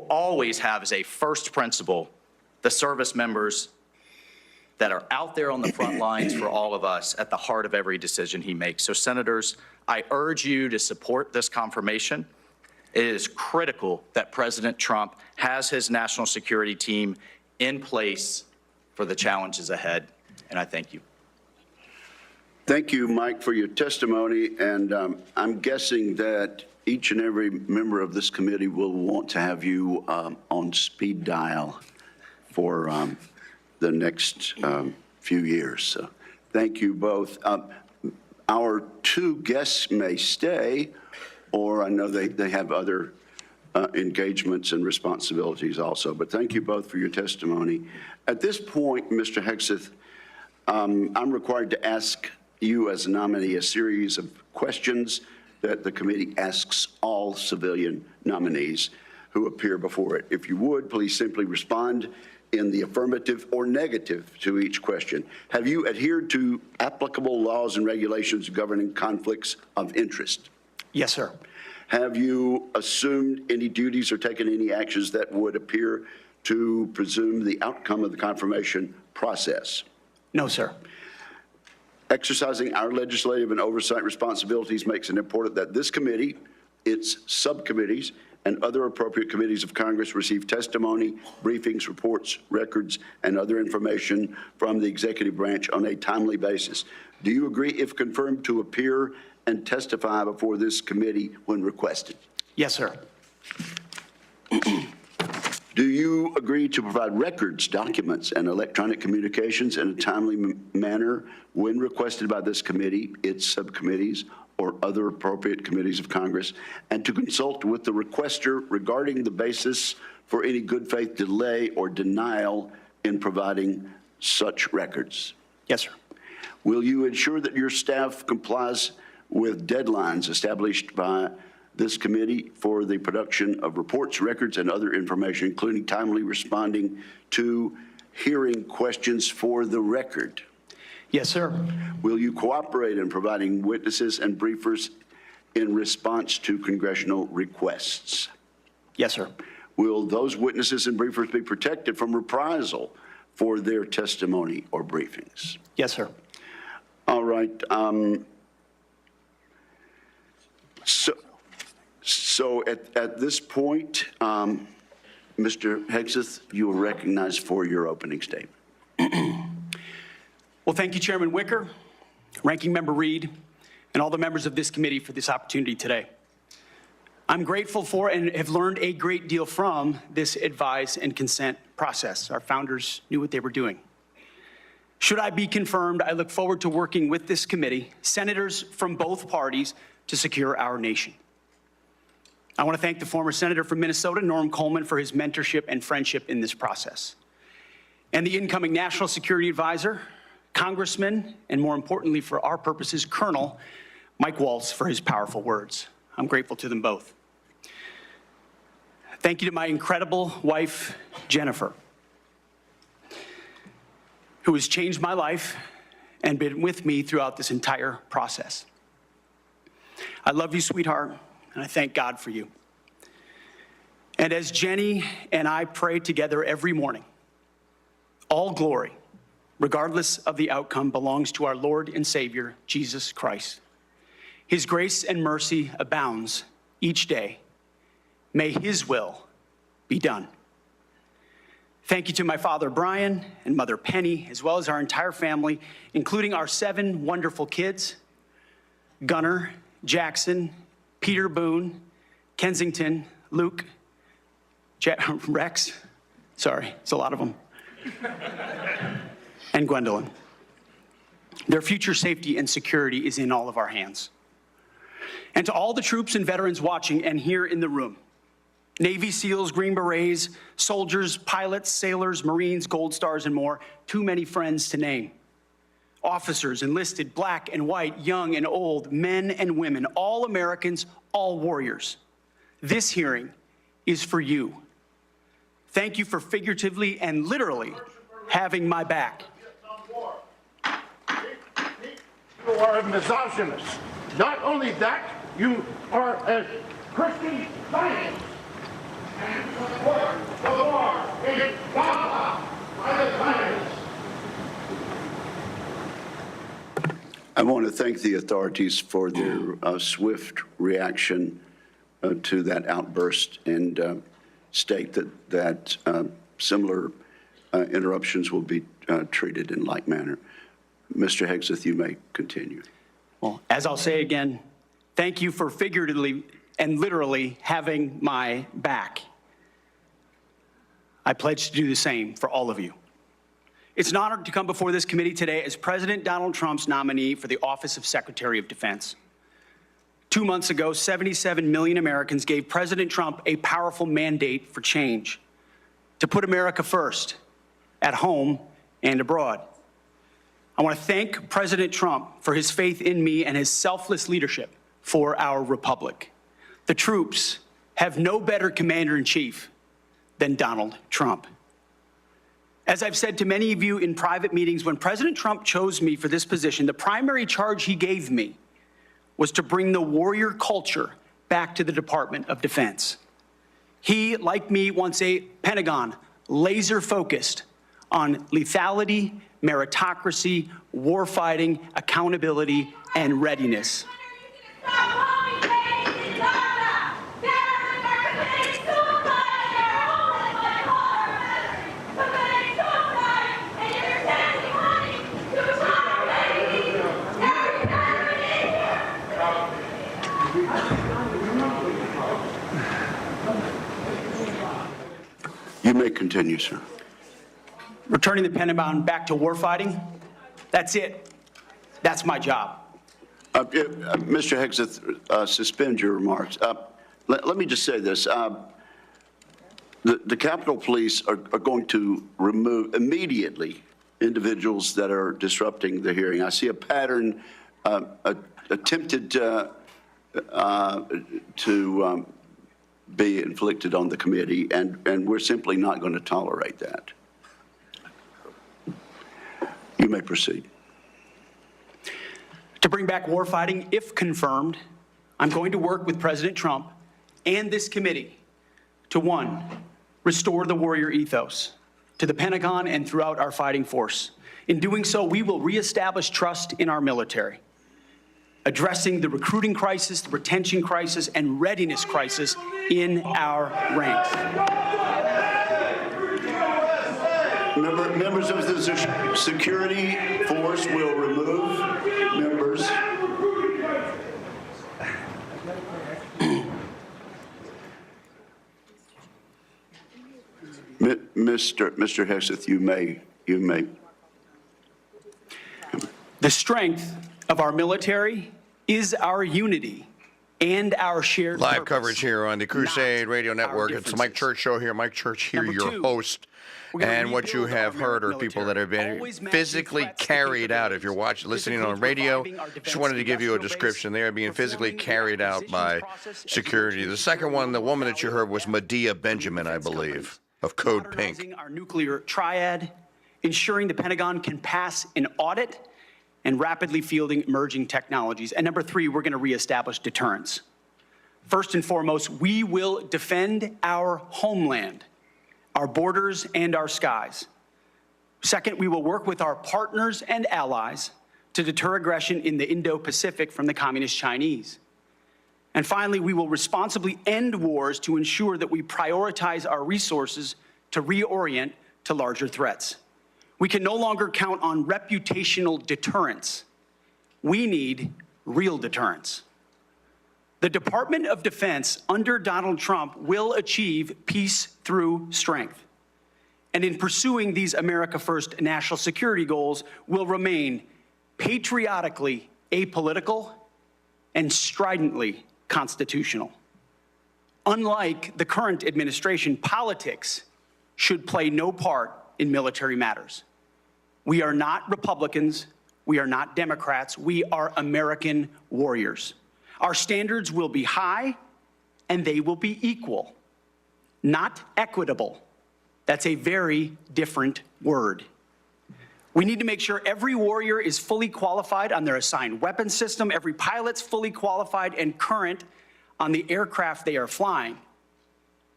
always have as a first principle the service members that are out there on the front lines for all of us at the heart of every decision he makes. So, Senators, I urge you to support this confirmation. It is critical that President Trump has his national security team in place for the challenges ahead, and I thank you. Thank you, Mike, for your testimony, and I'm guessing that each and every member of this committee will want to have you on speed dial for the next few years. So thank you both. Our two guests may stay, or I know they have other engagements and responsibilities also, but thank you both for your testimony. At this point, Mr. Hegseth, I'm required to ask you as a nominee a series of questions that the committee asks all civilian nominees who appear before it. If you would, please simply respond in the affirmative or negative to each question. Have you adhered to applicable laws and regulations governing conflicts of interest? Yes, sir. Have you assumed any duties or taken any actions that would appear to presume the outcome of the confirmation process? No, sir. Exercising our legislative and oversight responsibilities makes it important that this committee, its subcommittees, and other appropriate committees of Congress receive testimony, briefings, reports, records, and other information from the executive branch on a timely basis. Do you agree, if confirmed, to appear and testify before this committee when requested? Yes, sir. Do you agree to provide records, documents, and electronic communications in a timely manner when requested by this committee, its subcommittees, or other appropriate committees of Congress, and to consult with the requester regarding the basis for any good faith delay or denial in providing such records? Yes, sir. Will you ensure that your staff complies with deadlines established by this committee for the production of reports, records, and other information, including timely responding to hearing questions for the record? Yes, sir. Will you cooperate in providing witnesses and briefers in response to congressional requests? Yes, sir. Will those witnesses and briefers be protected from reprisal for their testimony or briefings? Yes, sir. All right. So at this point, Mr. Hegseth, you are recognized for your opening statement. Well, thank you, Chairman Wicker, Ranking Member Reed, and all the members of this committee for this opportunity today. I'm grateful for and have learned a great deal from this advise and consent process. Our founders knew what they were doing. Should I be confirmed, I look forward to working with this committee, senators from both parties, to secure our nation. I want to thank the former senator from Minnesota, Noem Coleman, for his mentorship and friendship in this process, and the incoming National Security Advisor, Congressman, and more importantly for our purposes, Colonel Mike Waltz, for his powerful words. I'm grateful to them both. Thank you to my incredible wife, Jennifer, who has changed my life and been with me throughout this entire process. I love you, sweetheart, and I thank God for you. And as Jenny and I pray together every morning, all glory, regardless of the outcome, belongs to our Lord and Savior, Jesus Christ. His grace and mercy abounds each day. May his will be done. Thank you to my father, Brian, and mother, Penny, as well as our entire family, including our 7 wonderful kids, Gunnar, Jackson, Peter Boone, Kensington, Luke, Rex, sorry, it's a lot of them, and Gwendolyn. Their future safety and security is in all of our hands. And to all the troops and veterans watching and here in the room, Navy SEALs, Green Berets, soldiers, pilots, sailors, Marines, Gold Stars, and more, too many friends to name. Officers, enlisted, black and white, young and old, men and women, all Americans, all warriors. This hearing is for you. Thank you for figuratively and literally having my back. You are a misogynist. Not only that, you are a Christian Zionist. And I want to thank the authorities for their swift reaction to that outburst and state that similar interruptions will be treated in like manner. Mr. Hegseth, you may continue. Well, as I'll say again, thank you for figuratively and literally having my back. I pledge to do the same for all of you. It's an honor to come before this committee today as President Donald Trump's nominee for the office of Secretary of Defense. 2 months ago, 77 million Americans gave President Trump a powerful mandate for change, to put America first, at home and abroad. I want to thank President Trump for his faith in me and his selfless leadership for our republic. The troops have no better commander-in-chief than Donald Trump. As I've said to many of you in private meetings, when President Trump chose me for this position, the primary charge he gave me was to bring the warrior culture back to the Department of Defense. He, like me, wants a Pentagon laser-focused on lethality, meritocracy, warfighting, accountability, and readiness. You may continue, sir. Returning the Pentagon back to warfighting, that's it. That's my job. Mr. Hegseth, suspend your remarks. Let me just say this. The Capitol Police are going to remove immediately individuals that are disrupting the hearing. I see a pattern attempted to be inflicted on the committee, and we're simply not going to tolerate that. You may proceed. To bring back warfighting, if confirmed, I'm going to work with President Trump and this committee to, one, restore the warrior ethos to the Pentagon and throughout our fighting force. In doing so, we will reestablish trust in our military, addressing the recruiting crisis, the retention crisis, and readiness crisis in our ranks. Members of the security force will remove members. Mr. Hegseth, you may. The strength of our military is our unity and our shared Live purpose, coverage here on the Crusade not Radio our Network. It's the Mike differences. Church Show here. Mike Church here, Number your two, host. we're gonna And what you rebuild have our heard are people that have been always matching physically threats to carried out. If you're capabilities, listening physically on radio, reviving our just defense wanted to give you a industrial description. base, They are being physically performing the carried out acquisition by process as security. The second one, the woman that you heard was Medea Benjamin, I believe, of Code Pink. modernizing our nuclear triad, ensuring the Pentagon can pass an audit, and rapidly fielding emerging technologies. And number three, we're going to reestablish deterrence. First and foremost, we will defend our homeland, our borders, and our skies. Second, we will work with our partners and allies to deter aggression in the Indo-Pacific from the Communist Chinese. And finally, we will responsibly end wars to ensure that we prioritize our resources to reorient to larger threats. We can no longer count on reputational deterrence. We need real deterrence. The Department of Defense under Donald Trump will achieve peace through strength. And in pursuing these America First national security goals, will remain patriotically apolitical and stridently constitutional. Unlike the current administration, politics should play no part in military matters. We are not Republicans. We are not Democrats. We are American warriors. Our standards will be high, and they will be equal, not equitable. That's a very different word. We need to make sure every warrior is fully qualified on their assigned weapons system, every pilot's fully qualified and current on the aircraft they are flying,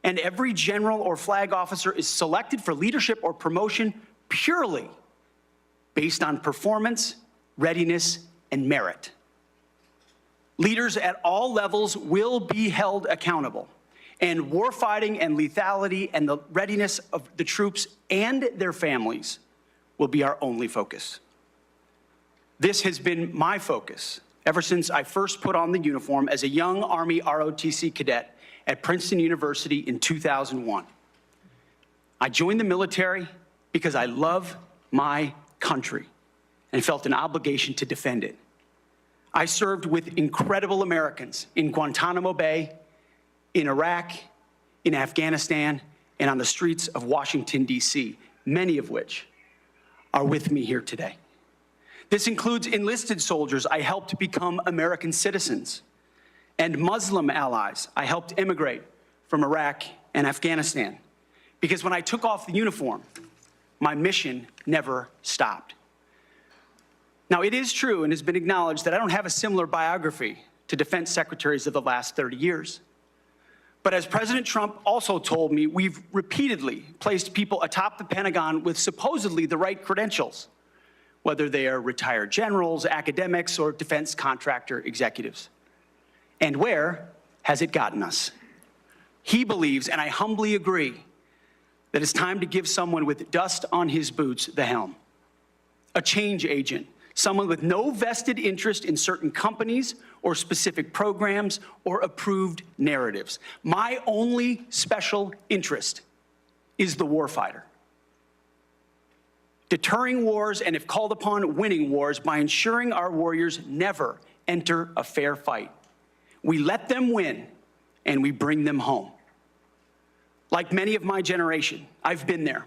and every general or flag officer is selected for leadership or promotion purely based on performance, readiness, and merit. Leaders at all levels will be held accountable, and warfighting and lethality and the readiness of the troops and their families will be our only focus. This has been my focus ever since I first put on the uniform as a young Army ROTC cadet at Princeton University in 2001. I joined the military because I love my country and felt an obligation to defend it. I served with incredible Americans in Guantanamo Bay, in Iraq, in Afghanistan, and on the streets of Washington, D.C., many of which are with me here today. This includes enlisted soldiers I helped become American citizens, and Muslim allies I helped immigrate from Iraq and Afghanistan. Because when I took off the uniform, my mission never stopped. Now, it is true and has been acknowledged that I don't have a similar biography to defense secretaries of the last 30 years. But as President Trump also told me, we've repeatedly placed people atop the Pentagon with supposedly the right credentials, whether they are retired generals, academics, or defense contractor executives. And where has it gotten us? He believes, and I humbly agree, that it's time to give someone with dust on his boots the helm. A change agent, someone with no vested interest in certain companies or specific programs or approved narratives. My only special interest is the warfighter. Deterring wars, and if called upon, winning wars by ensuring our warriors never enter a fair fight. We let them win, and we bring them home. Like many of my generation, I've been there.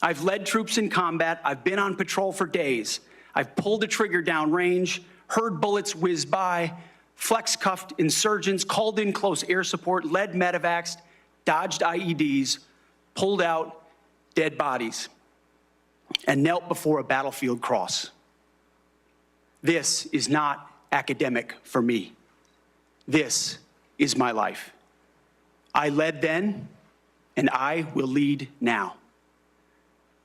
I've led troops in combat. I've been on patrol for days. I've pulled a trigger down range, heard bullets whiz by, flex-cuffed insurgents, called in close air support, led medevacs, dodged IEDs, pulled out dead bodies, and knelt before a battlefield cross. This is not academic for me. This is my life. I led then, and I will lead now.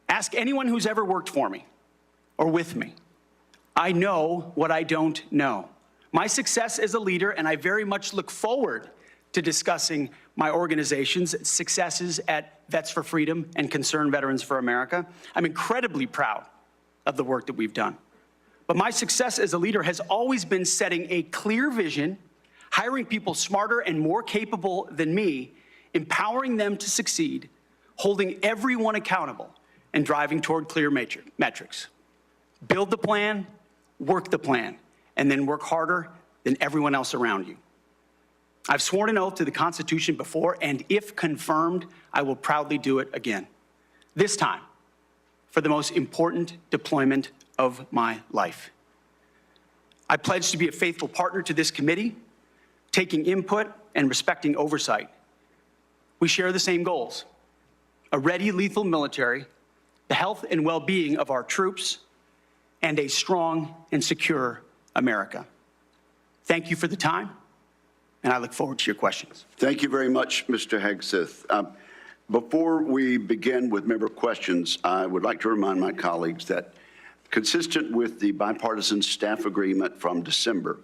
Ask anyone who's ever worked for me or with me. I know what I don't know. My success as a leader, and I very much look forward to discussing my organization's successes at Vets for Freedom and Concerned Veterans for America. I'm incredibly proud of the work that we've done. But my success as a leader has always been setting a clear vision, hiring people smarter and more capable than me, empowering them to succeed, holding everyone accountable, and driving toward clear metrics. Build the plan, work the plan, and then work harder than everyone else around you. I've sworn an oath to the Constitution before, and if confirmed, I will proudly do it again. This time, for the most important deployment of my life. I pledge to be a faithful partner to this committee, taking input and respecting oversight. We share the same goals: a ready, lethal military, the health and well-being of our troops, and a strong and secure America. Thank you for the time, and I look forward to your questions. Thank you very much, Mr. Hegseth. Before we begin with member questions, I would like to remind my colleagues that, consistent with the bipartisan staff agreement from December,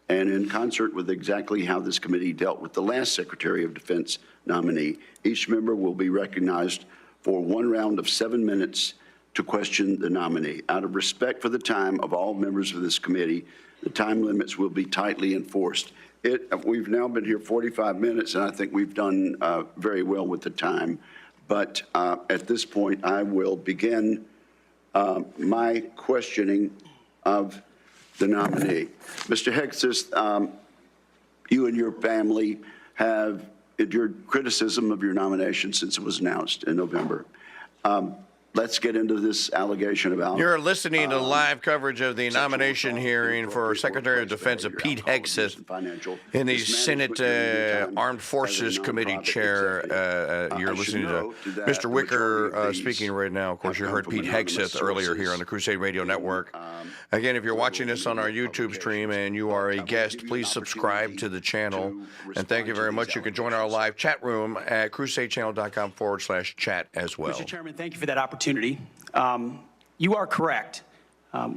and in concert with exactly how this committee dealt with the last Secretary of Defense nominee, each member will be recognized for one round of 7 minutes to question the nominee. Out of respect for the time of all members of this committee, the time limits will be tightly enforced. We've now been here 45 minutes, and I think we've done very well with the time. But at this point, I will begin my questioning of the nominee. Mr. Hegseth, you and your family have endured criticism of your nomination since it was announced in November. Let's get into this allegation about... You're listening to live coverage of the nomination hearing for Secretary of Defense of Pete Hegseth in the Senate Armed Forces Committee chair. You're listening to Mr. Wicker speaking right now. Of course, you heard Pete Hegseth earlier here on the Crusade Radio Network. Again, if you're watching this on our YouTube stream and you are a guest, please subscribe to the channel. And thank you very much. You can join our live chat room at crusadechannel.com/chat as well. Mr. Chairman, thank you for that opportunity. You are correct.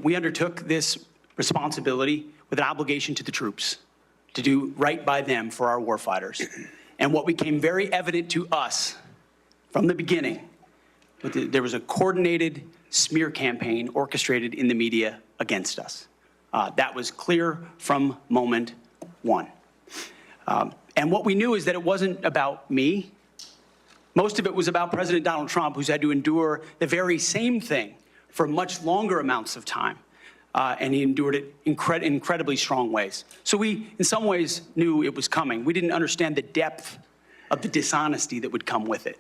We undertook this responsibility with an obligation to the troops to do right by them for our warfighters. And what became very evident to us from the beginning, there was a coordinated smear campaign orchestrated in the media against us. That was clear from moment one. And what we knew is that it wasn't about me. Most of it was about President Donald Trump, who's had to endure the very same thing for much longer amounts of time. And he endured it in incredibly strong ways. So we, in some ways, knew it was coming. We didn't understand the depth of the dishonesty that would come with it.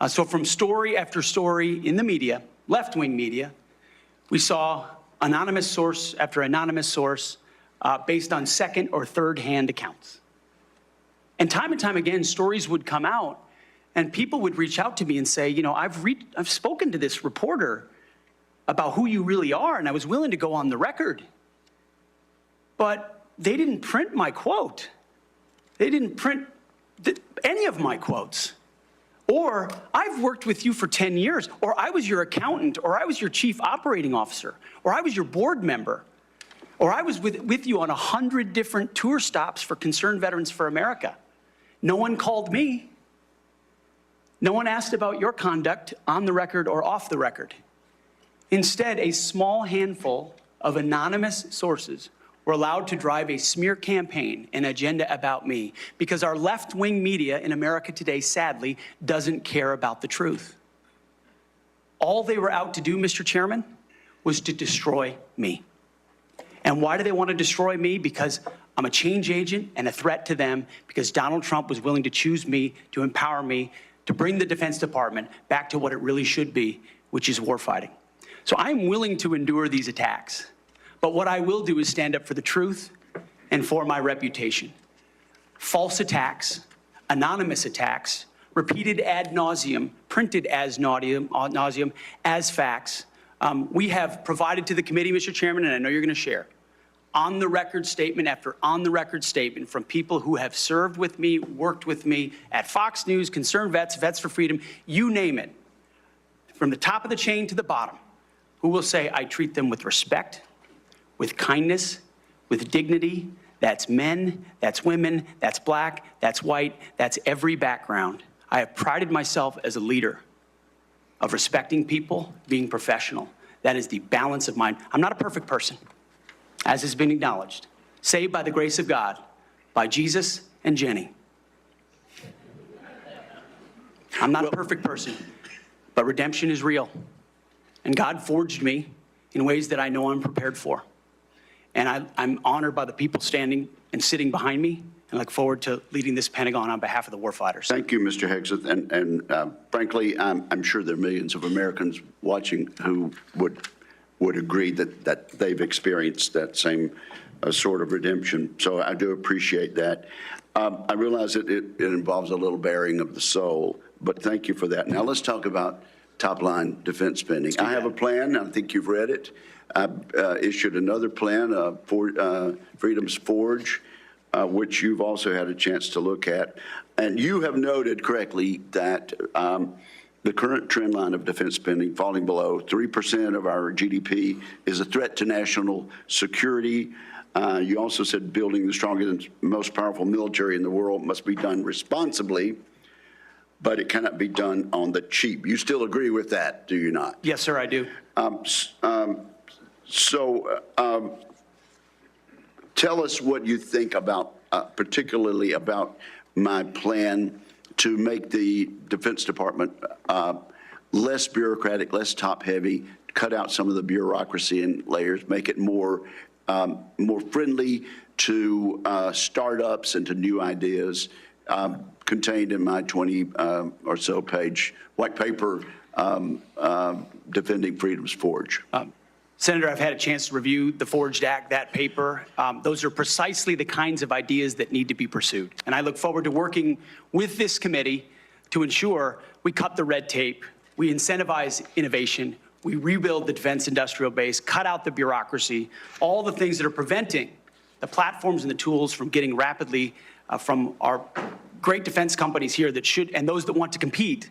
So from story after story in the media, left-wing media, we saw anonymous source after anonymous source based on second or third-hand accounts. And time again, stories would come out, and people would reach out to me and say, you know, I've spoken to this reporter about who you really are, and I was willing to go on the record. But they didn't print my quote. They didn't print any of my quotes. Or, I've worked with you for 10 years, or I was your accountant, or I was your chief operating officer, or I was your board member, or I was with you on 100 different tour stops for Concerned Veterans for America. No one called me. No one asked about your conduct on the record or off the record. Instead, a small handful of anonymous sources were allowed to drive a smear campaign, an agenda about me, because our left-wing media in America today, sadly, doesn't care about the truth. All they were out to do, Mr. Chairman, was to destroy me. And why do they want to destroy me? Because I'm a change agent and a threat to them, because Donald Trump was willing to choose me, to empower me, to bring the Defense Department back to what it really should be, which is warfighting. So I'm willing to endure these attacks, but what I will do is stand up for the truth and for my reputation. False attacks, anonymous attacks, repeated ad nauseum, printed as nauseum, as facts. We have provided to the committee, Mr. Chairman, and I know you're going to share, on-the-record statement after on-the-record statement from people who have served with me, worked with me at Fox News, Concerned Vets, Vets for Freedom, you name it, from the top of the chain to the bottom, who will say, I treat them with respect, with kindness, with dignity. That's men, that's women, that's black, that's white, that's every background. I have prided myself as a leader of respecting people, being professional. That is the balance of mine. I'm not a perfect person, as has been acknowledged. Saved by the grace of God, by Jesus and Jenny. I'm not a perfect person, but redemption is real. And God forged me in ways that I know I'm prepared for. And I'm honored by the people standing and sitting behind me, and look forward to leading this Pentagon on behalf of the warfighters. Thank you, Mr. Hegseth. And frankly, I'm sure there are millions of Americans watching who would agree that they've experienced that same sort of redemption. So I do appreciate that. I realize that it involves a little bearing of the soul, but thank you for that. Now let's talk about top-line defense spending. I have a plan. I think you've read it. I issued another plan, for Freedom's Forge, which you've also had a chance to look at. And you have noted correctly that the current trend line of defense spending falling below 3% of our GDP is a threat to national security. You also said building the strongest and most powerful military in the world must be done responsibly, but it cannot be done on the cheap. You still agree with that, do you not? Yes, sir, I do. Tell us what you think about, particularly about my plan to make the Defense Department less bureaucratic, less top-heavy, cut out some of the bureaucracy and layers, make it more friendly to startups and to new ideas, contained in my 20 or so page white paper, Defending Freedom's Forge. Senator, I've had a chance to review the Forged Act, that paper. Those are precisely the kinds of ideas that need to be pursued. And I look forward to working with this committee to ensure we cut the red tape, we incentivize innovation, we rebuild the defense industrial base, cut out the bureaucracy, all the things that are preventing the platforms and the tools from getting rapidly from our great defense companies here that should, and those that want to compete,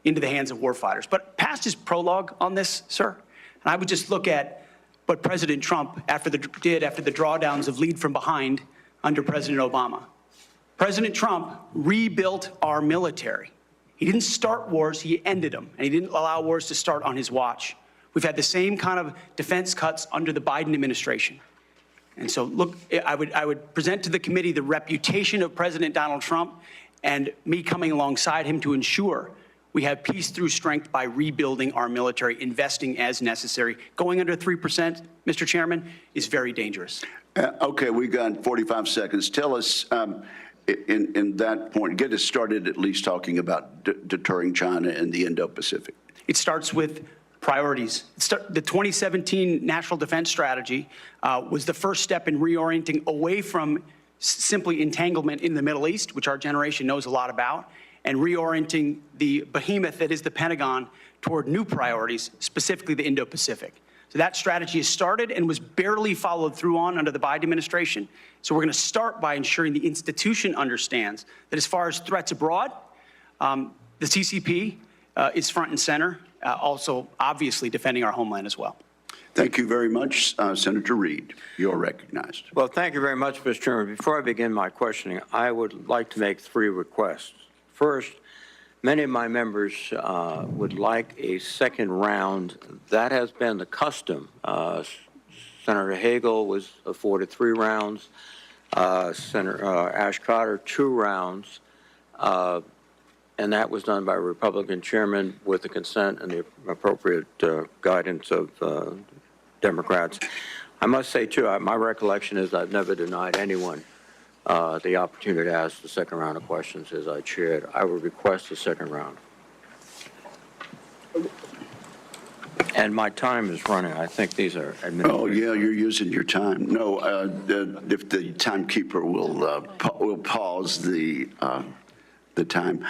into the hands of warfighters. But past is prologue on this, sir. And I would just look at what President Trump did after the drawdowns of lead from behind under President Obama. President Trump rebuilt our military. He didn't start wars, he ended them, and he didn't allow wars to start on his watch. We've had the same kind of defense cuts under the Biden administration. And so, look, I would present to the committee the reputation of President Donald Trump and me coming alongside him to ensure we have peace through strength by rebuilding our military, investing as necessary. Going under 3%, Mr. Chairman, is very dangerous. Okay, we got 45 seconds. Tell us, in that point, get us started at least talking about deterring China and the Indo-Pacific. It starts with priorities. The 2017 National Defense Strategy was the first step in reorienting away from simply entanglement in the Middle East, which our generation knows a lot about, and reorienting the behemoth that is the Pentagon toward new priorities, specifically the Indo-Pacific. So that strategy has started and was barely followed through on under the Biden administration. So we're going to start by ensuring the institution understands that as far as threats abroad, the CCP is front and center, also obviously defending our homeland as well. Thank you very much. Senator Reid, you're recognized. Well, thank you very much, Mr. Chairman. Before I begin my questioning, I would like to make 3 requests. First, many of my members would like a second round. That has been the custom. Senator Hagel was afforded 3 rounds. Senator Ash Carter, 2 rounds. And that was done by a Republican chairman with the consent and the appropriate guidance of Democrats. I must say, too, my recollection is I've never denied anyone the opportunity to ask the second round of questions as I chaired. I would request a second round. And my time is running. I think these are administrative. Oh, yeah, you're using your time. No, if the timekeeper will pause the time.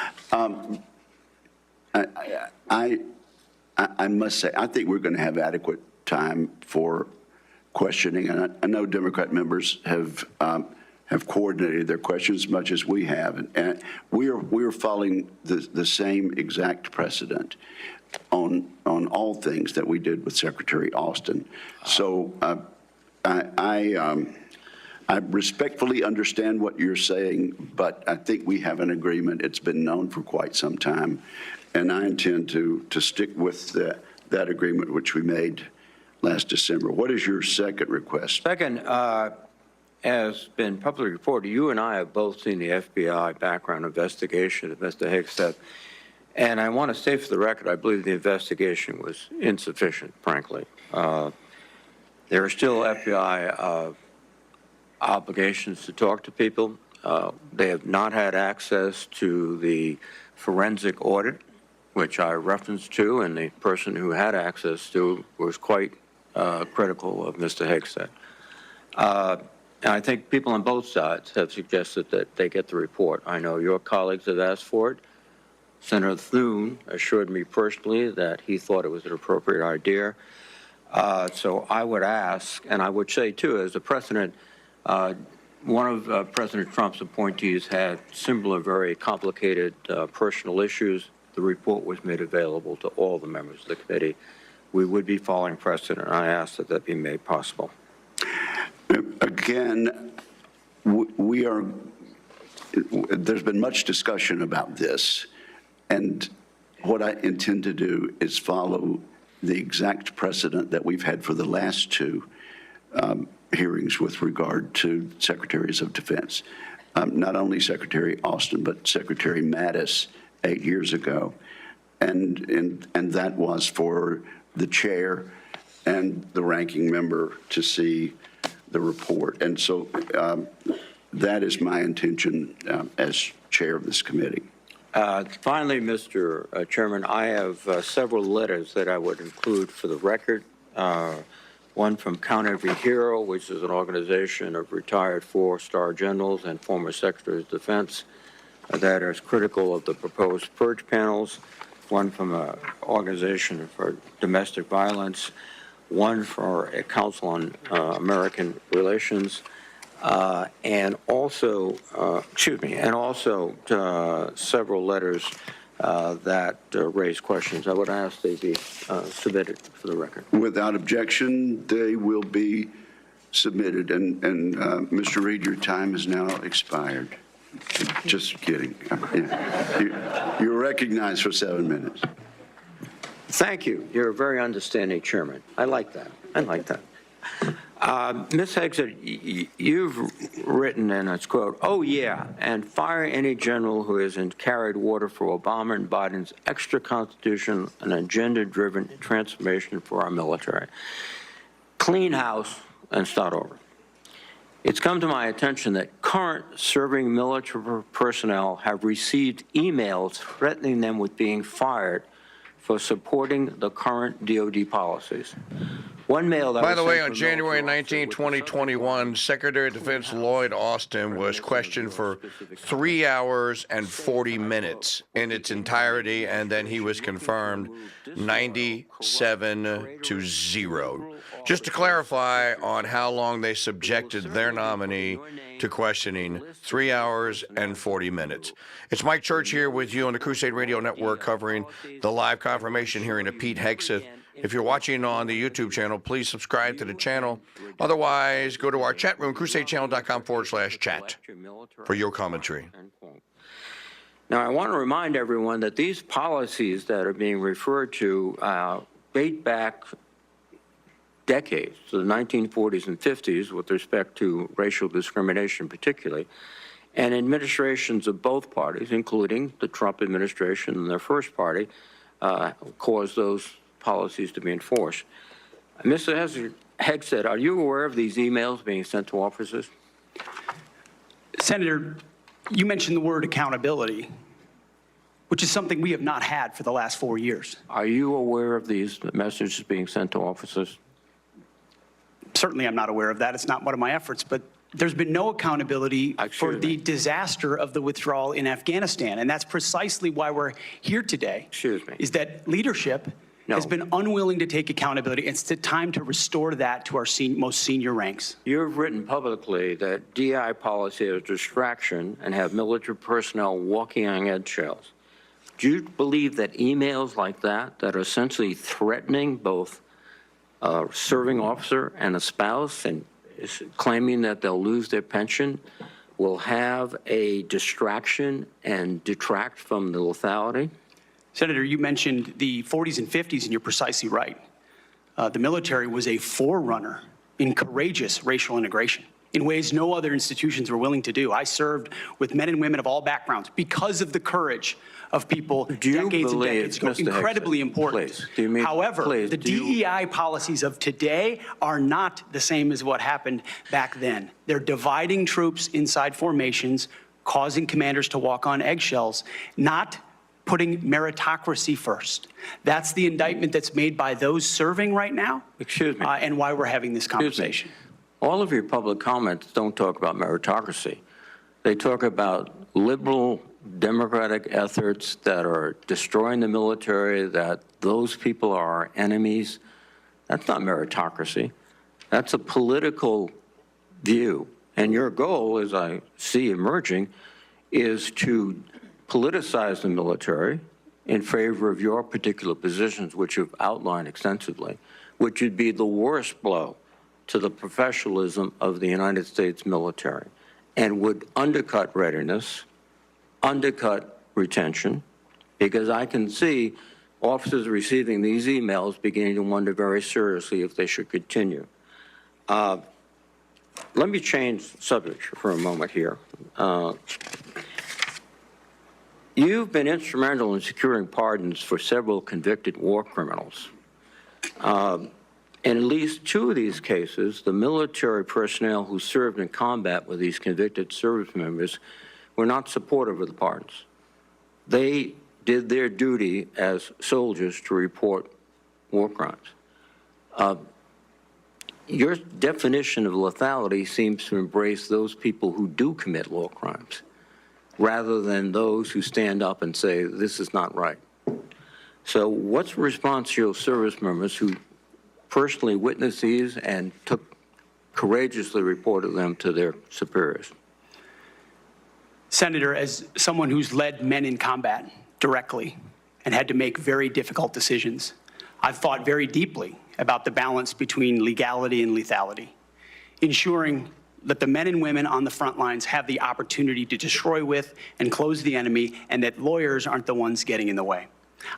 I must say, I think we're going to have adequate time for questioning, and I know Democrat members have coordinated their questions as much as we have, and we are following the same exact precedent on all things that we did with Secretary Austin. So I respectfully understand what you're saying, but I think we have an agreement. It's been known for quite some time, and I intend to stick with that agreement which we made last December. What is your second request? Second, as been publicly reported, you and I have both seen the FBI background investigation of Mr. Hegseth, and I want to say for the record, I believe the investigation was insufficient, frankly. There are still FBI obligations to talk to people. They have not had access to the forensic audit, which I referenced to, and the person who had access to was quite critical of Mr. Hegseth. And I think people on both sides have suggested that they get the report. I know your colleagues have asked for it. Senator Thune assured me personally that he thought it was an appropriate idea. So I would ask, and I would say, too, as a precedent, one of President Trump's appointees had similar, very complicated personal issues. The report was made available to all the members of the committee. We would be following precedent, and I ask that that be made possible. Again, there's been much discussion about this, and what I intend to do is follow the exact precedent that we've had for the last 2 hearings with regard to secretaries of defense. Not only Secretary Austin, but Secretary Mattis 8 years ago. And that was for the chair and the ranking member to see the report. And so that is my intention as chair of this committee. Finally, Mr. Chairman, I have several letters that I would include for the record. One from Count Every Hero, which is an organization of retired 4-star generals and former secretaries of defense that is critical of the proposed purge panels. One from an organization for domestic violence. One for a Council on American Relations. And also several letters that raise questions. I would ask they be submitted for the record. Without objection, they will be submitted. And Mr. Reed, your time has now expired. Just kidding. You're recognized for 7 minutes. Thank you. You're a very understanding chairman. I like that. I like that. Ms. Hegseth, you've written, and it's quote, "Oh yeah, and fire any general who hasn't carried water for Obama and Biden's extra constitutional and agenda-driven transformation for our military. Clean house and start over." It's come to my attention that current serving military personnel have received emails threatening them with being fired for supporting the current DOD policies. One mail that By the was way, sent on from January military 19, officer with the 2021, Secretary of Defense Lloyd Austin was questioned for 3 hours and 40 minutes in its entirety, and then he was confirmed 97-0. Just to clarify on how long they subjected their nominee to questioning, 3 hours and 40 minutes. It's Mike Church here with you on the Crusade Radio Network covering the live confirmation hearing of Pete Hegseth. If you're watching on the YouTube channel, please subscribe to the channel. Otherwise, go to our chat room, crusadechannel.com/chat, for your commentary. Now, I want to remind everyone that these policies that are being referred to date back decades, to the 1940s and 50s, with respect to racial discrimination particularly, and administrations of both parties, including the Trump administration and their first party, caused those policies to be enforced. Mr. Hegseth, are you aware of these emails being sent to officers? Senator, you mentioned the word accountability, which is something we have not had for the last 4 years. Are you aware of these messages being sent to officers? Certainly, I'm not aware of that. It's not one of my efforts, but there's been no accountability for the disaster of the withdrawal in Afghanistan. And that's precisely why we're here today. Excuse me. Is that leadership has been unwilling to take accountability. It's the time to restore that to our most senior ranks. You've written publicly that DI policy is a distraction and have military personnel walking on eggshells. Do you believe that emails like that are essentially threatening both a serving officer and a spouse and claiming that they'll lose their pension will have a distraction and detract from the lethality? Senator, you mentioned the 40s and 50s, and you're precisely right. The military was a forerunner in courageous racial integration in ways no other institutions were willing to do. I served with men and women of all backgrounds because of the courage of people decades and decades ago. Incredibly important. However, the DEI policies of today are not the same as what happened back then. They're dividing troops inside formations, causing commanders to walk on eggshells, not putting meritocracy first. That's the indictment that's made by those serving right now. Excuse me. And why we're having this conversation. All of your public comments don't talk about meritocracy. They talk about liberal democratic efforts that are destroying the military, that those people are our enemies. That's not meritocracy. That's a political view. And your goal, as I see emerging, is to politicize the military in favor of your particular positions, which you've outlined extensively, which would be the worst blow to the professionalism of the United States military and would undercut readiness, undercut retention, because I can see officers receiving these emails beginning to wonder very seriously if they should continue. Let me change subject for a moment here. You've been instrumental in securing pardons for several convicted war criminals. In at least 2 of these cases, the military personnel who served in combat with these convicted service members were not supportive of the pardons. They did their duty as soldiers to report war crimes. Your definition of lethality seems to embrace those people who do commit war crimes, rather than those who stand up and say, this is not right. So what's the response to your service members who personally witnessed these and courageously reported them to their superiors? Senator, as someone who's led men in combat, directly and had to make very difficult decisions. I've thought very deeply about the balance between legality and lethality, ensuring that the men and women on the front lines have the opportunity to destroy with and close the enemy, and that lawyers aren't the ones getting in the way.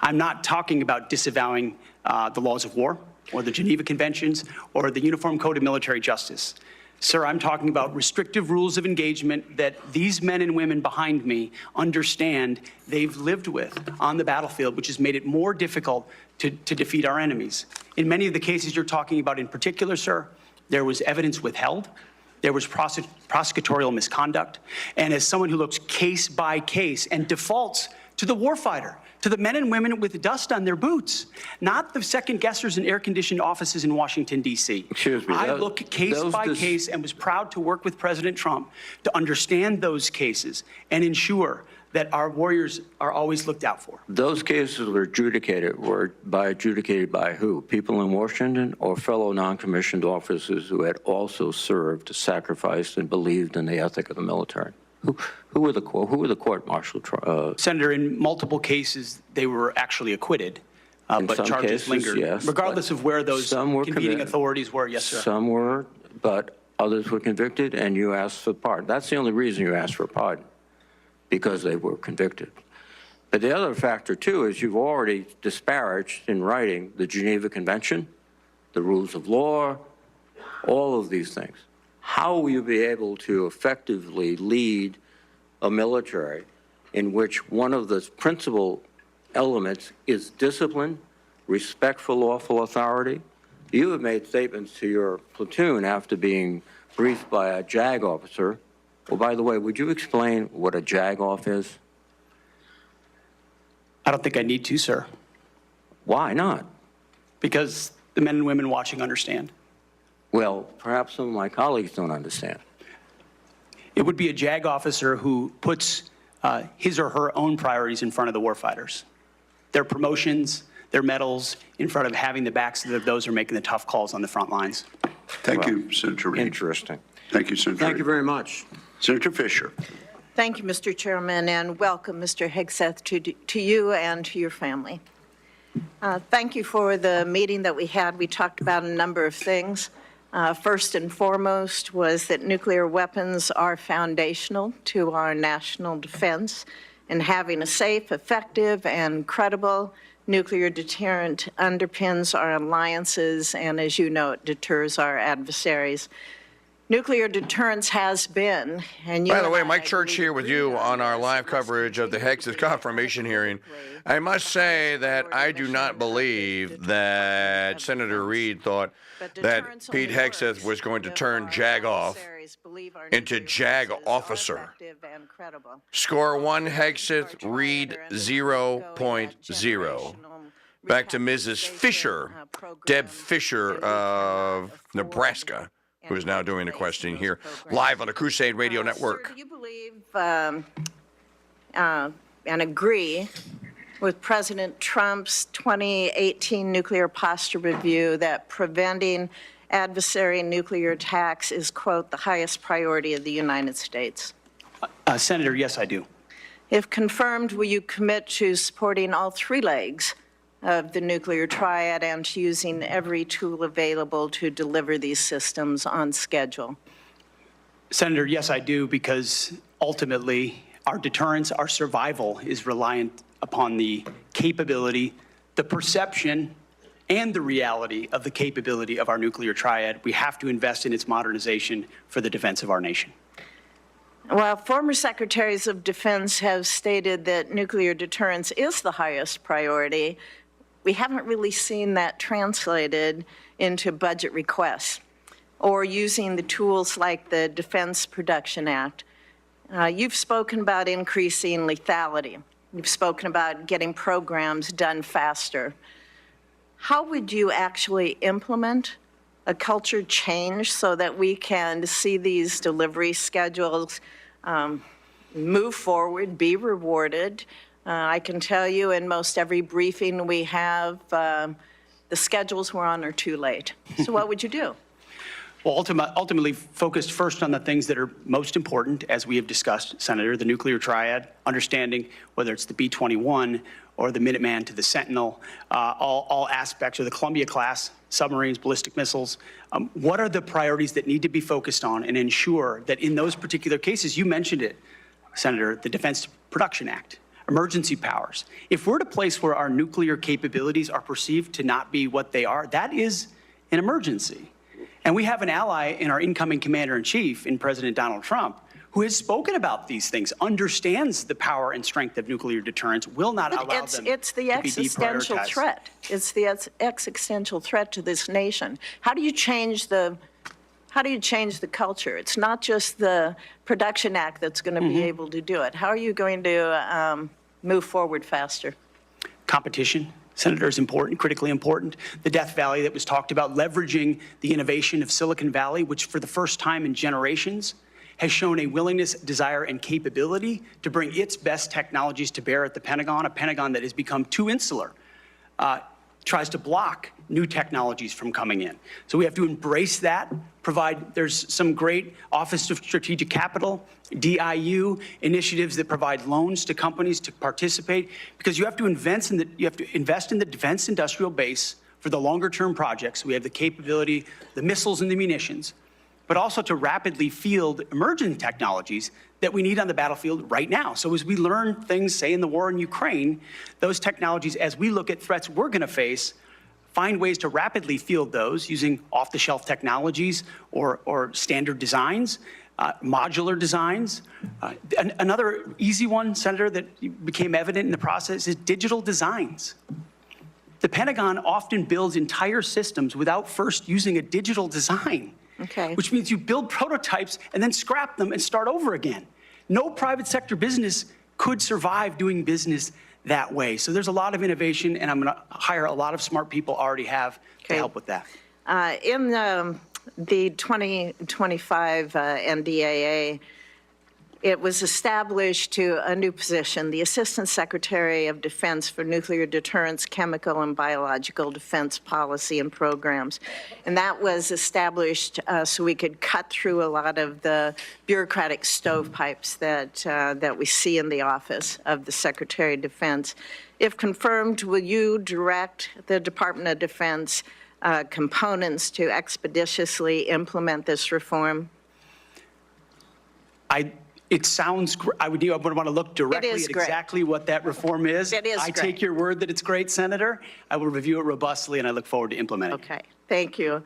I'm not talking about disavowing the laws of war or the Geneva Conventions or the Uniform Code of Military Justice. Sir, I'm talking about restrictive rules of engagement that these men and women behind me understand they've lived with on the battlefield, which has made it more difficult to defeat our enemies. In many of the cases you're talking about in particular, sir, there was evidence withheld, there was prosecutorial misconduct, and as someone who looks case by case and defaults to the warfighter, to the men and women with dust on their boots, not the second guessers in air-conditioned offices in Washington, D.C. Excuse me. I look case by case and was proud to work with President Trump to understand those cases and ensure that our warriors are always looked out for. Those cases were adjudicated by who? People in Washington or fellow non-commissioned officers who had also served, sacrificed, and believed in the ethic of the military? Who were the court-martial? Senator, in multiple cases, they were actually acquitted, but charges lingered. Yes, regardless of where those competing authorities were, yes, sir. Some were, but others were convicted, and you asked for pardon. That's the only reason you asked for pardon, because they were convicted. But the other factor, too, is you've already disparaged in writing the Geneva Convention, the rules of law, all of these things. How will you be able to effectively lead a military in which one of the principal elements is discipline, respect for lawful authority? You have made statements to your platoon after being briefed by a JAG officer. Well, by the way, would you explain what a JAG-off is? I don't think I need to, sir, Why not? because the men and women watching understand. Well, perhaps some of my colleagues don't understand. It would be a JAG officer who puts his or her own priorities in front of the warfighters. Their promotions, their medals, in front of having the backs of those who are making the tough calls on the front lines. Thank you, Senator Reid. Interesting. Thank you, Senator Thank you Reid. very much. Senator Fisher. Thank you, Mr. Chairman, and welcome, Mr. Hegseth, to you and to your family. Thank you for the meeting that we had. We talked about a number of things. First and foremost was that nuclear weapons are foundational to our national defense, and having a safe, effective, and credible nuclear deterrent underpins our alliances, and as you know, it deters our adversaries. Nuclear deterrence has been, and you. By the way, Mike Church here with you on our live coverage of the Hegseth confirmation hearing. I must say that I do not believe that Senator Reid thought that Pete Hegseth was going to turn JAG off into JAG officer. Score 1, Hegseth, Reid 0.0. Back to Mrs. Fisher, Deb Fisher of Nebraska, who is now doing the questioning here, live on the Crusade Radio Network. Sir, do you believe and agree with President Trump's 2018 nuclear posture review that preventing adversary nuclear attacks is, quote, the highest priority of the United States? Senator, yes, I do. If confirmed, will you commit to supporting all three legs of the nuclear triad and to using every tool available to deliver these systems on schedule? Senator, yes, I do, because ultimately our deterrence, our survival is reliant upon the capability, the perception, and the reality of the capability of our nuclear triad. We have to invest in its modernization for the defense of our nation. While former secretaries of defense have stated that nuclear deterrence is the highest priority, we haven't really seen that translated into budget requests or using the tools like the Defense Production Act. You've spoken about increasing lethality. You've spoken about getting programs done faster. How would you actually implement a culture change so that we can see these delivery schedules move forward, be rewarded? I can tell you in most every briefing we have, the schedules we're on are too late. So what would you do? Well, ultimately focused first on the things that are most important, as we have discussed, Senator, the nuclear triad, understanding whether it's the B-21 or the Minuteman to the Sentinel, all aspects, or the Columbia class, submarines, ballistic missiles. What are the priorities that need to be focused on and ensure that in those particular cases, you mentioned it, Senator, the Defense Production Act, emergency powers. If we're at a place where our nuclear capabilities are perceived to not be what they are, that is an emergency. And we have an ally in our incoming commander-in-chief, in President Donald Trump, who has spoken about these things, understands the power and strength of nuclear deterrence, will not allow them to be It's the existential deprioritized. threat. It's the existential threat to this nation. How do you change the culture? It's not just the Production Act that's going to be able to do it. How are you going to move forward faster? Competition, Senator, is important, critically important. The Death Valley that was talked about, leveraging the innovation of Silicon Valley, which for the first time in generations has shown a willingness, desire, and capability to bring its best technologies to bear at the Pentagon, a Pentagon that has become too insular, tries to block new technologies from coming in. So we have to embrace that, there's some great Office of Strategic Capital, DIU initiatives that provide loans to companies to participate, because you have to invest in the defense industrial base for the longer term projects. We have the capability, the missiles and the munitions, but also to rapidly field emerging technologies that we need on the battlefield right now. So as we learn things, say in the war in Ukraine, those technologies, as we look at threats we're going to face, find ways to rapidly field those using off-the-shelf technologies or standard designs, modular designs. Another easy one, Senator, that became evident in the process is digital designs. The Pentagon often builds entire systems without first using a digital design. Okay. Which means you build prototypes and then scrap them and start over again. No private sector business could survive doing business that way. So there's a lot of innovation, and I'm going to hire a lot of smart people, already have, to help with that. In the 2025 NDAA, it was established to a new position, the Assistant Secretary of Defense for Nuclear Deterrence, Chemical and Biological Defense Policy and Programs. And that was established so we could cut through a lot of the bureaucratic stovepipes that we see in the office of the Secretary of Defense. If confirmed, will you direct the Department of Defense components to expeditiously implement this reform? It sounds great. I would want to look directly at exactly what that reform is. It is I great. take your word that it's great, Senator. I will review it robustly, and I look forward to implementing it. Okay, thank you.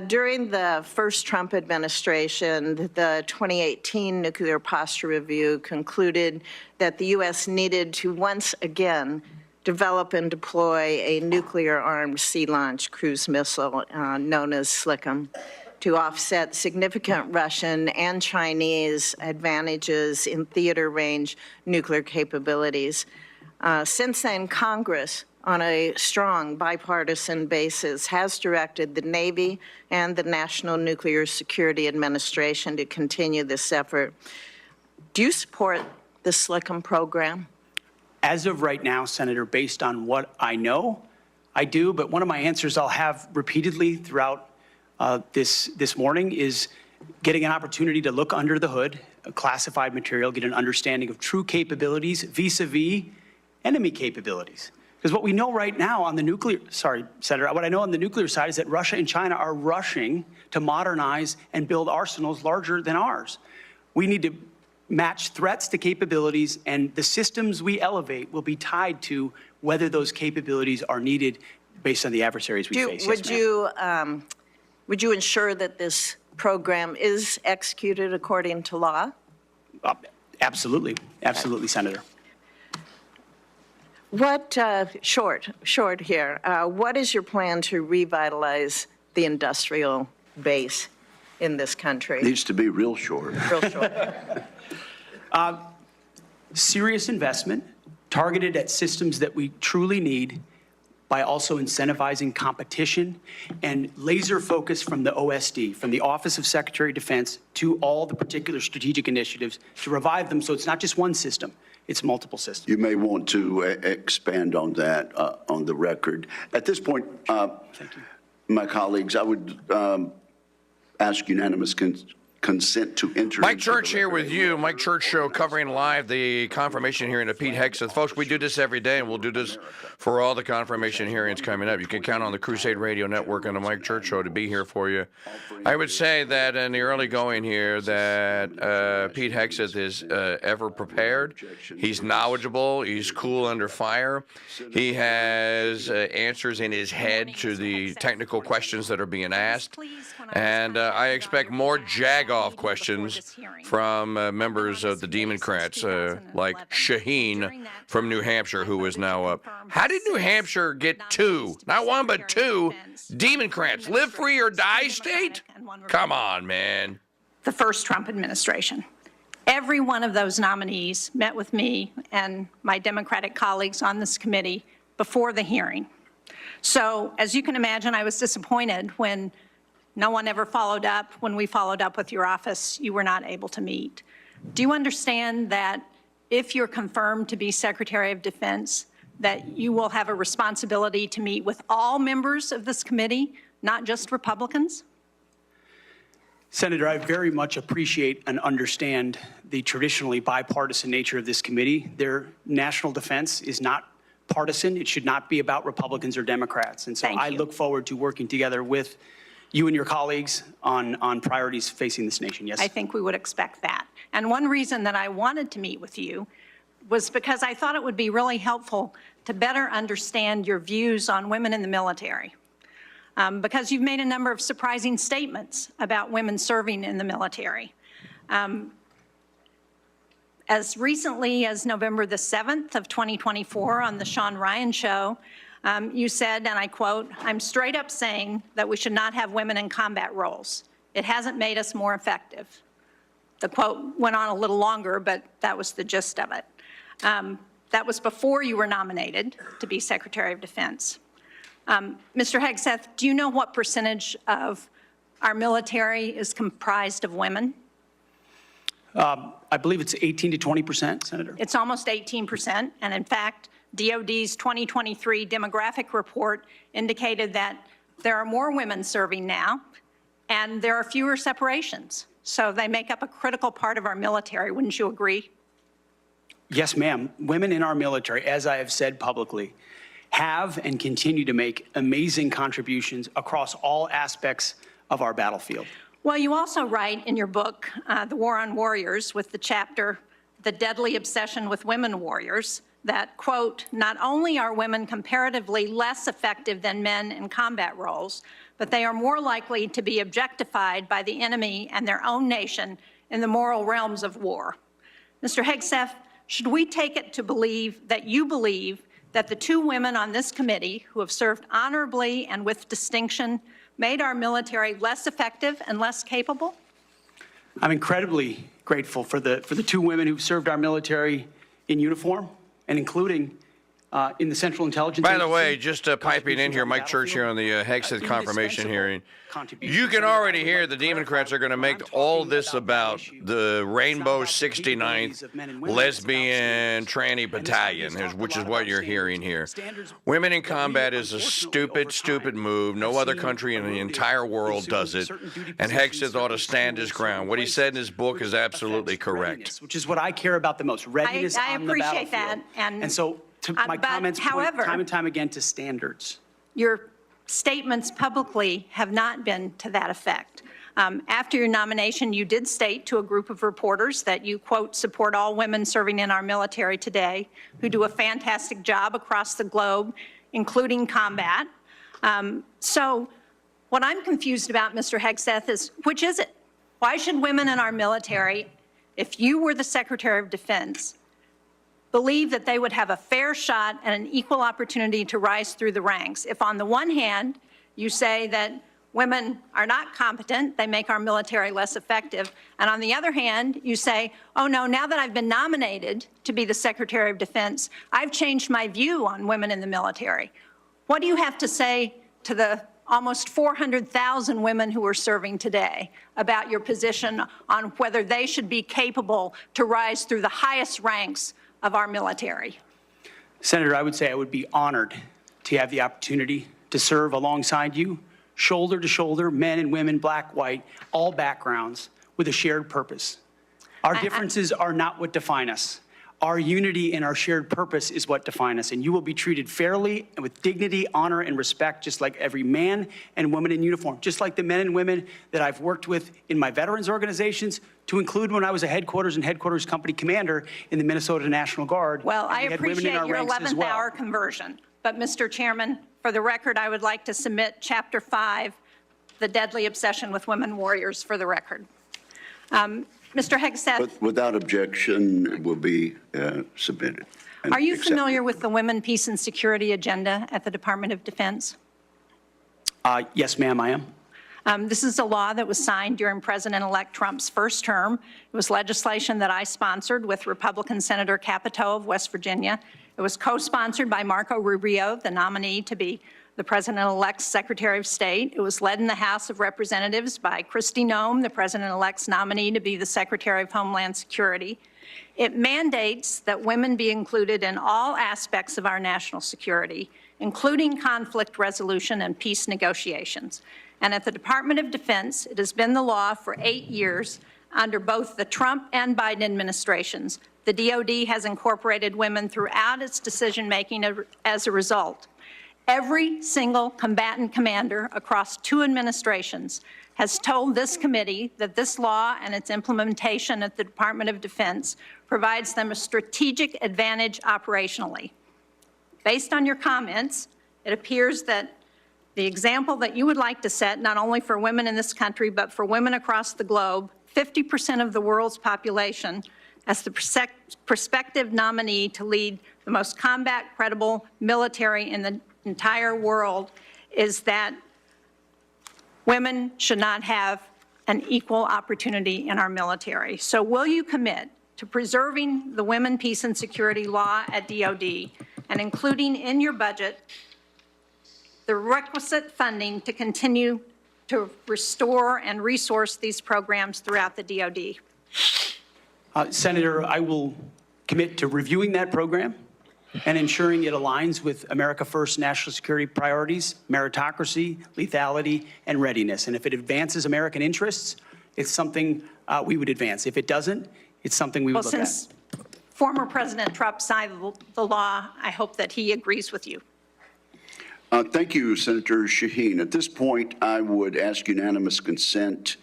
During the first Trump administration, the 2018 Nuclear Posture Review concluded that the U.S. needed to once again develop and deploy a nuclear-armed sea-launched cruise missile known as SLCM, to offset significant Russian and Chinese advantages in theater-range nuclear capabilities. Since then, Congress, on a strong bipartisan basis, has directed the Navy and the National Nuclear Security Administration to continue this effort. Do you support the SLCM program? As of right now, Senator, based on what I know, I do, but one of my answers I'll have repeatedly throughout this morning is getting an opportunity to look under the hood, classified material, get an understanding of true capabilities vis-a-vis enemy capabilities. Because what we know right now on the nuclear, Senator, what I know on the nuclear side is that Russia and China are rushing to modernize and build arsenals larger than ours. We need to match threats to capabilities, and the systems we elevate will be tied to whether those capabilities are needed based on the adversaries we face. Would you ensure that this program is executed according to law? Absolutely. Absolutely, Senator. What, short here, what is your plan to revitalize the industrial base in this country? Needs to be real short. Real short. Serious investment targeted at systems that we truly need, by also incentivizing competition and laser focus from the OSD, from the Office of Secretary of Defense, to all the particular strategic initiatives to revive them so it's not just one system, it's multiple systems. You may want to expand on that on the record. At this point, Thank you. my colleagues, I would ask unanimous consent to enter. Mike into the Church here with record. you. Mike Church Show covering live the confirmation hearing of Pete Hegseth. Folks, we do this every day, and we'll do this for all the confirmation hearings coming up. You can count on the Crusade Radio Network and the Mike Church Show to be here for you. I would say that in the early going here that Pete Hegseth is ever prepared. He's knowledgeable. He's cool under fire. He has answers in his head to the technical questions that are being asked. And I expect more jag-off questions from members of the Democrats, like Shaheen from New Hampshire, who is now up. How did New Hampshire get 2, not 1, but 2 Democrats? Live free or die state? Come on, man. The first Trump administration. Every one of those nominees met with me and my Democratic colleagues on this committee before the hearing. So, as you can imagine, I was disappointed when no one ever followed up. When we followed up with your office, you were not able to meet. Do you understand that if you're confirmed to be Secretary of Defense, that you will have a responsibility to meet with all members of this committee, not just Republicans? Senator, I very much appreciate and understand the traditionally bipartisan nature of this committee. Their national defense is not partisan. It should not be about Republicans or Democrats. And so Thank I you. look forward to working together with you and your colleagues on priorities facing this nation. Yes. I think we would expect that. And one reason that I wanted to meet with you was because I thought it would be really helpful to better understand your views on women in the military. Because you've made a number of surprising statements about women serving in the military. As recently as November the 7th of 2024 on the Sean Ryan Show, you said, and I quote, "I'm straight up saying that we should not have women in combat roles. It hasn't made us more effective." The quote went on a little longer, but that was the gist of it. That was before you were nominated to be Secretary of Defense. Mr. Hegseth, do you know what percentage of our military is comprised of women? I believe it's 18 to 20%, Senator. It's almost 18%, and in fact, DOD's 2023 demographic report indicated that there are more women serving now, and there are fewer separations. So they make up a critical part of our military, wouldn't you agree? Yes, ma'am. Women in our military, as I have said publicly, have and continue to make amazing contributions across all aspects of our battlefield. Well, you also write in your book, The War on Warriors, with the chapter, The Deadly Obsession with Women Warriors, that, quote, "Not only are women comparatively less effective than men in combat roles, but they are more likely to be objectified by the enemy and their own nation in the moral realms of war." Mr. Hegseth, should we take it to believe that you believe that the 2 women on this committee who have served honorably and with distinction made our military less effective and less capable? I'm incredibly grateful for the 2 women who've served our military in uniform and including in the Central Intelligence By the Agency. way, just piping in here, Mike Church here on the Hegseth confirmation hearing. You can already hear the Democrats are going to make all this about the Rainbow 69th Lesbian Tranny Battalion, which is what you're hearing here. Women in combat is a stupid, stupid move. No other country in the entire world does it. And Hegseth ought to stand his ground. What he said in his book is absolutely correct. Which is what I care about the most, readiness I on the battlefield. appreciate that, and so to my but comments point however, time and time again to standards. your statements publicly have not been to that effect. After your nomination, you did state to a group of reporters that you, quote, "support all women serving in our military today who do a fantastic job across the globe, including combat." So what I'm confused about, Mr. Hegseth, is which is it? Why should women in our military, if you were the Secretary of Defense, believe that they would have a fair shot and an equal opportunity to rise through the ranks? If on the one hand, you say that women are not competent, they make our military less effective, and on the other hand, you say, oh no, now that I've been nominated to be the Secretary of Defense, I've changed my view on women in the military. What do you have to say to the almost 400,000 women who are serving today about your position on whether they should be capable to rise through the highest ranks of our military? Senator, I would say I would be honored to have the opportunity to serve alongside you shoulder to shoulder, men and women, black, white, all backgrounds, with a shared purpose. Our differences are not what define us. Our unity and our shared purpose is what define us, and you will be treated fairly and with dignity, honor, and respect, just like every man and woman in uniform, just like the men and women that I've worked with in my veterans organizations, to include when I was a headquarters and headquarters company commander in the Minnesota National Guard. Well, I We had women in appreciate our your ranks as 11th well. hour conversion. But, Mr. Chairman, for the record, I would like to submit Chapter 5, The Deadly Obsession with Women Warriors, for the record. Mr. Hegseth, But without objection, it will be submitted. and are you accepted. familiar with the Women, Peace, and Security agenda at the Department of Defense? Yes, ma'am, I am. This is a law that was signed during President-elect Trump's first term. It was legislation that I sponsored with Republican Senator Capito of West Virginia. It was co-sponsored by Marco Rubio, the nominee to be the President-elect's Secretary of State. It was led in the House of Representatives by Kristi Noem, the President-elect's nominee to be the Secretary of Homeland Security. It mandates that women be included in all aspects of our national security, including conflict resolution and peace negotiations. And at the Department of Defense, it has been the law for 8 years under both the Trump and Biden administrations. The DoD has incorporated women throughout its decision-making as a result. Every single combatant commander across 2 administrations has told this committee that this law and its implementation at the Department of Defense provides them a strategic advantage operationally. Based on your comments, it appears that the example that you would like to set, not only for women in this country, but for women across the globe, 50% of the world's population, as the prospective nominee to lead the most combat-credible military in the entire world, is that women should not have an equal opportunity in our military. So will you commit to preserving the Women, Peace, and Security law at DoD and including in your budget the requisite funding to continue to restore and resource these programs throughout the DoD? Senator, I will commit to reviewing that program and ensuring it aligns with America First national security priorities, meritocracy, lethality, and readiness. And if it advances American interests, it's something we would advance. If it doesn't, it's something we would look at. Since former President Trump signed the law, I hope that he agrees with you. Thank you, Senator Shaheen. At this point, I would ask unanimous consent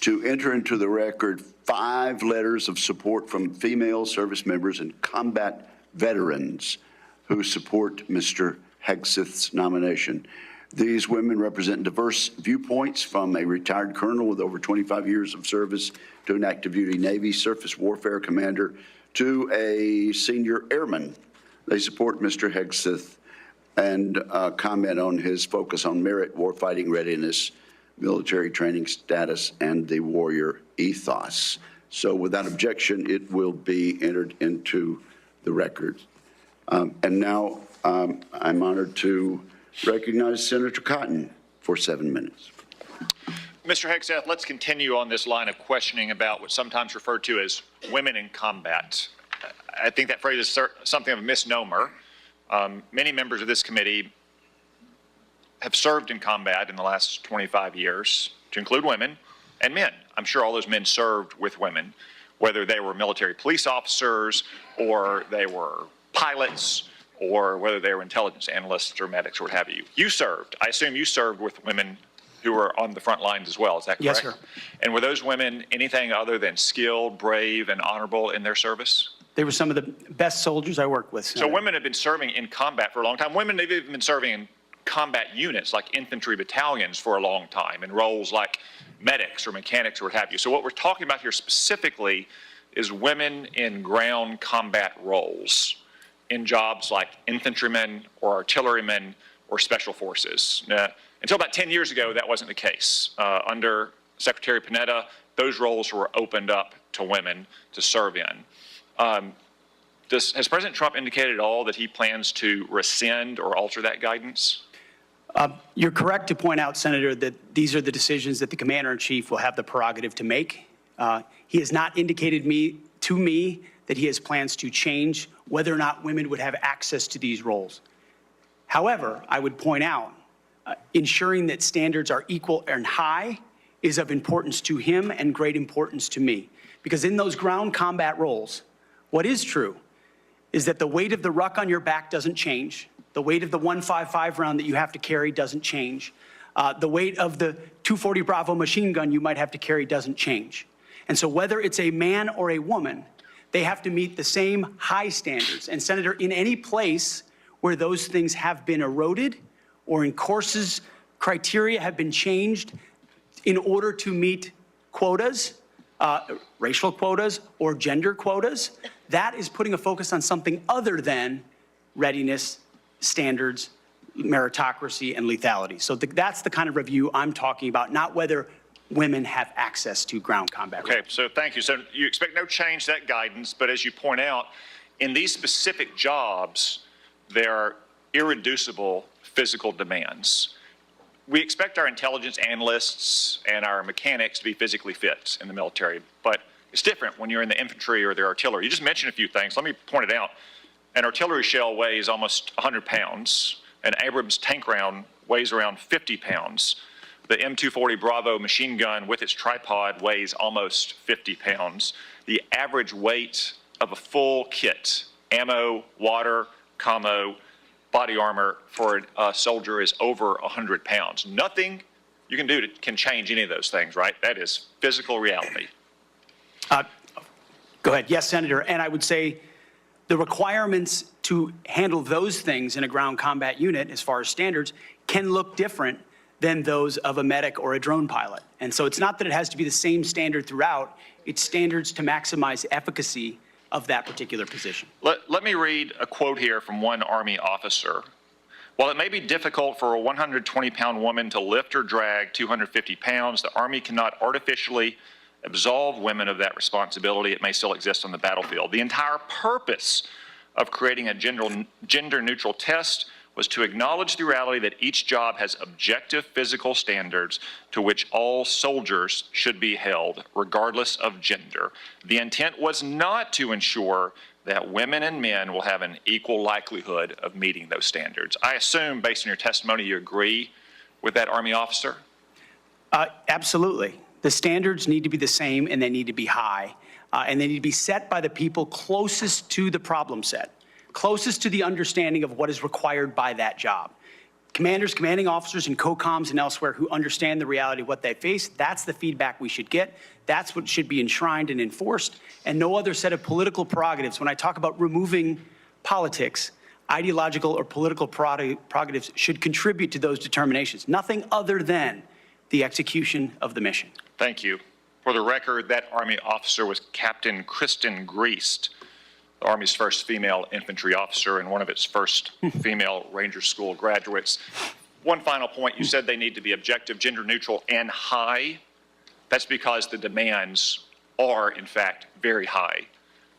to enter into the record 5 letters of support from female service members and combat veterans who support Mr. Hegseth's nomination. These women represent diverse viewpoints, from a retired colonel with over 25 years of service to an active duty Navy surface warfare commander to a senior airman. They support Mr. Hegseth and comment on his focus on merit, warfighting readiness, military training status, and the warrior ethos. So without objection, it will be entered into the record. And now I'm honored to recognize Senator Cotton for 7 minutes. Mr. Hegseth, let's continue on this line of questioning about what's sometimes referred to as women in combat. I think that phrase is something of a misnomer. Many members of this committee have served in combat in the last 25 years, to include women and men. I'm sure all those men served with women, whether they were military police officers or they were pilots or whether they were intelligence analysts or medics or what have you. You served. I assume you served with women who were on the front lines as well. Is that correct? Yes, sir. And were those women anything other than skilled, brave, and honorable in their service? They were some of the best soldiers I worked with, So Senator. women have been serving in combat for a long time. Women have even been serving in combat units like infantry battalions for a long time, in roles like medics or mechanics or what have you. So what we're talking about here specifically is women in ground combat roles, in jobs like infantrymen or artillerymen or special forces. Until about 10 years ago, that wasn't the case. Under Secretary Panetta, those roles were opened up to women to serve in. Has President Trump indicated at all that he plans to rescind or alter that guidance? You're correct to point out, Senator, that these are the decisions that the Commander-in-Chief will have the prerogative to make. He has not indicated to me that he has plans to change whether or not women would have access to these roles. However, I would point out ensuring that standards are equal and high is of importance to him and great importance to me. Because in those ground combat roles, what is true is that the weight of the ruck on your back doesn't change. The weight of the 155 round that you have to carry doesn't change. The weight of the 240 Bravo machine gun you might have to carry doesn't change. And so whether it's a man or a woman, they have to meet the same high standards. And Senator, in any place where those things have been eroded or in courses, criteria have been changed in order to meet quotas, racial quotas or gender quotas, that is putting a focus on something other than readiness, standards, meritocracy, and lethality. So that's the kind of review I'm talking about, not whether women have access to ground combat. Okay, so thank you. So you expect no change to that guidance, but as you point out, in these specific jobs, there are irreducible physical demands. We expect our intelligence analysts and our mechanics to be physically fit in the military, but it's different when you're in the infantry or the artillery. You just mentioned a few things. Let me point it out. An artillery shell weighs almost 100 pounds. An Abrams tank round weighs around 50 pounds. The M240 Bravo machine gun with its tripod weighs almost 50 pounds. The average weight of a full kit, ammo, water, commo, body armor for a soldier is over 100 pounds. Nothing you can do can change any of those things, right? That is physical reality. Go ahead. Yes, Senator. And I would say the requirements to handle those things in a ground combat unit, as far as standards, can look different than those of a medic or a drone pilot. And so it's not that it has to be the same standard throughout, it's standards to maximize efficacy of that particular position. Let me read a quote here from one Army officer. While it may be difficult for a 120-pound woman to lift or drag 250 pounds, the Army cannot artificially absolve women of that responsibility. It may still exist on the battlefield. The entire purpose of creating a gender-neutral test was to acknowledge the reality that each job has objective physical standards to which all soldiers should be held, regardless of gender. The intent was not to ensure that women and men will have an equal likelihood of meeting those standards. I assume, based on your testimony, you agree with that Army officer? Absolutely. The standards need to be the same and they need to be high. And they need to be set by the people closest to the problem set, closest to the understanding of what is required by that job. Commanders, commanding officers, and COCOMs and elsewhere who understand the reality of what they face, that's the feedback we should get. That's what should be enshrined and enforced, and no other set of political prerogatives. When I talk about removing politics, ideological or political prerogatives should contribute to those determinations, nothing other than the execution of the mission. Thank you. For the record, that Army officer was Captain Kristen Griest, the Army's first female infantry officer and one of its first female Ranger School graduates. One final point, you said they need to be objective, gender neutral, and high. That's because the demands are, in fact, very high.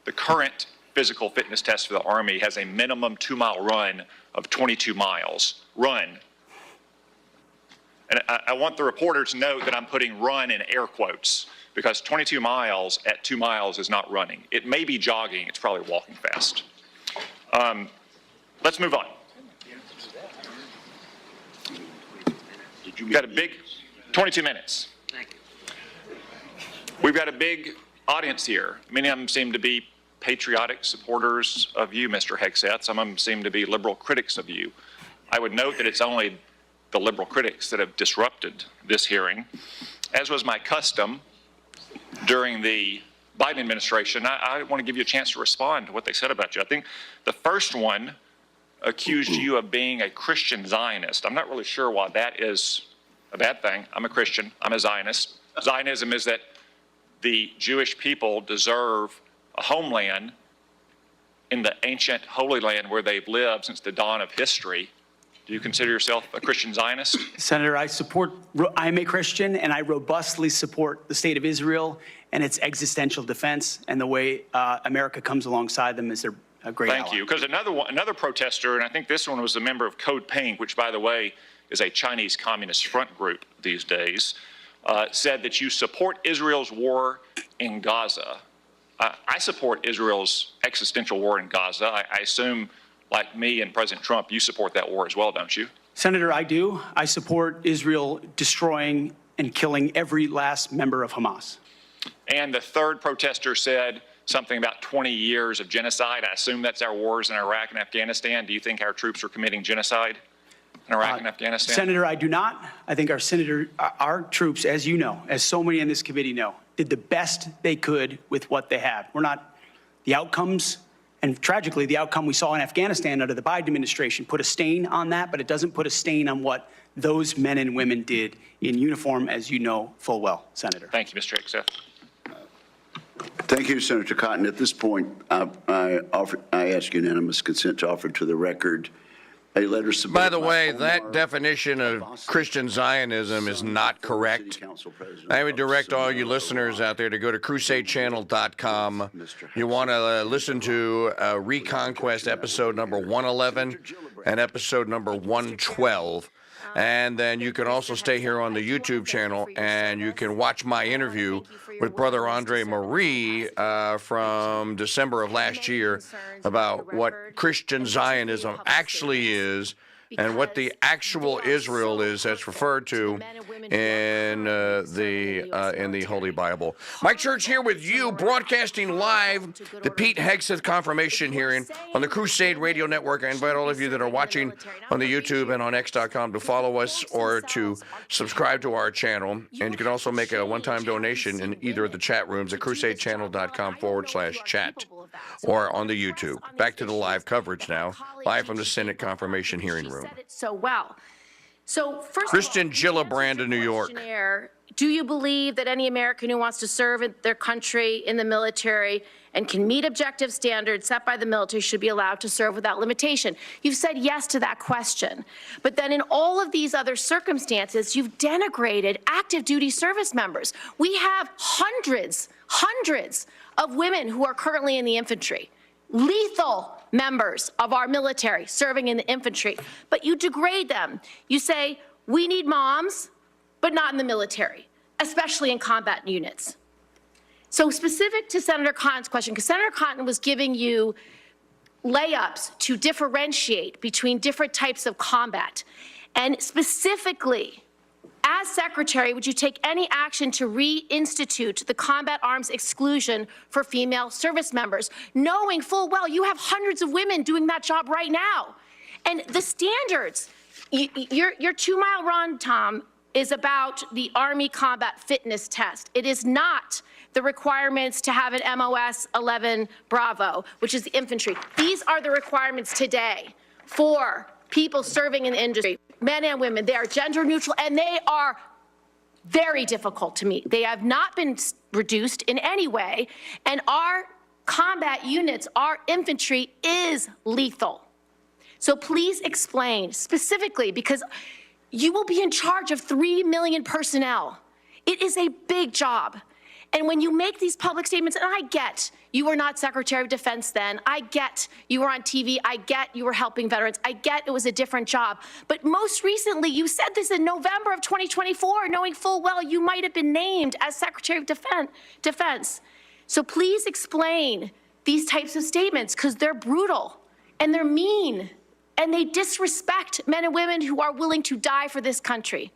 The current physical fitness test for the Army has a minimum 2-mile run of 22 miles. Run. And I want the reporter to know that I'm putting run in air quotes, because 22 miles at 2 miles is not running. It may be jogging, it's probably walking fast. Let's move on. We've got a big, 22 minutes. We've got a big audience here. Many of them seem to be patriotic supporters of you, Mr. Hegseth. Some of them seem to be liberal critics of you. I would note that it's only the liberal critics that have disrupted this hearing. As was my custom during the Biden administration, I want to give you a chance to respond to what they said about you. I think the first one accused you of being a Christian Zionist. I'm not really sure why that is a bad thing. I'm a Christian. I'm a Zionist. Zionism is that the Jewish people deserve a homeland in the ancient Holy Land where they've lived since the dawn of history. Do you consider yourself a Christian Zionist? Senator, I'm a Christian, and I robustly support the state of Israel and its existential defense, and the way America comes alongside them is a great ally. Thank you. Because another protester, and I think this one was a member of Code Pink, which, by the way, is a Chinese Communist front group these days, said that you support Israel's war in Gaza. I support Israel's existential war in Gaza. I assume, like me and President Trump, you support that war as well, don't you? Senator, I do. I support Israel destroying and killing every last member of Hamas. And the third protester said something about 20 years of genocide. I assume that's our wars in Iraq and Afghanistan. Do you think our troops are committing genocide in Iraq and Afghanistan? Senator, I do not. I think our troops, as you know, as so many in this committee know, did the best they could with what they had. We're not the outcomes, and tragically, the outcome we saw in Afghanistan under the Biden administration put a stain on that, but it doesn't put a stain on what those men and women did in uniform, as you know full well, Senator. Thank you, Mr. Hegseth. Thank you, Senator Cotton. At this point, I ask unanimous consent to offer to the record a letter submitted By the way, Omar that definition of Christian Zionism is not correct. I would direct all you listeners out there to go to crusadechannel.com. You want to listen to Reconquest episode number 111 and episode number 112. And then you can also stay here on the YouTube channel and you can watch my interview with Brother Andre Marie from December of last year about what Christian Zionism actually is and what the actual Israel is that's referred to in the Holy Bible. Mike Church here with you, broadcasting live the Pete Hegseth confirmation hearing on the Crusade Radio Network. I invite all of you that are watching on the YouTube and on X.com to follow us or to subscribe to our channel. And you can also make a one-time donation in either of the chat rooms at crusadechannel.com/chat or on the YouTube. Back to the live coverage now, live from the Senate confirmation hearing room. Said it so well. So first Christian Gillibrand of New York. Do you believe that any American who wants to serve in their country in the military and can meet objective standards set by the military should be allowed to serve without limitation? You've said yes to that question. But then in all of these other circumstances, you've denigrated active duty service members. We have hundreds of women who are currently in the infantry, lethal members of our military serving in the infantry, but you degrade them. You say, we need moms, but not in the military, especially in combat units. So specific to Senator Cotton's question, because Senator Cotton was giving you layups to differentiate between different types of combat, and specifically, as Secretary, would you take any action to reinstitute the combat arms exclusion for female service members, knowing full well you have hundreds of women doing that job right now? And the standards, your 2-mile run, Tom, is about the Army Combat Fitness Test. It is not the requirements to have an MOS 11 Bravo, which is the infantry. These are the requirements today for people serving in the industry, men and women. They are gender neutral and they are very difficult to meet. They have not been reduced in any way, and our combat units, our infantry is lethal. So please explain specifically, because you will be in charge of 3 million personnel. It is a big job. And when you make these public statements, and I get you were not Secretary of Defense then, I get you were on TV, I get you were helping veterans, I get it was a different job. But most recently, you said this in November of 2024, knowing full well you might have been named as Secretary of Defense. So please explain these types of statements, because they're brutal and they're mean and they disrespect men and women who are willing to die for this country.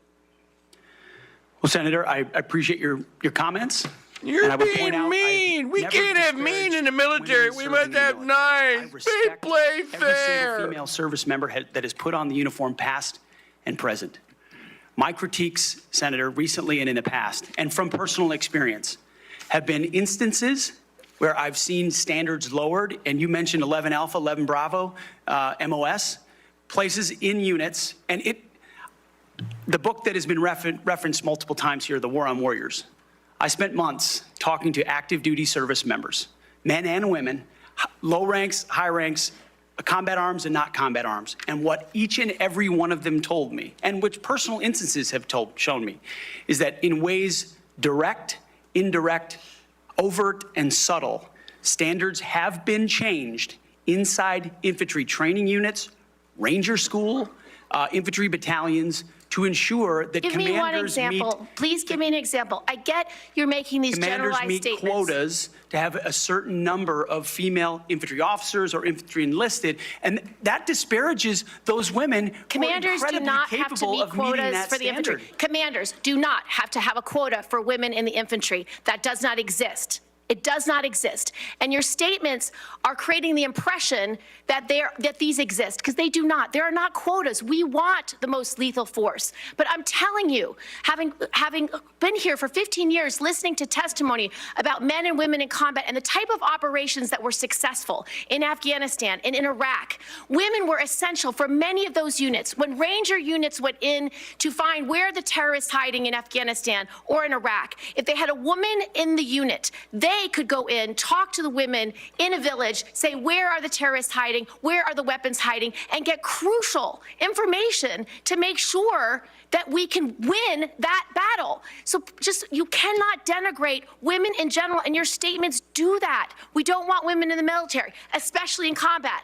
Well, Senator, I appreciate your comments. You're being mean. We can't have mean in the military. We must have nice. They play fair. Every single female service member that has put on the uniform, past and present. My critiques, Senator, recently and in the past, and from personal experience, have been instances where I've seen standards lowered, and you mentioned 11 Alpha, 11 Bravo, MOS, places in units, and the book that has been referenced multiple times here, The War on Warriors. I spent months talking to active duty service members, men and women, low ranks, high ranks, combat arms and not combat arms. And what each and every one of them told me, and which personal instances have shown me, is that in ways direct, indirect, overt, and subtle, standards have been changed inside infantry training units, ranger school, infantry battalions, to ensure that Give me one commanders meet example. Please give me an example. I get you're making these commanders generalized meet statements. quotas to have a certain number of female infantry officers or infantry enlisted, and that disparages those women Commanders who are do incredibly not have to capable meet of meeting quotas that for the standard. infantry. Commanders do not have to have a quota for women in the infantry. That does not exist. It does not exist. And your statements are creating the impression that these exist, because they do not. There are not quotas. We want the most lethal force. But I'm telling you, having been here for 15 years, listening to testimony about men and women in combat and the type of operations that were successful in Afghanistan and in Iraq, women were essential for many of those units. When Ranger units went in to find where the terrorists hiding in Afghanistan or in Iraq, if they had a woman in the unit, they could go in, talk to the women in a village, say, where are the terrorists hiding? Where are the weapons hiding? And get crucial information to make sure that we can win that battle. So you cannot denigrate women in general, and your statements do that. We don't want women in the military, especially in combat.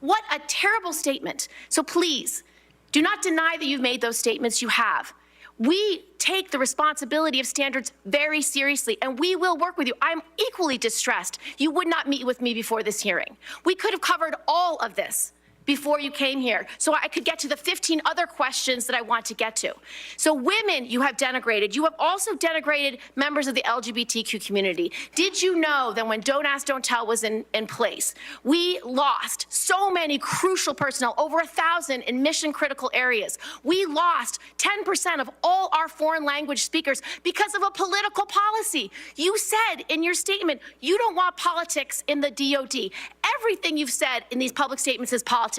What a terrible statement. So please, do not deny that you've made those statements. You have. We take the responsibility of standards very seriously, and we will work with you. I'm equally distressed you would not meet with me before this hearing. We could have covered all of this before you came here, so I could get to the 15 other questions that I want to get to. So women you have denigrated. You have also denigrated members of the LGBTQ community. Did you know that when Don't Ask, Don't Tell was in place, we lost so many crucial personnel, over 1,000 in mission-critical areas. We lost 10% of all our foreign language speakers because of a political policy. You said in your statement, you don't want politics in the DOD. Everything you've said in these public statements is politics.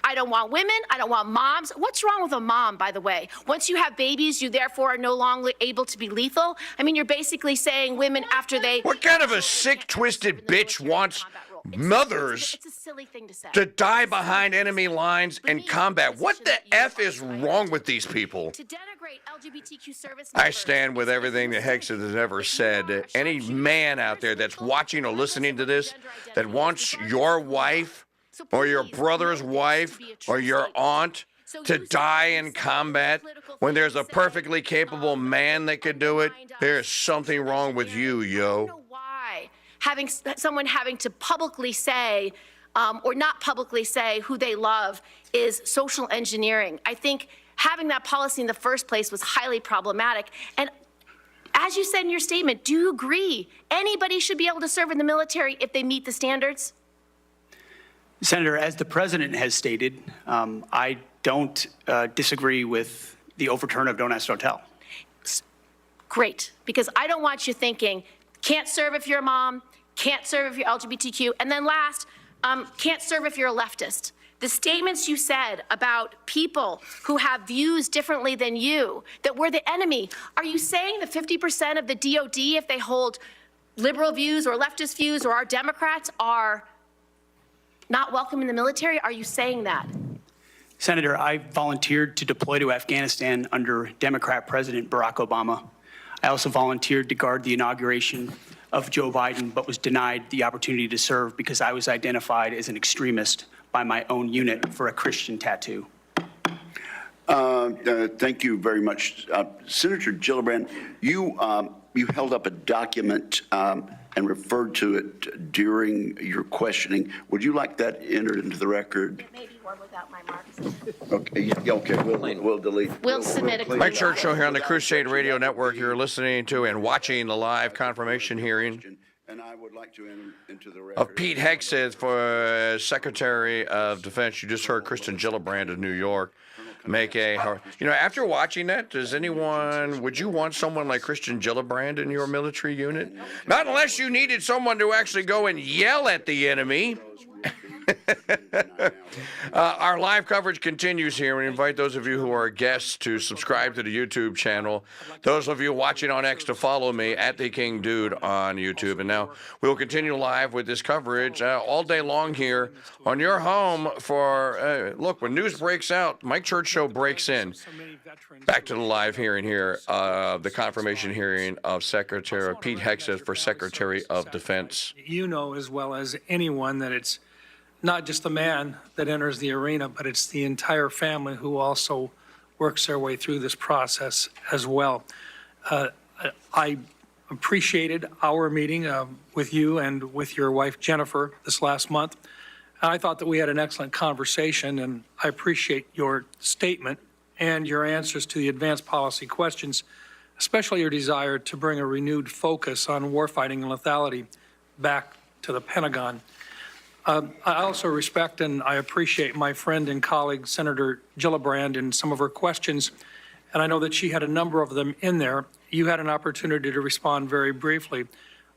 I don't want women. I don't want moms. What's wrong with a mom, by the way? Once you have babies, you therefore are no longer able to be lethal? I mean, you're basically saying women after they... What kind of a sick, twisted bitch wants mothers It's a silly thing to say. to die behind enemy lines in combat? What the F is wrong with these people? To denigrate LGBTQ service I members stand with is everything that Hegseth has ever said. Any man out there that's watching or listening to this that wants your wife or your brother's wife or your aunt to die in combat when there's a perfectly capable man that could do it, there's something wrong with you, I don't yo. know why someone having to publicly say or not publicly say who they love is social engineering. I think having that policy in the first place was highly problematic. And as you said in your statement, do you agree anybody should be able to serve in the military if they meet the standards? Senator, as the president has stated, I don't disagree with the overturn of Don't Ask, Don't Tell. Great, because I don't want you thinking, can't serve if you're a mom, can't serve if you're LGBTQ, and then last, can't serve if you're a leftist. The statements you said about people who have views differently than you, that we're the enemy, are you saying that 50% of the DOD, if they hold liberal views or leftist views or are Democrats, are not welcome in the military? Are you saying that? Senator, I volunteered to deploy to Afghanistan under Democrat President Barack Obama. I also volunteered to guard the inauguration of Joe Biden, but was denied the opportunity to serve because I was identified as an extremist by my own unit for a Christian tattoo. Thank you very much. Senator Gillibrand, you held up a document and referred to it during your questioning. Would you like that entered into the record? Maybe one without my marks. Okay, yeah, okay, we'll delete. We'll submit a clean Mike it. Churchill here on the Crusade Radio Network. You're listening to and watching the live confirmation hearing And I would like to enter into the record. of Pete Hegseth for Secretary of Defense. You just heard Kristen Gillibrand of New York make a, after watching that, would you want someone like Kristen Gillibrand in your military unit? Not unless you needed someone to actually go and yell at the enemy. Our live coverage continues here. We invite those of you who are guests to subscribe to the YouTube channel. Those of you watching on X to follow me at The King Dude on YouTube. And now we will continue live with this coverage all day long here on your home for, look, when news breaks out, Mike Church Show breaks in. Back to the live hearing here, the confirmation hearing of Secretary Pete Hegseth for Secretary of Defense. You know as well as anyone that it's not just the man that enters the arena, but it's the entire family who also works their way through this process as well. I appreciated our meeting with you and with your wife, Jennifer, this last month. I thought that we had an excellent conversation, and I appreciate your statement and your answers to the advanced policy questions, especially your desire to bring a renewed focus on warfighting and lethality back to the Pentagon. I also respect and I appreciate my friend and colleague, Senator Gillibrand, and some of her questions, and I know that she had a number of them in there. You had an opportunity to respond very briefly.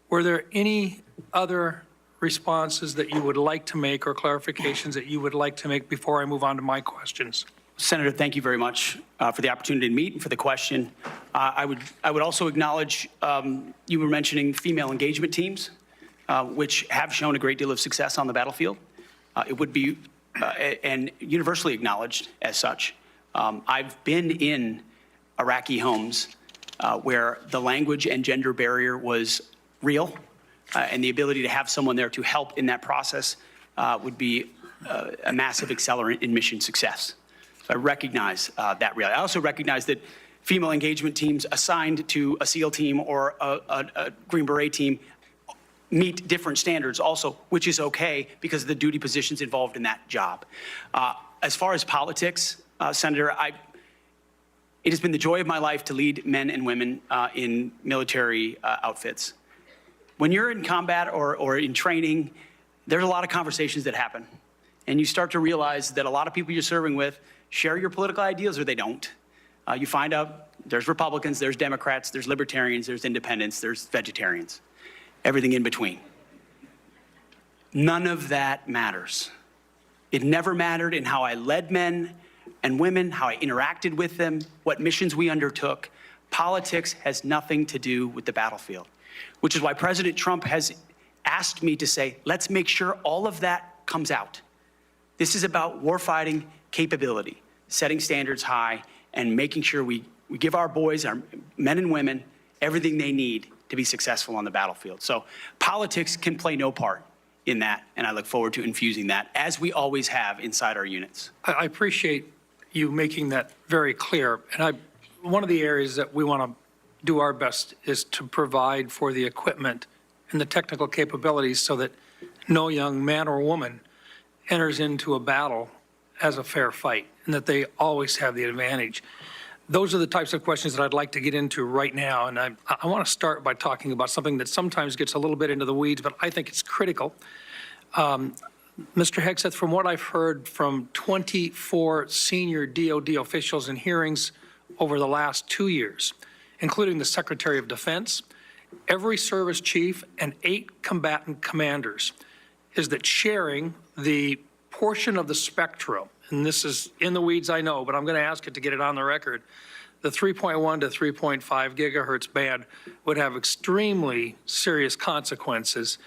Were there any other responses that you would like to make or clarifications that you would like to make before I move on to my questions? Senator, thank you very much for the opportunity to meet and for the question. I would also acknowledge you were mentioning female engagement teams, which have shown a great deal of success on the battlefield. It would be and universally acknowledged as such. I've been in Iraqi homes where the language and gender barrier was real, and the ability to have someone there to help in that process would be a massive accelerant in mission success. So I recognize that reality. I also recognize that female engagement teams assigned to a SEAL team or a Green Beret team meet different standards also, which is okay because of the duty positions involved in that job. As far as politics, Senator, it has been the joy of my life to lead men and women in military outfits. When you're in combat or in training, there's a lot of conversations that happen. And you start to realize that a lot of people you're serving with share your political ideas or they don't. You find out there's Republicans, there's Democrats, there's Libertarians, there's Independents, there's Vegetarians, everything in between. None of that matters. It never mattered in how I led men and women, how I interacted with them, what missions we undertook. Politics has nothing to do with the battlefield, which is why President Trump has asked me to say, let's make sure all of that comes out. This is about warfighting capability, setting standards high, and making sure we give our boys, our men and women, everything they need to be successful on the battlefield. So politics can play no part in that, and I look forward to infusing that, as we always have inside our units. I appreciate you making that very clear. And one of the areas that we want to do our best is to provide for the equipment and the technical capabilities so that no young man or woman enters into a battle as a fair fight, and that they always have the advantage. Those are the types of questions that I'd like to get into right now, and I want to start by talking about something that sometimes gets a little bit into the weeds, but I think it's critical. Mr. Hegseth, from what I've heard from 24 senior DOD officials in hearings over the last 2 years, including the Secretary of Defense, every service chief, and 8 combatant commanders, is that sharing the portion of the spectrum, and this is in the weeds, I know, but I'm going to ask it to get it on the record, the 3.1 to 3.5 gigahertz band would have extremely serious consequences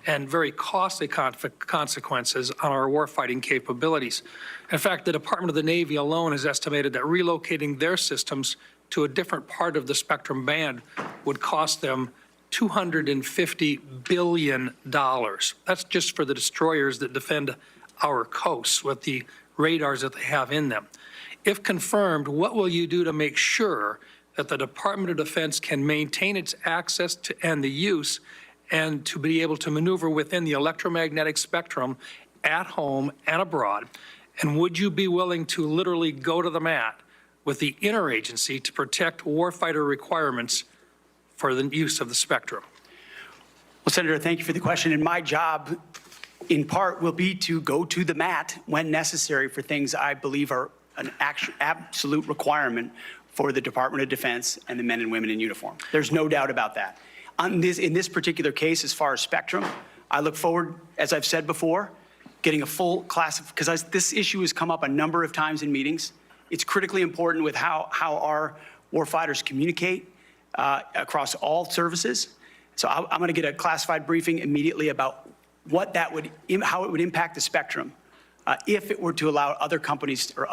and very costly consequences on our warfighting capabilities. In fact, the Department of the Navy alone has estimated that relocating their systems to a different part of the spectrum band would cost them $250 billion. That's just for the destroyers that defend our coasts with the radars that they have in them. If confirmed, what will you do to make sure that the Department of Defense can maintain its access to and the use and to be able to maneuver within the electromagnetic spectrum at home and abroad? And would you be willing to literally go to the mat with the interagency to protect warfighter requirements for the use of the spectrum? Well, Senator, thank you for the question. And my job, in part, will be to go to the mat when necessary for things I believe are an absolute requirement for the Department of Defense and the men and women in uniform. There's no doubt about that. In this particular case, as far as spectrum, I look forward, as I've said before, getting a full class of, because this issue has come up a number of times in meetings. It's critically important with how our warfighters communicate across all services. So I'm going to get a classified briefing immediately about what that would, how it would impact the spectrum if it were to allow other companies or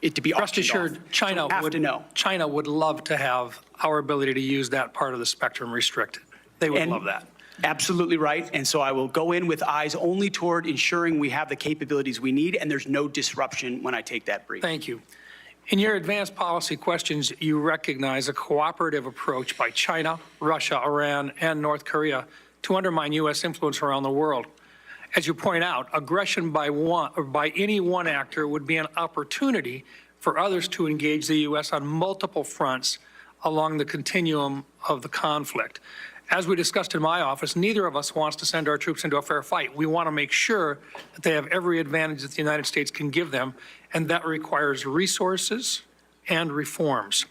it to be Rest assured, China would love to have our ability to use that part of the spectrum restricted. They would love that. Absolutely right. And so I will go in with eyes only toward ensuring we have the capabilities we need and there's no disruption when I take that brief. Thank you. In your advanced policy questions, you recognize a cooperative approach by China, Russia, Iran, and North Korea to undermine U.S. influence around the world. As you point out, aggression by any one actor would be an opportunity for others to engage the U.S. on multiple fronts along the continuum of the conflict. As we discussed in my office, neither of us wants to send our troops into a fair fight. We want to make sure that they have every advantage that the United States can give them, and that requires resources and reforms.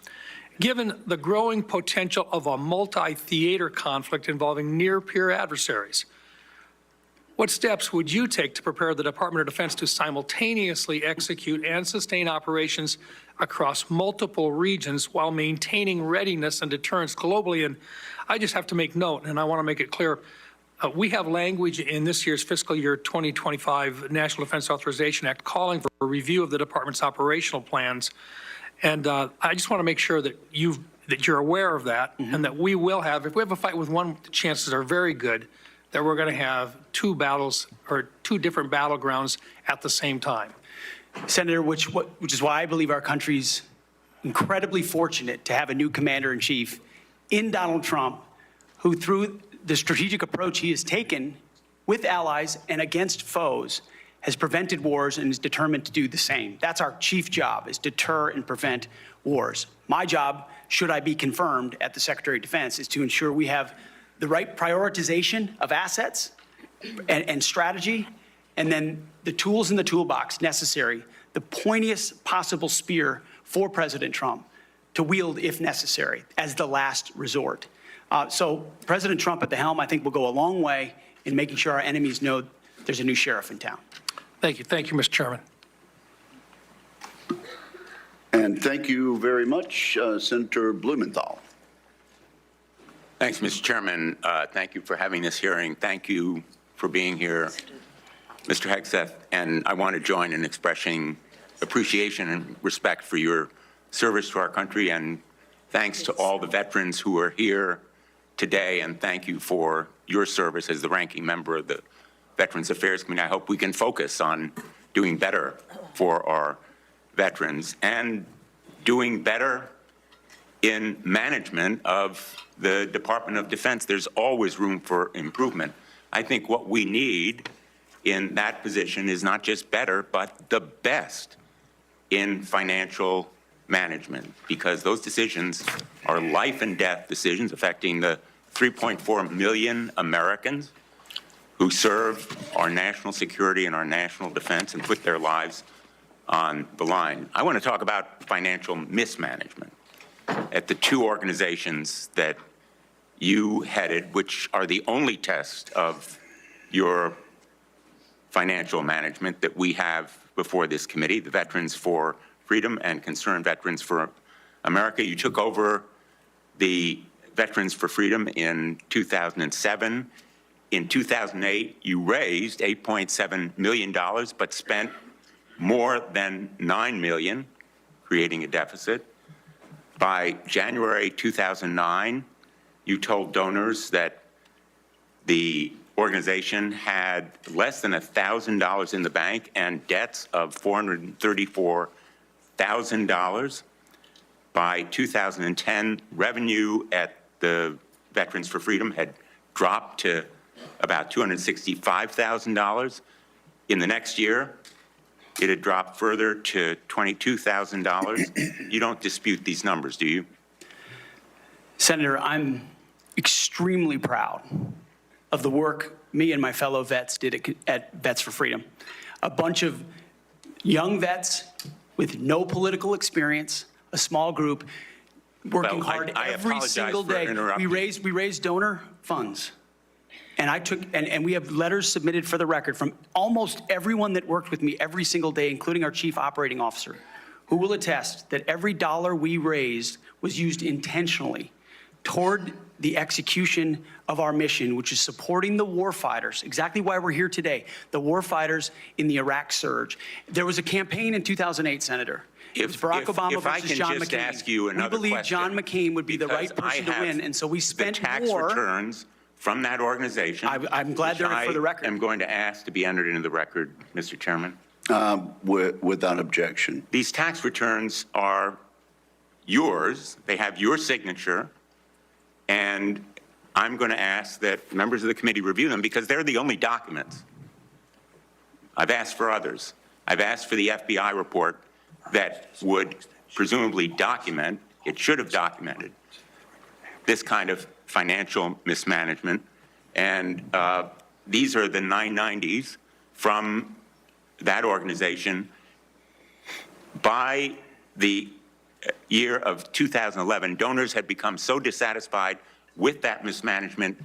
Given the growing potential of a multi-theater conflict involving near-peer adversaries, what steps would you take to prepare the Department of Defense to simultaneously execute and sustain operations across multiple regions while maintaining readiness and deterrence globally? And I just have to make note, and I want to make it clear, we have language in this year's fiscal year 2025 National Defense Authorization Act calling for a review of the department's operational plans. And I just want to make sure that you're aware of that, and that we will have, if we have a fight with one, the chances are very good that we're going to have two battles or two different battlegrounds at the same time. Senator, which is why I believe our country's incredibly fortunate to have a new commander-in-chief in Donald Trump, who through the strategic approach he has taken with allies and against foes has prevented wars and is determined to do the same. That's our chief job, is deter and prevent wars. My job, should I be confirmed at the Secretary of Defense, is to ensure we have the right prioritization of assets and strategy, and then the tools in the toolbox necessary, the pointiest possible spear for President Trump to wield if necessary as the last resort. So President Trump at the helm, I think, will go a long way in making sure our enemies know there's a new sheriff in town. Thank you. Thank you, Mr. Chairman. And thank you very much, Senator Blumenthal. Thanks, Mr. Chairman. Thank you for having this hearing. Thank you for being here, Mr. Hegseth. And I want to join in expressing appreciation and respect for your service to our country. And thanks to all the veterans who are here today. And thank you for your service as the ranking member of the Veterans Affairs Committee. I hope we can focus on doing better for our veterans and doing better in management of the Department of Defense. There's always room for improvement. I think what we need in that position is not just better, but the best in financial management, because those decisions are life and death decisions affecting the 3.4 million Americans who serve our national security and our national defense and put their lives on the line. I want to talk about financial mismanagement at the two organizations that you headed, which are the only test of your financial management that we have before this committee, the Veterans for Freedom and Concerned Veterans for America. You took over the Veterans for Freedom in 2007. In 2008, you raised $8.7 million, but spent more than $9 million, creating a deficit. By January 2009, you told donors that the organization had less than $1,000 in the bank and debts of $434,000. By 2010, revenue at the Veterans for Freedom had dropped to about $265,000. In the next year, it had dropped further to $22,000. You don't dispute these numbers, do you? Senator, I'm extremely proud of the work me and my fellow vets did at Vets for Freedom. A bunch of young vets with no political experience, a small group, working hard every single day. We raised donor funds. And we have letters submitted for the record from almost everyone that worked with me every single day, including our chief operating officer, who will attest that every dollar we raised was used intentionally toward the execution of our mission, which is supporting the warfighters, exactly why we're here today, the warfighters in the Iraq surge. There was a campaign in 2008, Senator. It was Barack Obama versus John McCain. Ask you another we believe question, John McCain would be the right person to win, and so we spent the tax returns from that organization. I'm glad they're for the record. I'm going to ask to be entered into the record, Mr. Chairman. Without objection. These tax returns are yours. They have your signature. And I'm going to ask that members of the committee review them because they're the only documents. I've asked for others. I've asked for the FBI report that would presumably document, it should have documented, this kind of financial mismanagement. And these are the 990s from that organization. By the year of 2011, donors had become so dissatisfied with that mismanagement,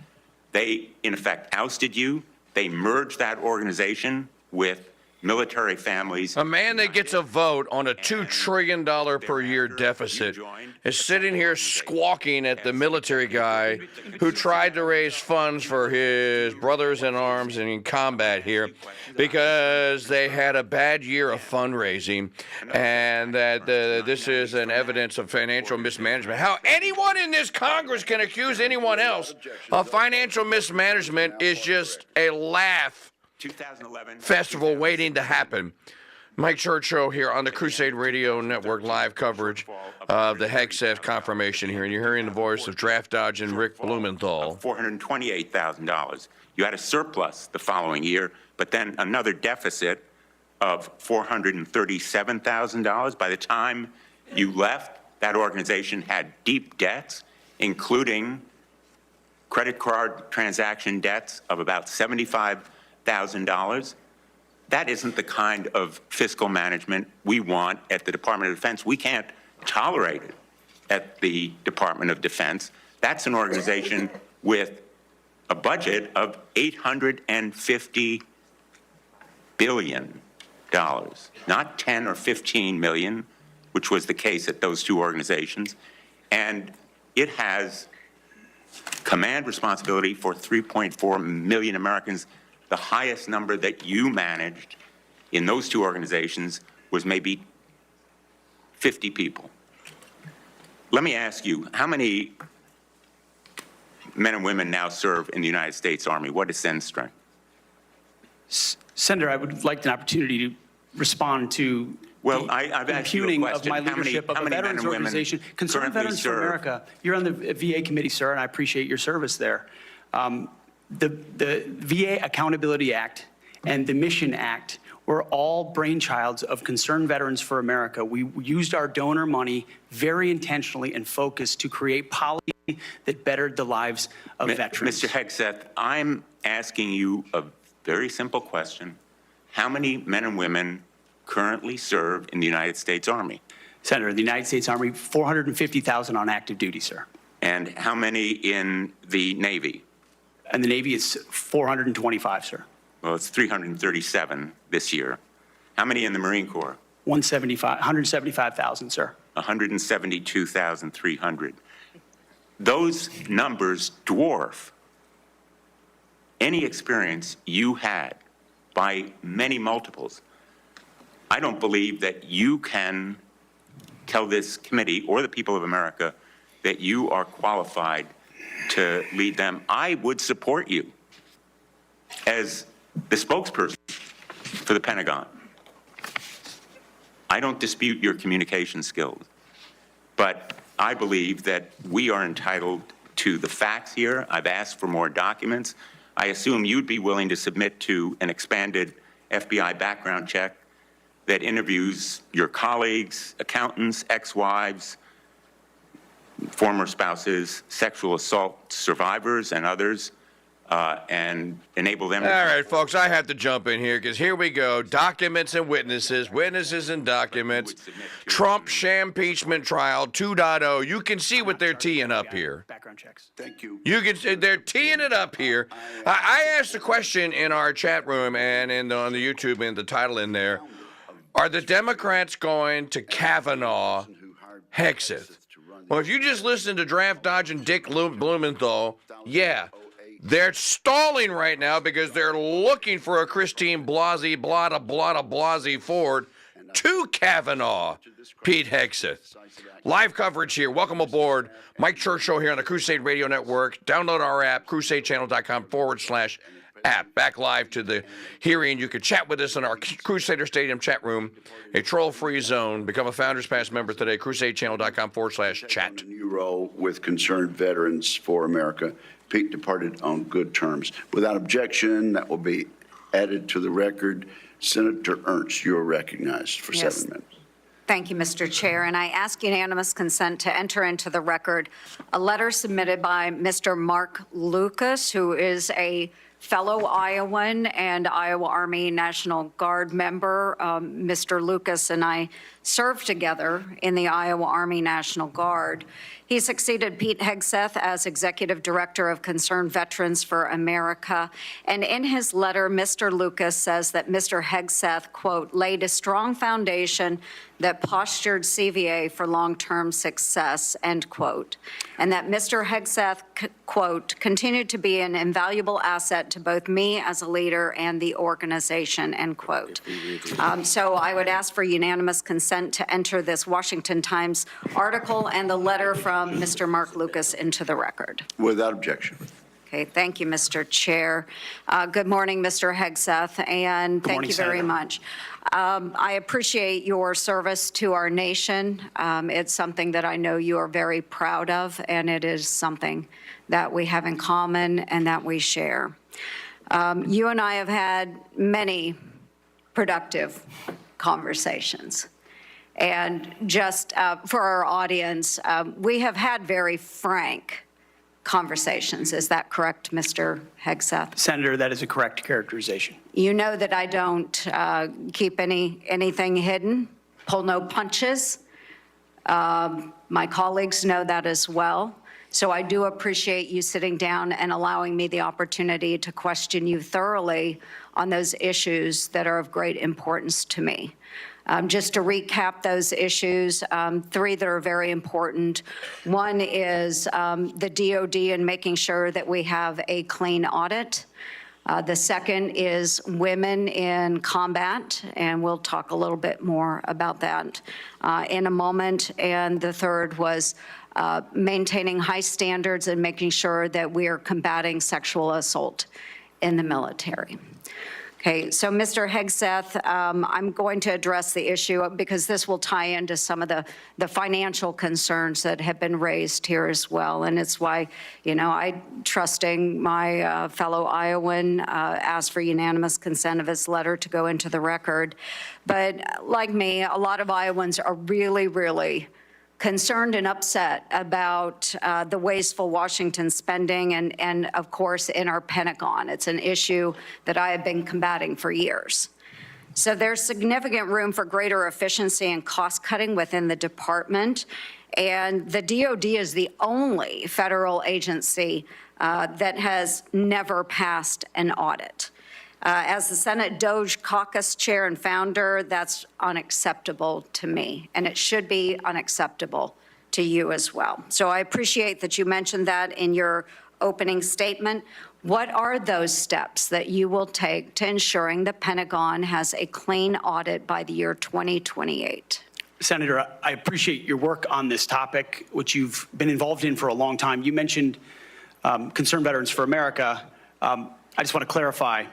they, in effect, ousted you. They merged that organization with military families. A man that gets a vote on a $2 trillion per year deficit is sitting here squawking at the military guy who tried to raise funds for his brothers in arms and in combat here because they had a bad year of fundraising, and that this is an evidence of financial mismanagement. How anyone in this Congress can accuse anyone else of financial mismanagement is just a laugh 2011 festival waiting to happen. Mike Churchill here on the Crusade Radio Network live coverage of the Hegseth confirmation hearing. You're hearing the voice of draft dodging Rick Blumenthal. $428,000. You had a surplus the following year, but then another deficit of $437,000. By the time you left, that organization had deep debts, including credit card transaction debts of about $75,000. That isn't the kind of fiscal management we want at the Department of Defense. We can't tolerate it at the Department of Defense. That's an organization with a budget of $850 billion, not 10 or 15 million, which was the case at those two organizations. And it has command responsibility for 3.4 million Americans. The highest number that you managed in those two organizations was maybe 50 people. Let me ask you, how many men and women now serve in the United States Army? What is Sen's strength? Senator, I would like an opportunity to respond to I've asked you a impugning of question. my leadership of a veterans organization. Concerned Veterans for America, you're on the VA committee, sir, and I appreciate your service there. The VA Accountability Act and the Mission Act were all brainchilds of Concerned Veterans for America. We used our donor money very intentionally and focused to create policy that bettered the lives of veterans. Mr. Hegseth, I'm asking you a very simple question. How many men and women currently serve in the United States Army? Senator, the United States Army, 450,000 on active duty, sir. And how many in the Navy? And the Navy is 425, sir. Well, it's 337 this year. How many in the Marine Corps? 175,000, sir. 172,300. Those numbers dwarf any experience you had by many multiples. I don't believe that you can tell this committee or the people of America that you are qualified to lead them. I would support you as the spokesperson for the Pentagon. I don't dispute your communication skills, but I believe that we are entitled to the facts here. I've asked for more documents. I assume you'd be willing to submit to an expanded FBI background check that interviews your colleagues, accountants, ex-wives, former spouses, sexual assault survivors, and others, and enable them to... All right, folks, I have to jump in here because here we go. Documents and witnesses, witnesses and documents. Trump impeachment trial 2.0. You can see what they're teeing up here. Background checks. Thank you. You can. They're teeing it up here. I asked a question in our chat room and on the YouTube and the title in there. Are the Democrats going to Kavanaugh Hegseth? Well, if you just listen to draft dodging Dick Blumenthal, yeah, they're stalling right now because they're looking for a Christine Blasey, Blasey Ford to Kavanaugh Pete Hegseth. Live coverage here. Welcome aboard. Mike Churchill here on the Crusade Radio Network. Download our app, crusadechannel.com/ app. Back live to the hearing. You can chat with us in our Crusader Stadium chat room, a troll-free zone. Become a Founders Pass member today, crusadechannel.com/chat. New role with Concerned Veterans for America. Pete departed on good terms. Without objection, that will be added to the record. Senator Ernst, you are recognized for 7 minutes. Thank you, Mr. Chair, and I ask unanimous consent to enter into the record a letter submitted by Mr. Mark Lucas, who is a fellow Iowan and Iowa Army National Guard member. Mr. Lucas and I served together in the Iowa Army National Guard. He succeeded Pete Hegseth as Executive Director of Concerned Veterans for America. And in his letter, Mr. Lucas says that Mr. Hegseth, quote, laid a strong foundation that postured CVA for long-term success, end quote. And that Mr. Hegseth, quote, continued to be an invaluable asset to both me as a leader and the organization, end quote. So I would ask for unanimous consent to enter this Washington Times article and the letter from Mr. Mark Lucas into the record. Without objection. Okay, thank you, Mr. Chair. Good morning, Mr. Hegseth, and thank you very much. I appreciate your service to our nation. It's something that I know you are very proud of, and it is something that we have in common and that we share. You and I have had many productive conversations. And just for our audience, we have had very frank conversations. Is that correct, Mr. Hegseth? Senator, that is a correct characterization. You know that I don't keep anything hidden, pull no punches. My colleagues know that as well. So I do appreciate you sitting down and allowing me the opportunity to question you thoroughly on those issues that are of great importance to me. Just to recap those issues, 3 that are very important. One is the DOD and making sure that we have a clean audit. The second is women in combat, and we'll talk a little bit more about that in a moment. And the third was maintaining high standards and making sure that we are combating sexual assault in the military. Okay, so Mr. Hegseth, I'm going to address the issue because this will tie into some of the financial concerns that have been raised here as well. And it's why, you know, I, trusting my fellow Iowan, asked for unanimous consent of his letter to go into the record. But like me, a lot of Iowans are really concerned and upset about the wasteful Washington spending and of course, in our Pentagon. It's an issue that I have been combating for years. So there's significant room for greater efficiency and cost cutting within the department. And the DOD is the only federal agency that has never passed an audit. As the Senate DOJ caucus chair and founder, that's unacceptable to me, and it should be unacceptable to you as well. So I appreciate that you mentioned that in your opening statement. What are those steps that you will take to ensuring the Pentagon has a clean audit by the year 2028? Senator, I appreciate your work on this topic, which you've been involved in for a long time. You mentioned Concerned Veterans for America. I just want to clarify.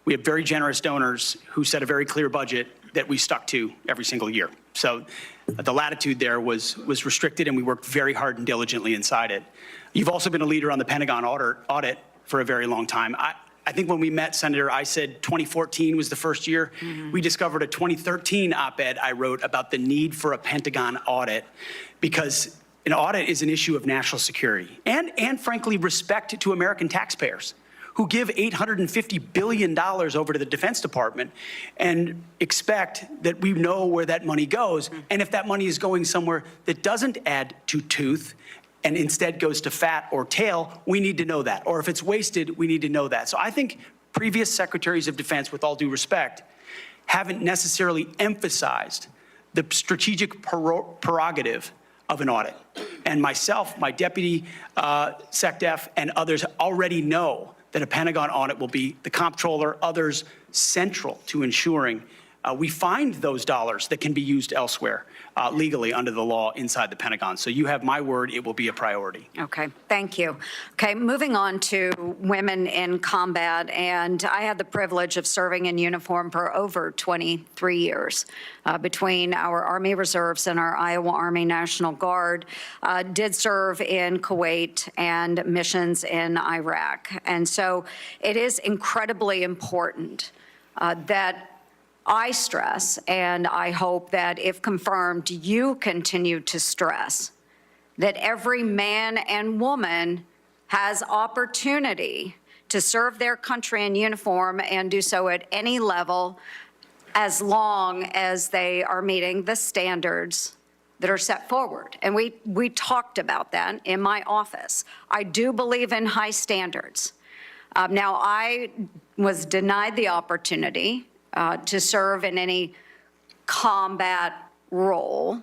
We have very generous donors who set a very clear budget that we stuck to every single year. So the latitude there was restricted, and we worked very hard and diligently inside it. You've also been a leader on the Pentagon audit for a very long time. I think when we met, Senator, I said 2014 was the first year. We discovered a 2013 op-ed I wrote about the need for a Pentagon audit because an audit is an issue of national security and frankly, respect to American taxpayers who give $850 billion over to the Defense Department and expect that we know where that money goes. And if that money is going somewhere that doesn't add to tooth and instead goes to fat or tail, we need to know that. Or if it's wasted, we need to know that. So I think previous secretaries of defense, with all due respect, haven't necessarily emphasized the strategic prerogative of an audit. And myself, my deputy, SecDef, and others already know that a Pentagon audit will be the comptroller, others central to ensuring we find those dollars that can be used elsewhere legally under the law inside the Pentagon. So you have my word, it will be a priority. Okay, thank you. Okay, moving on to women in combat, and I had the privilege of serving in uniform for over 23 years between our Army Reserves and our Iowa Army National Guard. Did serve in Kuwait and missions in Iraq. And so it is incredibly important that I stress, and I hope that if confirmed, you continue to stress, that every man and woman has opportunity to serve their country in uniform and do so at any level as long as they are meeting the standards that are set forward. And we talked about that in my office. I do believe in high standards. Now, I was denied the opportunity to serve in any combat role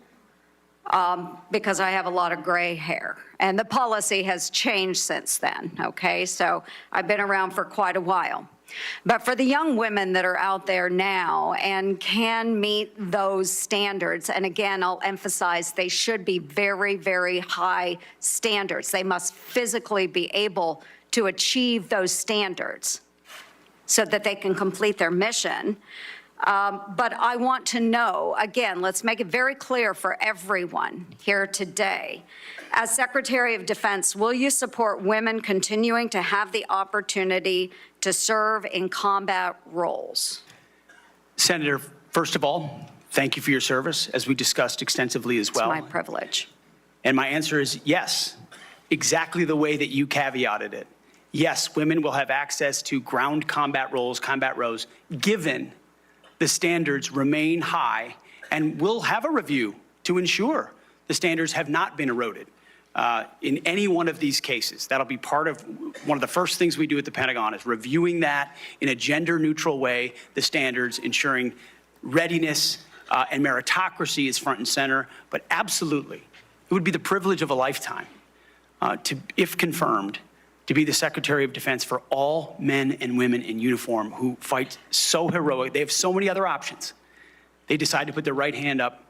because I have a lot of gray hair. And the policy has changed since then, okay? So I've been around for quite a while. But for the young women that are out there now and can meet those standards, and again, I'll emphasize they should be very, very high standards. They must physically be able to achieve those standards so that they can complete their mission. But I want to know, again, let's make it very clear for everyone here today. As Secretary of Defense, will you support women continuing to have the opportunity to serve in combat roles? Senator, first of all, thank you for your service, as we discussed extensively as well. It's my privilege. And my answer is yes, exactly the way that you caveated it. Yes, women will have access to ground combat roles, given the standards remain high, and we'll have a review to ensure the standards have not been eroded in any one of these cases. That'll be part of one of the first things we do at the Pentagon is reviewing that in a gender-neutral way, the standards, ensuring readiness and meritocracy is front and center. But absolutely, it would be the privilege of a lifetime to, if confirmed, to be the Secretary of Defense for all men and women in uniform who fight so heroic. They have so many other options. They decide to put their right hand up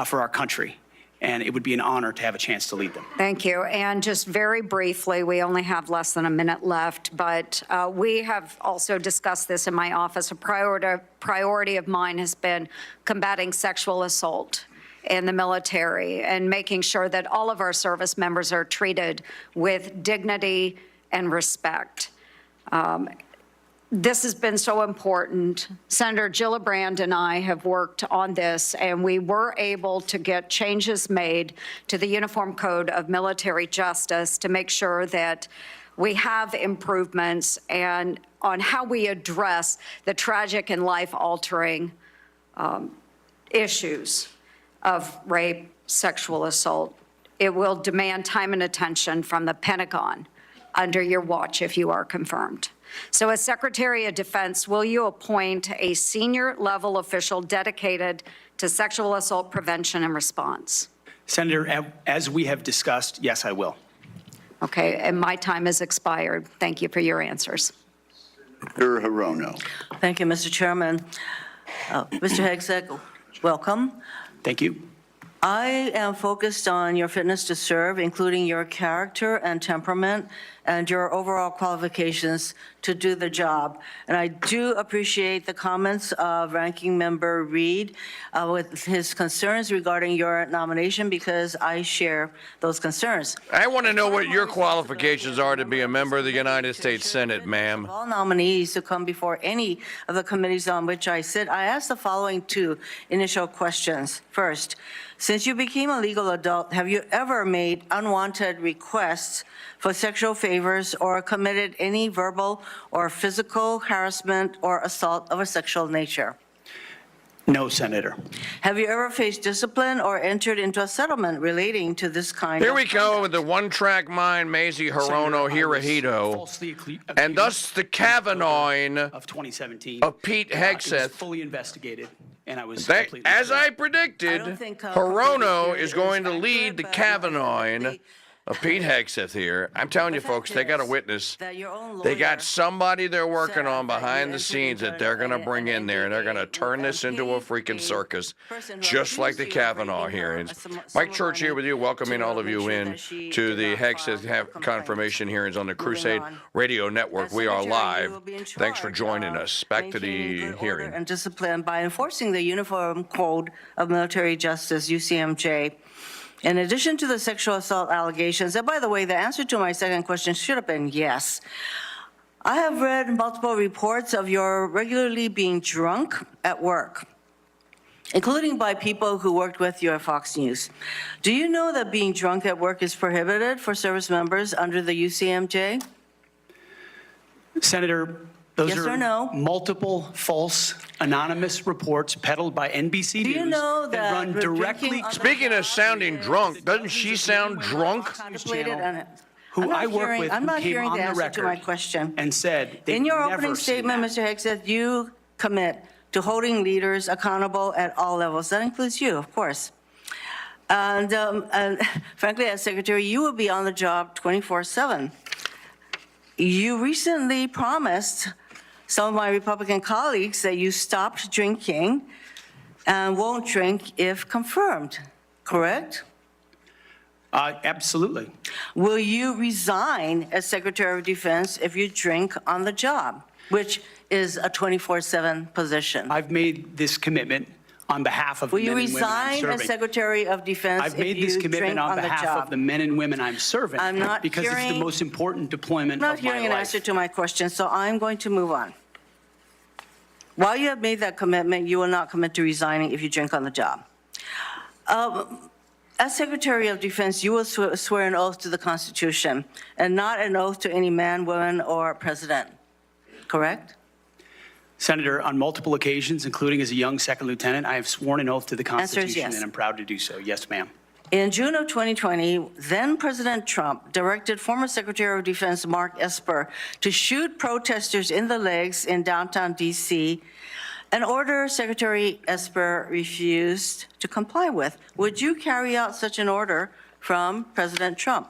for our country, and it would be an honor to have a chance to lead them. Thank you. And just very briefly, we only have less than a minute left, but we have also discussed this in my office. A priority of mine has been combating sexual assault in the military and making sure that all of our service members are treated with dignity and respect. This has been so important. Senator Gillibrand and I have worked on this, and we were able to get changes made to the Uniform Code of Military Justice to make sure that we have improvements and on how we address the tragic and life-altering issues of rape, sexual assault. It will demand time and attention from the Pentagon under your watch if you are confirmed. So as Secretary of Defense, will you appoint a senior level official dedicated to sexual assault prevention and response? Senator, as we have discussed, yes, I will. Okay, and my time has expired. Thank you for your answers. Senator Hirono. Thank you, Mr. Chairman. Mr. Hegseth, welcome. Thank you. I am focused on your fitness to serve, including your character and temperament and your overall qualifications to do the job. And I do appreciate the comments of Ranking Member Reed with his concerns regarding your nomination, because I share those concerns. I want to know what your qualifications are to be a member of the United States Senate, ma'am. All nominees to come before any of the committees on which I sit, I ask the following two initial questions. First, since you became a legal adult, have you ever made unwanted requests for sexual favors or committed any verbal or physical harassment or assault of a sexual nature? No, Senator. Have you ever faced discipline or entered into a settlement relating to this kind Here of... we go with the one-track mind, Mazie Hirono Hirohito, and thus the Kavanaughing of 2017 of Pete Hegseth. Fully investigated, and I was As I predicted, Hirono is going to lead the Kavanaughing of Pete Hegseth here. I'm telling you, folks, they got a witness. They got somebody they're working on behind the scenes that they're going to bring in there, and they're going to turn this into a freaking circus, just like the Kavanaugh hearings. Mike Church here with you, welcoming all of you in to the Hegseth confirmation hearings on the Crusade Radio Network. We are live. Thanks for joining us. Back to the hearing. And discipline by enforcing the Uniform Code of Military Justice, UCMJ. In addition to the sexual assault allegations, and by the way, the answer to my second question should have been yes. I have read multiple reports of your regularly being drunk at work, including by people who worked with you at Fox News. Do you know that being drunk at work is prohibited for service members under the UCMJ? Senator, those Yes or are no? multiple false anonymous reports peddled by NBC Do you News know that run directly. drinking on the Speaking of sounding drunk, doesn't she sound drunk? Contemplated and Who I work with, I'm who not came hearing on the the answer to my record question. and said they've In your never opening seen statement, that. Mr. Hegseth, you commit to holding leaders accountable at all levels. That includes you, of course. And frankly, as secretary, you will be on the job 24/7. You recently promised some of my Republican colleagues that you stopped drinking and won't drink if confirmed, correct? Absolutely. Will you resign as Secretary of Defense if you drink on the job, which is a 24/7 position? I've made this commitment on behalf of the Will you men and women I'm resign serving. as Secretary of Defense I've if made this you commitment drink on on the behalf job? of the men and women I'm serving. I'm not because it's the hearing- most important deployment I'm not of my hearing an life. answer to my question, so I'm going to move on. While you have made that commitment, you will not commit to resigning if you drink on the job. As Secretary of Defense, you will swear an oath to the Constitution and not an oath to any man, woman, or president, correct? Senator, on multiple occasions, including as a young second lieutenant, I have sworn an oath to the Answer is Constitution, yes. and I'm proud to do so. Yes, ma'am. In June of 2020, then President Trump directed former Secretary of Defense Mark Esper to shoot protesters in the legs in downtown DC, an order Secretary Esper refused to comply with. Would you carry out such an order from President Trump?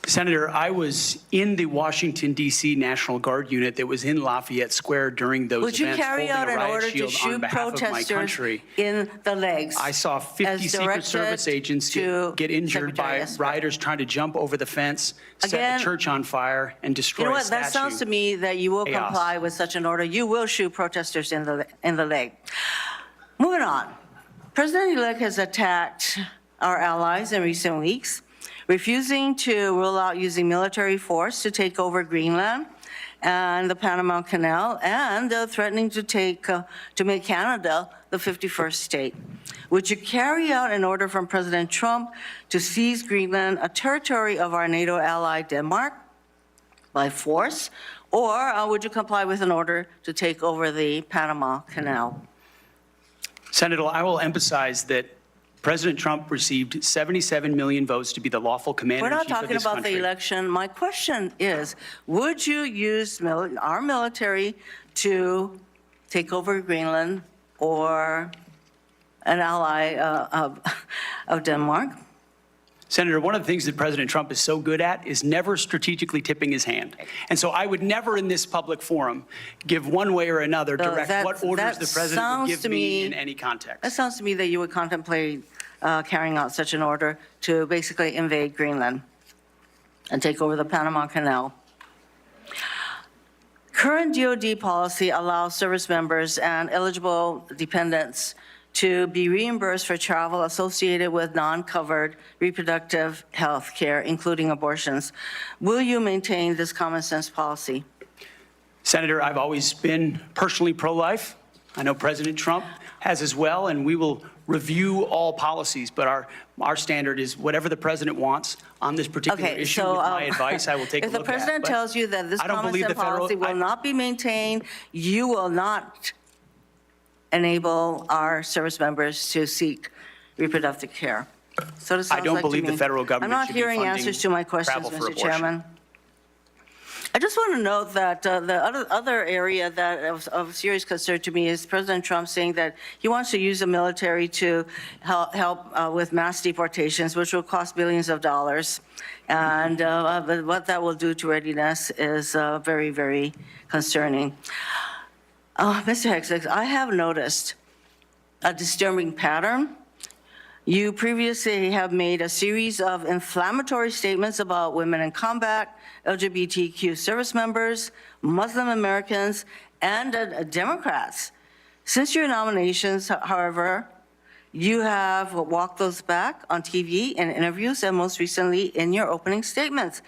Senator, I was in the Washington, D.C. National Guard unit that was in Lafayette Square during those Would you events, carry holding out a an riot order to shield on shoot behalf of my protesters country. in the legs? I saw 50 as Secret directed Service agents to get injured Secretary by Esper? rioters trying to jump over the fence, set Again, the church on fire, and destroy You know a what, that sounds to statue. me that you will Chaos. comply with such an order. You will shoot protesters in the leg. Moving on. President-elect has attacked our allies in recent weeks, refusing to rule out using military force to take over Greenland and the Panama Canal, and threatening to make Canada the 51st state. Would you carry out an order from President Trump to seize Greenland, a territory of our NATO ally Denmark, by force, or would you comply with an order to take over the Panama Canal? Senator, I will emphasize that President Trump received 77 million votes to be the lawful We're commander-in-chief not of talking this about country. the election. My question is, would you use our military to take over Greenland or an ally of Denmark? Senator, one of the things that President Trump is so good at is never strategically tipping his hand. And so I would never in this public forum give one way or another direct what orders the president would give me in any context. That sounds to me that you would contemplate carrying out such an order to basically invade Greenland and take over the Panama Canal. Current DoD policy allows service members and eligible dependents to be reimbursed for travel associated with non-covered reproductive health care, including abortions. Will you maintain this common sense policy? Senator, I've always been personally pro-life. I know President Trump has as well, and we will review all policies, but our standard is whatever the president wants on this particular Okay, issue. so With my advice, I will take a if look the at. president But tells you that this I don't common believe sense the federal- policy will not be maintained, you will not enable our service members to seek reproductive care. So it sounds I don't like to believe the me. federal government I'm not should be hearing funding answers to my questions, travel for Mr. abortion. Chairman. I just want to note that the other area that of serious concern to me is President Trump saying that he wants to use the military to help with mass deportations, which will cost billions of dollars. And what that will do to readiness is very, very concerning. Mr. Hegseth, I have noticed a disturbing pattern. You previously have made a series of inflammatory statements about women in combat, LGBTQ service members, Muslim Americans, and Democrats. Since your nominations, however, you have walked those back on TV in interviews and most recently in your opening statements.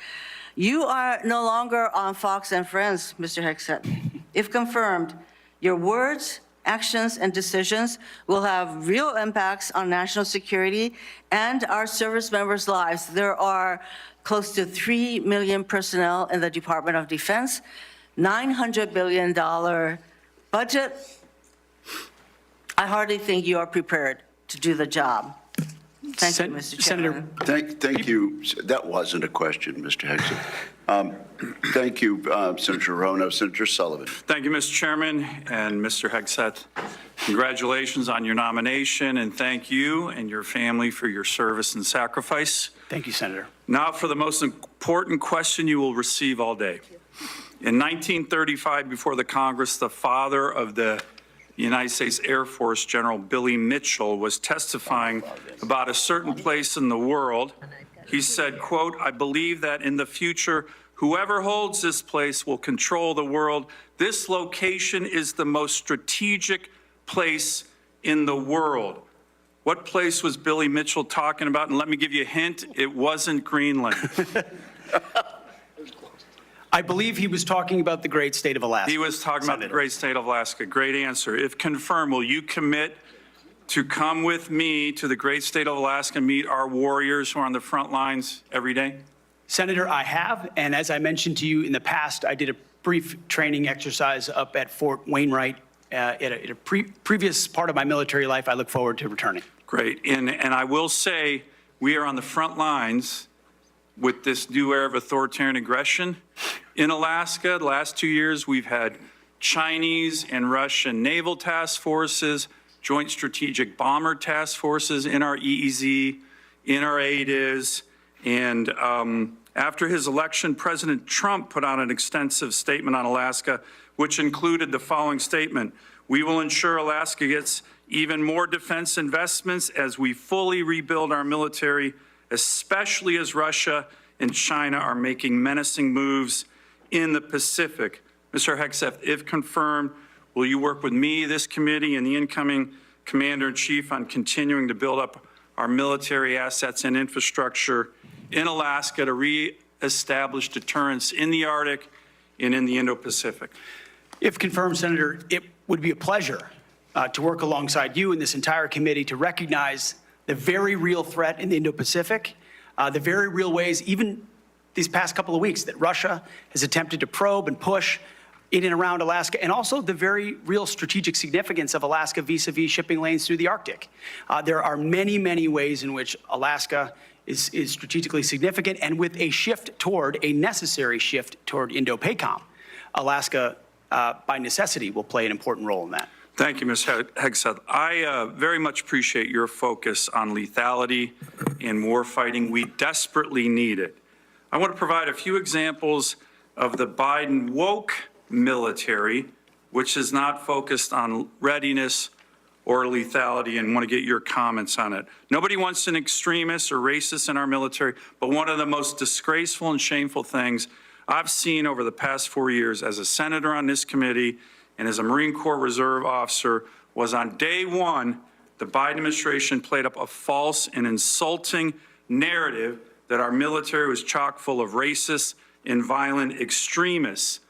You are no longer on Fox and Friends, Mr. Hegseth. If confirmed, your words, actions, and decisions will have real impacts on national security and our service members' lives. There are close to 3 million personnel in the Department of Defense, $900 billion budget. I hardly think you are prepared to do the job. Thank you, Mr. Chairman. Thank you. That wasn't a question, Mr. Hegseth. Thank you, Senator Rono. Senator Sullivan. Thank you, Mr. Chairman, and Mr. Hegseth. Congratulations on your nomination, and thank you and your family for your service and sacrifice. Thank you, Senator. Now for the most important question you will receive all day. In 1935, before the Congress, the father of the United States Air Force, General Billy Mitchell, was testifying about a certain place in the world. He said, quote, "I believe that in the future, whoever holds this place will control the world. This location is the most strategic place in the world." What place was Billy Mitchell talking about? And let me give you a hint, it wasn't Greenland. I believe he was talking about the great state of Alaska. He was talking about the great state of Alaska. Great answer. If confirmed, will you commit to come with me to the great state of Alaska and meet our warriors who are on the front lines every day? Senator, I have, and as I mentioned to you in the past, I did a brief training exercise up at Fort Wainwright at a previous part of my military life. I look forward to returning. Great. And I will say, we are on the front lines with this new era of authoritarian aggression. In Alaska, the last 2 years, we've had Chinese and Russian naval task forces, joint strategic bomber task forces in our EEZ, in our ADIZ, and after his election, President Trump put out an extensive statement on Alaska, which included the following statement: "We will ensure Alaska gets even more defense investments as we fully rebuild our military, especially as Russia and China are making menacing moves in the Pacific." Mr. Hegseth, if confirmed, will you work with me, this committee, and the incoming Commander-in-Chief on continuing to build up our military assets and infrastructure in Alaska to reestablish deterrence in the Arctic and in the Indo-Pacific? If confirmed, Senator, it would be a pleasure to work alongside you and this entire committee to recognize the very real threat in the Indo-Pacific, the very real ways, even these past couple of weeks, that Russia has attempted to probe and push in and around Alaska, and also the very real strategic significance of Alaska vis-a-vis shipping lanes through the Arctic. There are many, many ways in which Alaska is strategically significant, and with a necessary shift toward Indo-PACOM, Alaska, by necessity, will play an important role in that. Thank you, Ms. Hegseth. I very much appreciate your focus on lethality in warfighting. We desperately need it. I want to provide a few examples of the Biden woke military, which is not focused on readiness or lethality, and want to get your comments on it. Nobody wants an extremist or racist in our military, but one of the most disgraceful and shameful things I've seen over the past 4 years as a senator on this committee and as a Marine Corps Reserve officer was on day one, the Biden administration played up a false and insulting narrative that our military was chock full of racist and violent extremists.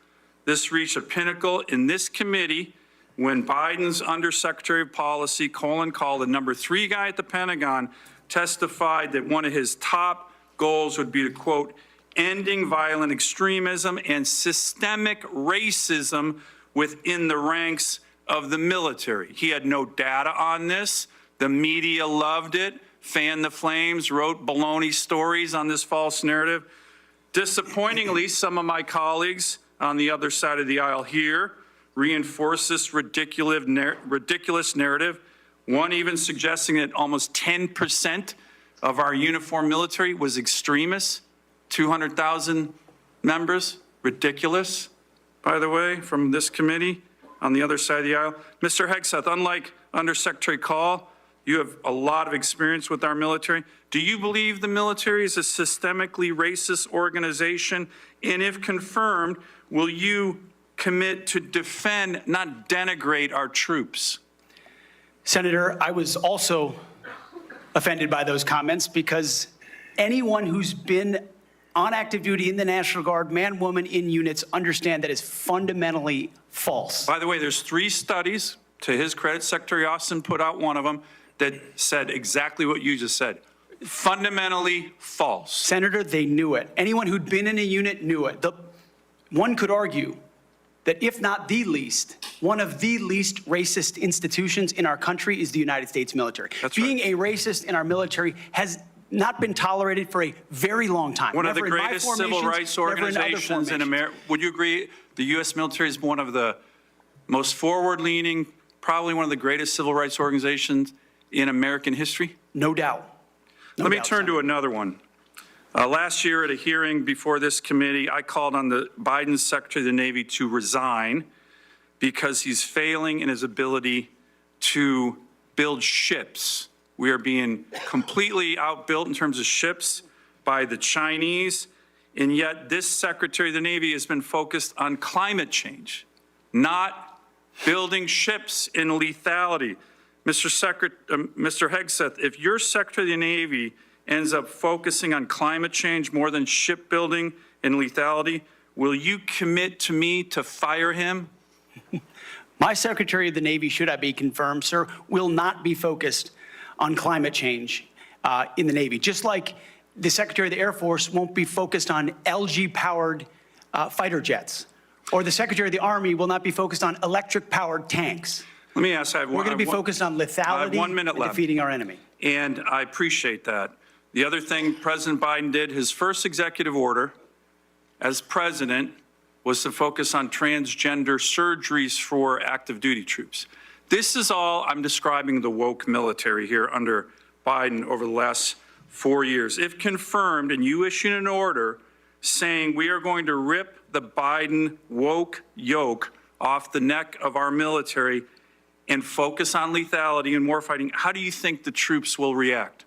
This reached a pinnacle in this committee when Biden's Undersecretary of Policy, Colin Kahl, the number 3 guy at the Pentagon, testified that one of his top goals would be to, quote, ending violent extremism and systemic racism within the ranks of the military. He had no data on this. The media loved it, fanned the flames, wrote baloney stories on this false narrative. Disappointingly, some of my colleagues on the other side of the aisle here reinforce this ridiculous narrative, one even suggesting that almost 10% of our uniformed military was extremists, 200,000 members, ridiculous, by the way, from this committee on the other side of the aisle. Mr. Hegseth, unlike Undersecretary Call, you have a lot of experience with our military. Do you believe the military is a systemically racist organization? And if confirmed, will you commit to defend, not denigrate our troops? Senator, I was also offended by those comments because anyone who's been on active duty in the National Guard, man, woman, in units, understand that is fundamentally false. By the way, there's 3 studies, to his credit, Secretary Austin put out one of them, that said exactly what you just said. Fundamentally false. Senator, they knew it. Anyone who'd been in a unit knew it. One could argue that if not the least, one of the least racist institutions in our country is the United States military. Being a racist in our military has not been tolerated for a very long time. One of the Never in my greatest civil formations, rights never in other organizations in formations. America. Would you agree the U.S. military is one of the most forward-leaning, probably one of the greatest civil rights organizations in American history? No doubt. Let me turn to another one. Last year at a hearing before this committee, I called on the Biden Secretary of the Navy to resign because he's failing in his ability to build ships. We are being completely outbuilt in terms of ships by the Chinese, and yet this Secretary of the Navy has been focused on climate change, not building ships in lethality. Mr. Hegseth, if your Secretary of the Navy ends up focusing on climate change more than shipbuilding and lethality, will you commit to me to fire him? My Secretary of the Navy, should I be confirmed, sir, will not be focused on climate change in the Navy. Just like the Secretary of the Air Force won't be focused on LG-powered fighter jets, or the Secretary of the Army will not be focused on electric-powered tanks. Let me ask, We're going to be focused on lethality and defeating our enemy. And I appreciate that. The other thing President Biden did, his first executive order as president, was to focus on transgender surgeries for active duty troops. This is all I'm describing the woke military here under Biden over the last 4 years. If confirmed and you issue an order saying we are going to rip the Biden woke yoke off the neck of our military and focus on lethality and warfighting, how do you think the troops will react?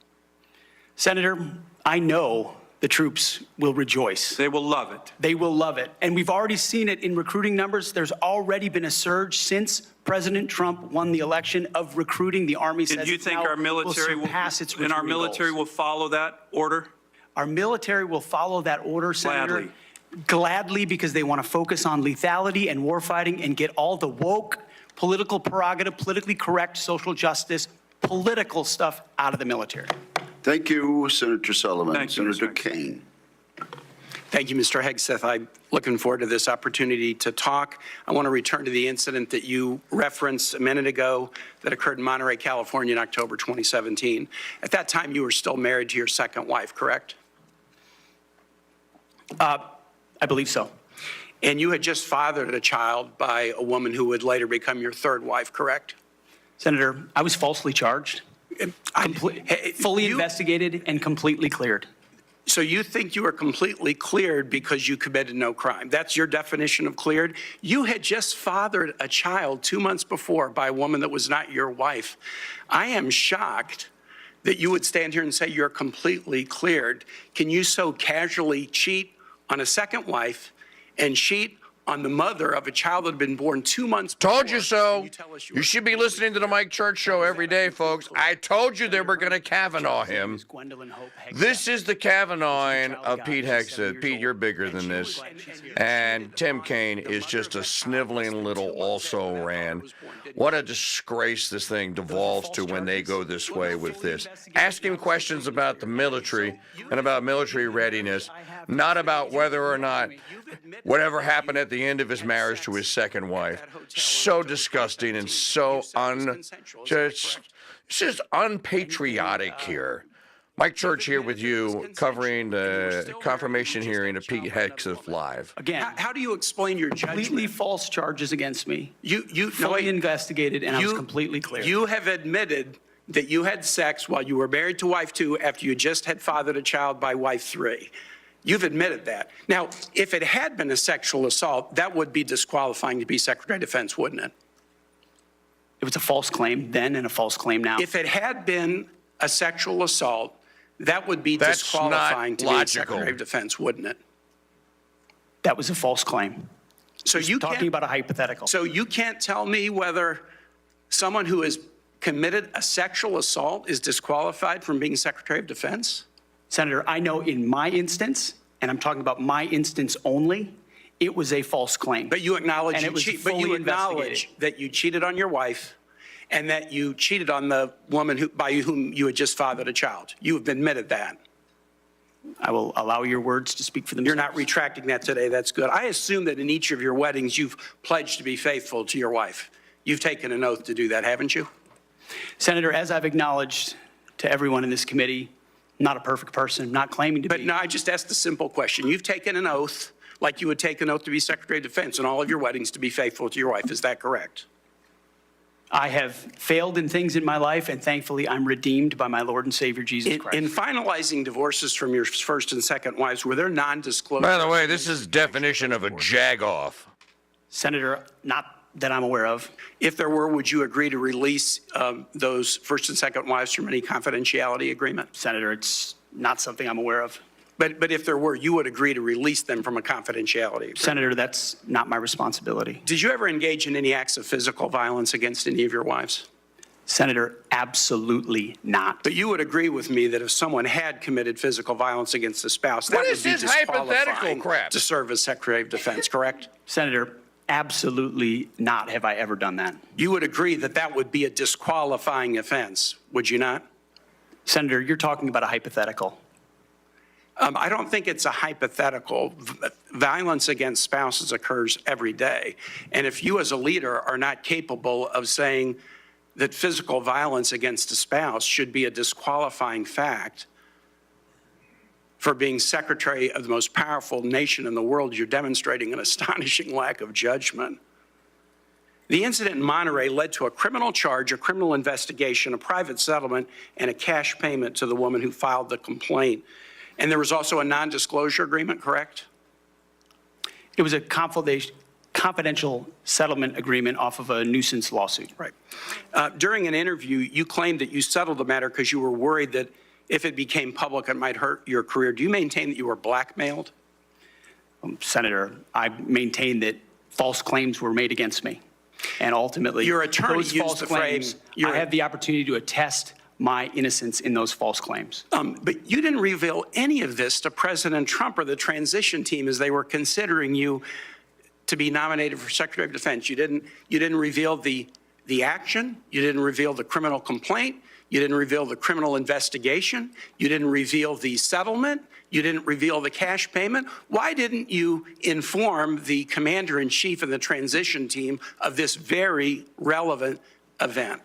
Senator, I know the troops will rejoice. They will love it. They will love it. And we've already seen it in recruiting numbers. There's already been a surge since President Trump won the election of recruiting. The Army says And do you think our military will follow that order? Our military will follow that order, Senator. Gladly, because they want to focus on lethality and warfighting and get all the woke, political prerogative, politically correct, social justice, political stuff out of the military. Thank you, Senator Sullivan. Thank you, Senator Mr. Kane. Thank you, Mr. Hegseth. I'm looking forward to this opportunity to talk. I want to return to the incident that you referenced a minute ago that occurred in Monterey, California in October 2017. At that time, you were still married to your second wife, correct? I believe so. And you had just fathered a child by a woman who would later become your third wife, correct? Senator, I was falsely charged, fully investigated, and completely cleared. So you think you were completely cleared because you committed no crime. That's your definition of cleared? You had just fathered a child 2 months before by a woman that was not your wife. I am shocked that you would stand here and say you're completely cleared. Can you so casually cheat on a second wife and cheat on the mother of a child that had been born 2 months before? Told you so. You should be listening to the Mike Church Show every day, folks. I told you they were going to Kavanaugh him. This is the Kavanaughing of Pete Hegseth. Pete, you're bigger than this. And Tim Kaine is just a sniveling little also-ran. What a disgrace this thing devolves to when they go this way with this. Ask him questions about the military and about military readiness, not about whether or not whatever happened at the end of his marriage to his second wife. So disgusting and so just unpatriotic here. Mike Church here with you, covering the confirmation hearing of Pete Hegseth live. Again, How do you explain your completely judgment? false charges against me, You fully investigated, and I was you- completely clear. You have admitted that you had sex while you were married to wife 2 after you just had fathered a child by wife 3. You've admitted that. Now, if it had been a sexual assault, that would be disqualifying to be Secretary of Defense, wouldn't it? It was a false claim then and a false claim now. If it had been a sexual assault, that would be That's disqualifying not to be logical. Secretary of Defense, wouldn't it? That was a false claim. So you Talking can't, about a hypothetical. so you can't tell me whether someone who has committed a sexual assault is disqualified from being Secretary of Defense? Senator, I know in my instance, and I'm talking about my instance only, it was a false claim. But you acknowledge And it was but you fully acknowledge investigated. that you cheated on your wife and that you cheated on the woman by whom you had just fathered a child. You have admitted that. I will allow your words to speak for themselves. You're not retracting that today. That's good. I assume that in each of your weddings, you've pledged to be faithful to your wife. You've taken an oath to do that, haven't you? Senator, as I've acknowledged to everyone in this committee, not a perfect person, not claiming to But be. no, I just asked a simple question. You've taken an oath like you would take an oath to be Secretary of Defense in all of your weddings to be faithful to your wife. Is that correct? I have failed in things in my life, and thankfully I'm redeemed by my Lord and Savior, Jesus Christ. In finalizing divorces from your first and second wives, were there non-disclosure? By the way, this is definition of a jagoff. Senator, not that I'm aware of. If there were, would you agree to release those first and second wives from any confidentiality agreement? Senator, it's not something I'm aware of. But if there were, you would agree to release them from a confidentiality agreement? Senator, that's not my responsibility. Did you ever engage in any acts of physical violence against any of your wives? Senator, absolutely not. But you would agree with me that if someone had committed physical violence against a spouse, that What would is be this hypothetical disqualifying crap? to serve as Secretary of Defense, correct? Senator, absolutely not have I ever done that. You would agree that that would be a disqualifying offense, would you not? Senator, you're talking about a hypothetical. I don't think it's a hypothetical. Violence against spouses occurs every day. And if you as a leader are not capable of saying that physical violence against a spouse should be a disqualifying fact for being secretary of the most powerful nation in the world, you're demonstrating an astonishing lack of judgment. The incident in Monterey led to a criminal charge, a criminal investigation, a private settlement, and a cash payment to the woman who filed the complaint. And there was also a non-disclosure agreement, correct? It was a confidential settlement agreement off of a nuisance lawsuit. Right. During an interview, you claimed that you settled the matter because you were worried that if it became public, it might hurt your career. Do you maintain that you were blackmailed? Senator, I maintain that false claims were made against me. And ultimately, Your attorney those used false the phrase, claims, your- I have the opportunity to attest my innocence in those false claims. But you didn't reveal any of this to President Trump or the transition team as they were considering you to be nominated for Secretary of Defense. You didn't reveal the action. You didn't reveal the criminal complaint. You didn't reveal the criminal investigation. You didn't reveal the settlement. You didn't reveal the cash payment. Why didn't you inform the commander-in-chief and the transition team of this very relevant event?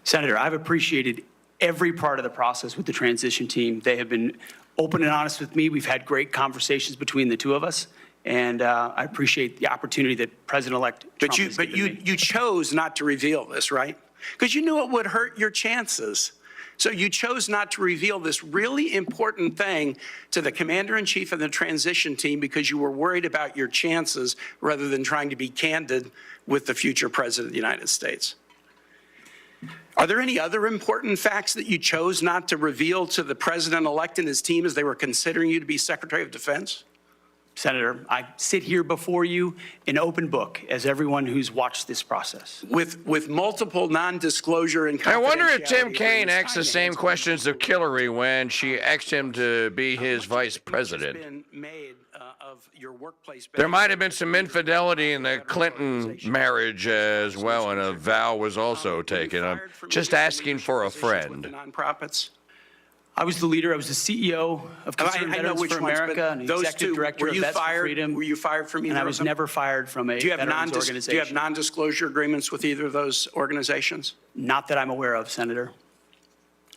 Senator, I've appreciated every part of the process with the transition team. They have been open and honest with me. We've had great conversations between the two of us, and I appreciate the opportunity that President-elect Trump has given me. You chose not to reveal this, right? Because you knew it would hurt your chances. So you chose not to reveal this really important thing to the commander-in-chief and the transition team because you were worried about your chances rather than trying to be candid with the future president of the United States. Are there any other important facts that you chose not to reveal to the president-elect and his team as they were considering you to be Secretary of Defense? Senator, I sit here before you an open book, as everyone who's watched this process. With multiple non-disclosure and confidentiality. I wonder if Tim Kaine agreements. asked the same questions of Hillary when she asked him to be his vice president. Been made of your workplace. There might have been some infidelity in the Clinton marriage as well, and a vow was also taken. I'm just asking for a friend. Nonprofits. I was the leader. I was the CEO of Concerned Veterans for America and the executive director of Vets for Freedom. Were you fired from either And I of was them? never fired from a veterans organization. Do you have non-disclosure agreements with either of those organizations? Not that I'm aware of, Senator.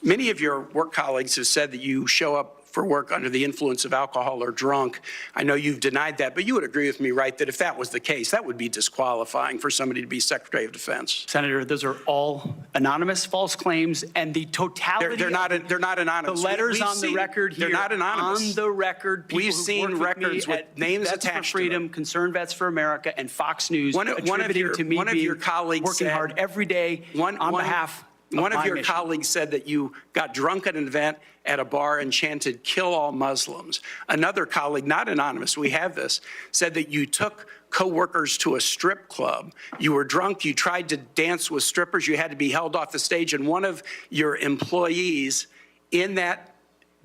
Many of your work colleagues have said that you show up for work under the influence of alcohol or drunk. I know you've denied that, but you would agree with me, right, that if that was the case, that would be disqualifying for somebody to be Secretary of Defense. Senator, those are all anonymous false claims, and the totality They're not anonymous. the letters We've on the seen- record here. They're not anonymous. On the record, people We've who've seen worked with me records with at names Vets attached for to Freedom, them. Concerned Vets for America, and Fox News attributing to me one of your colleagues working said- hard every day on behalf of One of my your mission. colleagues said that you got drunk at an event at a bar and chanted, "Kill all Muslims." Another colleague, not anonymous, we have this, said that you took coworkers to a strip club. You were drunk, you tried to dance with strippers, you had to be held off the stage, and one of your employees in that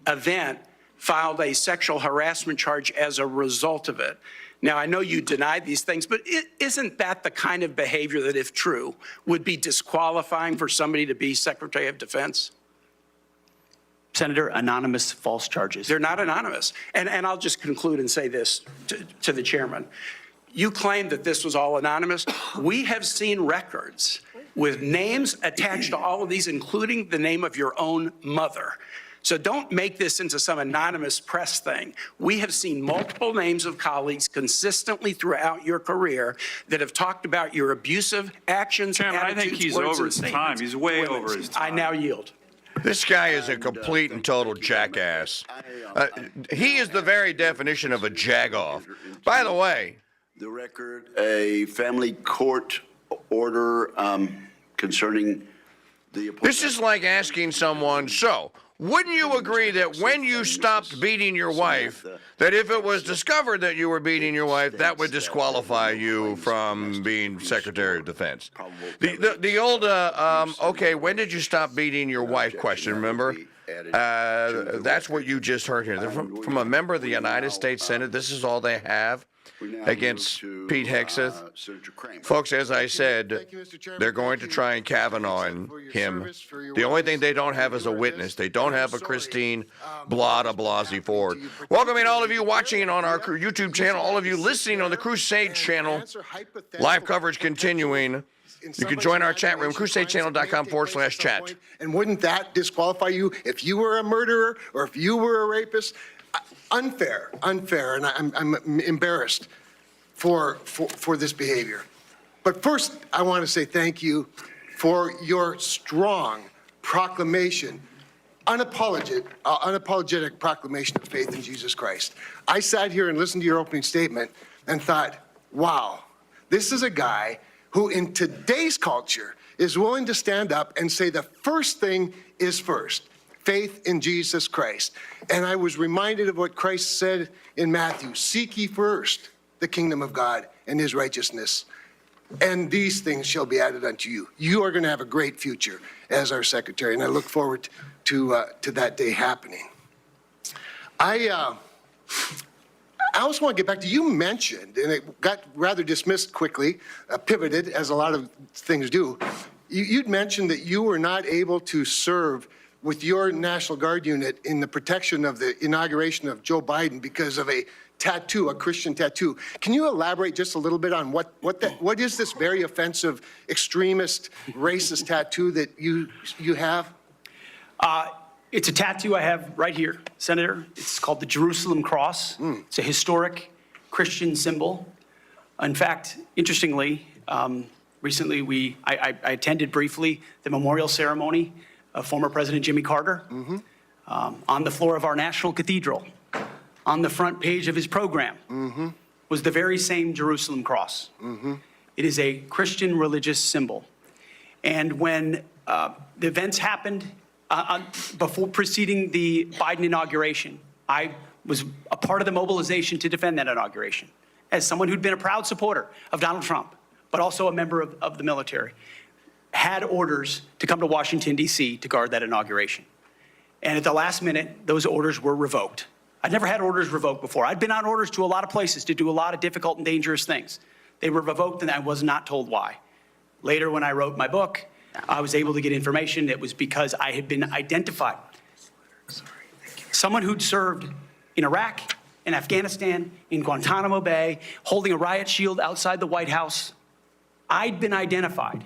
event filed a sexual harassment charge as a result of it. Now, I know you denied these things, but isn't that the kind of behavior that, if true, would be disqualifying for somebody to be Secretary of Defense? Senator, anonymous false charges. They're not anonymous. And I'll just conclude and say this to the chairman. You claim that this was all anonymous. We have seen records with names attached to all of these, including the name of your own mother. So don't make this into some anonymous press thing. We have seen multiple names of colleagues consistently throughout your career that have talked about your abusive actions, Chairman, I think attitudes, he's words, over and his time. statements. He's way Women. over his time. I now yield. This guy is a complete and total jackass. He is the very definition of a jagoff. By the way, The record, a family court order concerning the appointment. this is like asking someone, so, wouldn't you agree that when you stopped beating your wife, that if it was discovered that you were beating your wife, that would disqualify you from being Secretary of Defense? The old, okay, when did you stop beating your wife question, remember? That's what you just heard here. They're from a member of the United States Senate. This is all they have against Pete Hegseth. Folks, as I said, they're going to try and Kavanaugh him. The only thing they don't have is a witness. They don't have a Christine Blasey Ford. Welcoming all of you watching on our YouTube channel, all of you listening on the Crusade channel. Live coverage continuing. You can join our chat room, crusadechannel.com/chat. And wouldn't that disqualify you if you were a murderer or if you were a rapist? Unfair, and I'm embarrassed for this behavior. But first, I want to say thank you for your strong proclamation, unapologetic proclamation of faith in Jesus Christ. I sat here and listened to your opening statement and thought, wow, this is a guy who in today's culture is willing to stand up and say the first thing is first. Faith in Jesus Christ. And I was reminded of what Christ said in Matthew, seek ye first the kingdom of God and his righteousness, and these things shall be added unto you. You are going to have a great future as our secretary, and I look forward to that day happening. I also want to get back to, you mentioned, and it got rather dismissed quickly, pivoted, as a lot of things do. You'd mentioned that you were not able to serve with your National Guard unit in the protection of the inauguration of Joe Biden because of a tattoo, a Christian tattoo. Can you elaborate just a little bit on what is this very offensive, extremist, racist tattoo that you have? It's a tattoo I have right here, Senator. It's called the Jerusalem Cross. It's a historic Christian symbol. In fact, interestingly, recently I attended briefly the memorial ceremony of former President Jimmy Carter on the floor of our National Cathedral. On the front page of his program was the very same Jerusalem Cross. It is a Christian religious symbol. And when the events happened before preceding the Biden inauguration, I was a part of the mobilization to defend that inauguration as someone who'd been a proud supporter of Donald Trump, but also a member of the military. Had orders to come to Washington, D.C. to guard that inauguration. And at the last minute, those orders were revoked. I'd never had orders revoked before. I'd been on orders to a lot of places to do a lot of difficult and dangerous things. They were revoked, and I was not told why. Later, when I wrote my book, I was able to get information. It was because I had been identified. Someone who'd served in Iraq, in Afghanistan, in Guantanamo Bay, holding a riot shield outside the White House. I'd been identified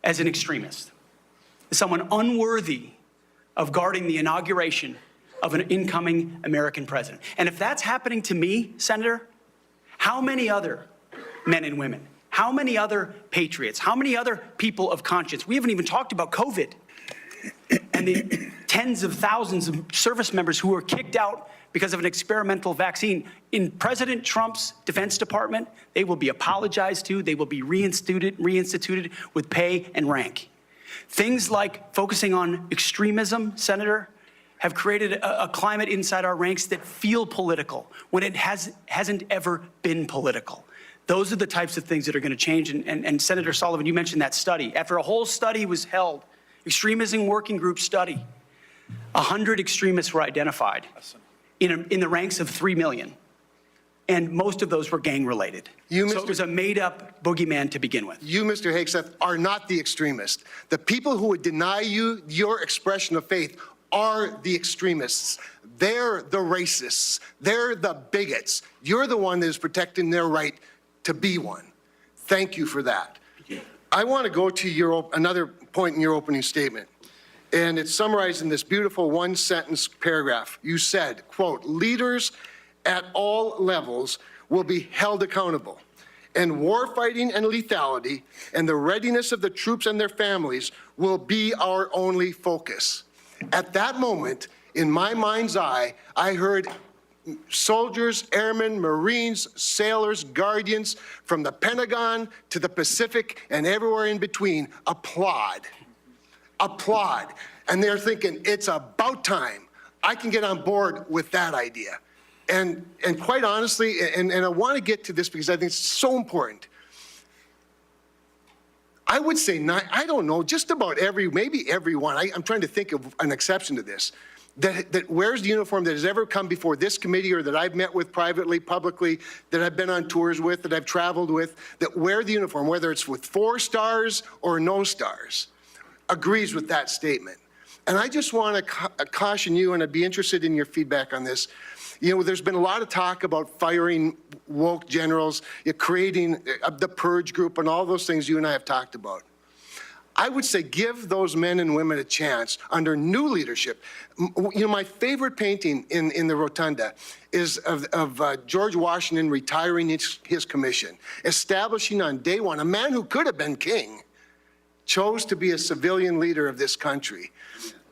as an extremist, as someone unworthy of guarding the inauguration of an incoming American president. And if that's happening to me, Senator, how many other men and women, how many other patriots, how many other people of conscience? We haven't even talked about COVID and the tens of thousands of service members who were kicked out because of an experimental vaccine. In President Trump's Defense Department, they will be apologized to, they will be reinstituted with pay and rank. Things like focusing on extremism, Senator, have created a climate inside our ranks that feel political when it hasn't ever been political. Those are the types of things that are going to change. And Senator Sullivan, you mentioned that study. After a whole study was held, extremism working group study, 100 extremists were identified in the ranks of 3 million. And most of those were gang-related. So it was a made-up boogeyman to begin with. You, Mr. Hegseth, are not the extremist. The people who would deny you your expression of faith are the extremists. They're the racists. They're the bigots. You're the one that is protecting their right to be one. Thank you for that. I want to go to another point in your opening statement, and it's summarized in this beautiful one-sentence paragraph. You said, quote, "Leaders at all levels will be held accountable, and warfighting and lethality and the readiness of the troops and their families will be our only focus." At that moment, in my mind's eye, I heard soldiers, airmen, Marines, sailors, guardians from the Pentagon to the Pacific and everywhere in between applaud. Applaud. And they're thinking, it's about time. I can get on board with that idea. And quite honestly, and I want to get to this because I think it's so important. I would say, I don't know, just about maybe everyone, I'm trying to think of an exception to this, that wears the uniform that has ever come before this committee or that I've met with privately, publicly, that I've been on tours with, that I've traveled with, that wear the uniform, whether it's with 4 stars or no stars, agrees with that statement. And I just want to caution you, and I'd be interested in your feedback on this. You know, there's been a lot of talk about firing woke generals, creating the purge group, and all those things you and I have talked about. I would say give those men and women a chance under new leadership. You know, my favorite painting in the rotunda is of George Washington retiring his commission, establishing on day one, a man who could have been king, chose to be a civilian leader of this country.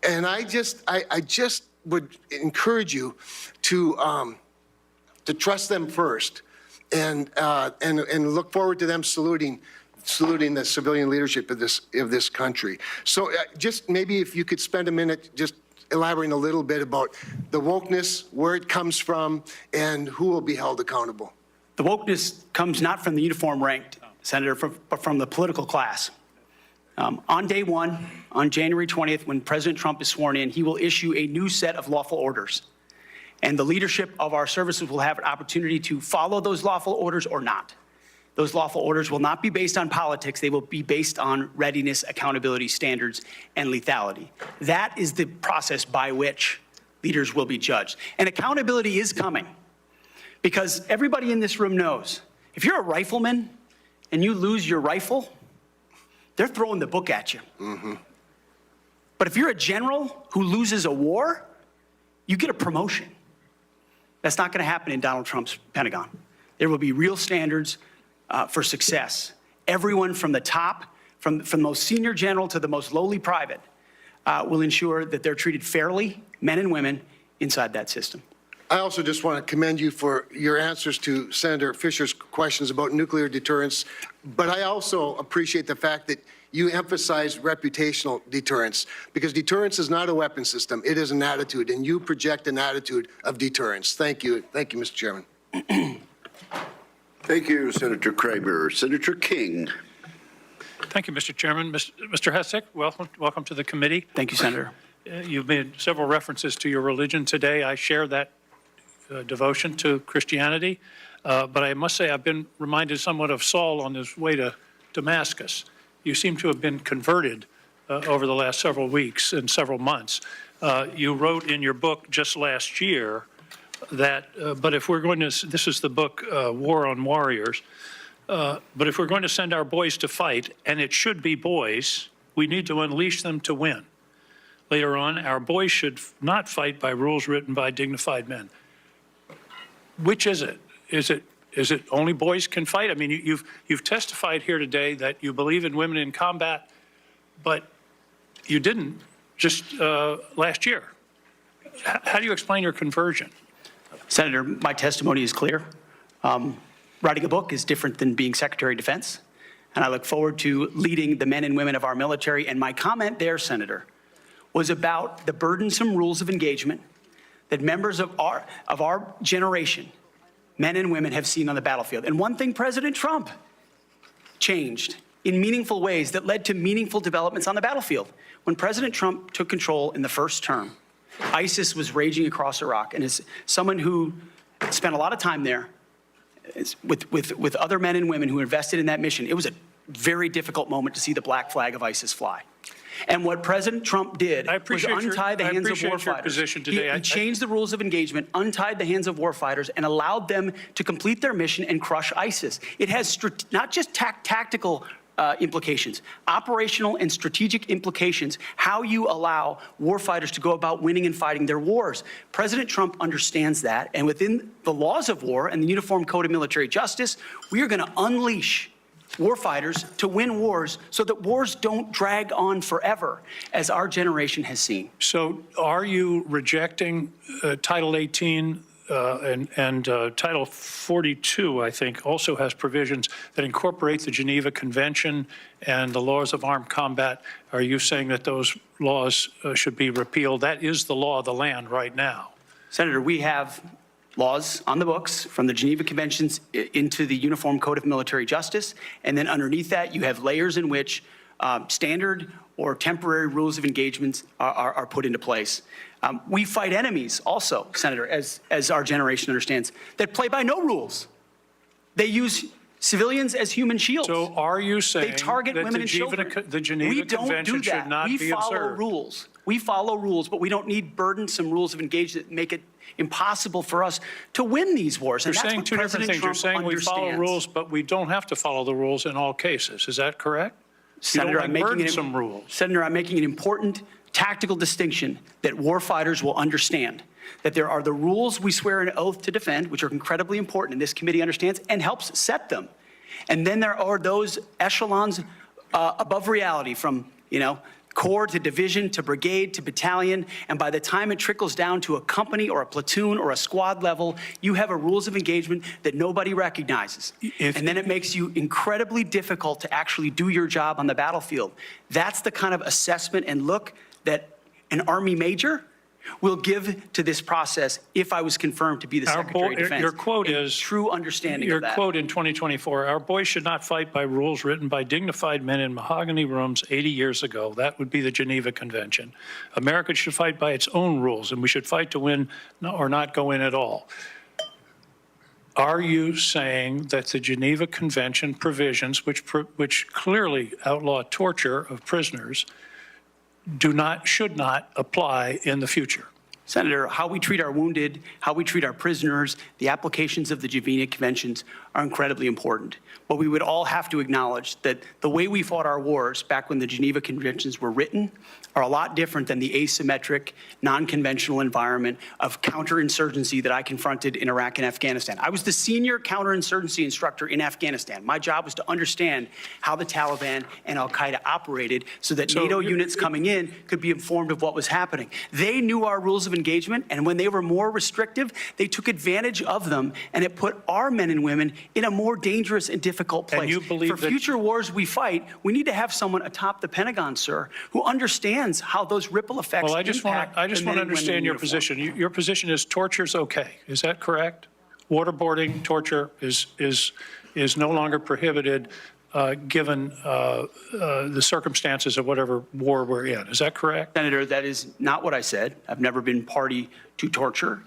And I just would encourage you to trust them first, and look forward to them saluting the civilian leadership of this country. So just maybe if you could spend a minute just elaborating a little bit about the wokeness, where it comes from, and who will be held accountable. The wokeness comes not from the uniform ranked, Senator, but from the political class. On day one, on January 20th, when President Trump is sworn in, he will issue a new set of lawful orders. And the leadership of our services will have an opportunity to follow those lawful orders or not. Those lawful orders will not be based on politics. They will be based on readiness, accountability, standards, and lethality. That is the process by which leaders will be judged. And accountability is coming, because everybody in this room knows if you're a rifleman and you lose your rifle, they're throwing the book at you. Mm-hmm. But if you're a general who loses a war, you get a promotion. That's not going to happen in Donald Trump's Pentagon. There will be real standards for success. Everyone from the top, from the most senior general to the most lowly private, will ensure that they're treated fairly, men and women, inside that system. I also just want to commend you for your answers to Senator Fisher's questions about nuclear deterrence, but I also appreciate the fact that you emphasize reputational deterrence, because deterrence is not a weapon system, it is an attitude, and you project an attitude of deterrence. Thank you. Thank you, Mr. Chairman. Thank you, Senator Kramer. Senator King. Thank you, Mr. Chairman. Mr. Hegseth, welcome to the committee. Thank you, Senator. You've made several references to your religion today. I share that devotion to Christianity, but I must say I've been reminded somewhat of Saul on his way to Damascus. You seem to have been converted over the last several weeks and several months. You wrote in your book just last year that, but if we're going to, this is the book War on Warriors, but if we're going to send our boys to fight, and it should be boys, we need to unleash them to win. later on, our boys should not fight by rules written by dignified men. Which is it? Is it only boys can fight? I mean, you've testified here today that you believe in women in combat, but you didn't just last year. How do you explain your conversion? Senator, my testimony is clear. Writing a book is different than being Secretary of Defense, and I look forward to leading the men and women of our military. And my comment there, Senator, was about the burdensome rules of engagement that members of our generation, men and women, have seen on the battlefield. And one thing President Trump changed in meaningful ways that led to meaningful developments on the battlefield. When President Trump took control in the first term, ISIS was raging across Iraq. And as someone who spent a lot of time there with other men and women who invested in that mission, it was a very difficult moment to see the black flag of ISIS fly. And what President Trump did was untie the hands of warfighters. He changed the rules of engagement, untied the hands of warfighters, and allowed them to complete their mission and crush ISIS. It has not just tactical implications, operational and strategic implications, how you allow warfighters to go about winning and fighting their wars. President Trump understands that, and within the laws of war and the Uniform Code of Military Justice, we are going to unleash warfighters to win wars so that wars don't drag on forever, as our generation has seen. So are you rejecting Title 18 and Title 42, I think, also has provisions that incorporate the Geneva Convention and the laws of armed combat? Are you saying that those laws should be repealed? That is the law of the land right now. Senator, we have laws on the books from the Geneva Conventions into the Uniform Code of Military Justice, and then underneath that you have layers in which standard or temporary rules of engagement are put into place. We fight enemies also, Senator, as our generation understands, that play by no rules. They use civilians as human shields. So are you saying they target that women and children? The Geneva Convention should not be observed? We follow rules. We follow rules, but we don't need burdensome rules of engagement that make it impossible for us to win these wars. You're saying two different things. You're saying we follow rules, but we don't have to follow the rules in all cases. Is that correct? Senator, I'm making rules. I'm making an important tactical distinction that warfighters will understand. That there are the rules we swear an oath to defend, which are incredibly important, and this committee understands and helps set them. And then there are those echelons above reality, from, corps to division to brigade to battalion, and by the time it trickles down to a company or a platoon or a squad level, you have a rules of engagement that nobody recognizes. And then it makes you incredibly difficult to actually do your job on the battlefield. That's the kind of assessment and look that an Army major will give to this process if I was confirmed to be the Secretary of Defense. Your quote is true understanding of that. Your quote in 2024, our boys should not fight by rules written by dignified men in mahogany rooms 80 years ago. That would be the Geneva Convention. America should fight by its own rules, and we should fight to win or not go in at all. Are you saying that the Geneva Convention provisions, which clearly outlaw torture of prisoners, should not apply in the future? Senator, how we treat our wounded, how we treat our prisoners, the applications of the Geneva Conventions are incredibly important. But we would all have to acknowledge that the way we fought our wars back when the Geneva Conventions were written are a lot different than the asymmetric, non-conventional environment of counterinsurgency that I confronted in Iraq and Afghanistan. I was the senior counterinsurgency instructor in Afghanistan. My job was to understand how the Taliban and Al-Qaeda operated so that NATO units coming in could be informed of what was happening. They knew our rules of engagement, and when they were more restrictive, they took advantage of them, and it put our men and women in a more dangerous and difficult place. And you believe For future wars we fight, we need to have someone atop the Pentagon, sir, who understands how those ripple effects Well, I just want to understand your position. Your position is torture's okay. Is that correct? Waterboarding, torture is no longer prohibited given the circumstances of whatever war we're in. Is that correct? Senator, that is not what I said. I've never been party to torture.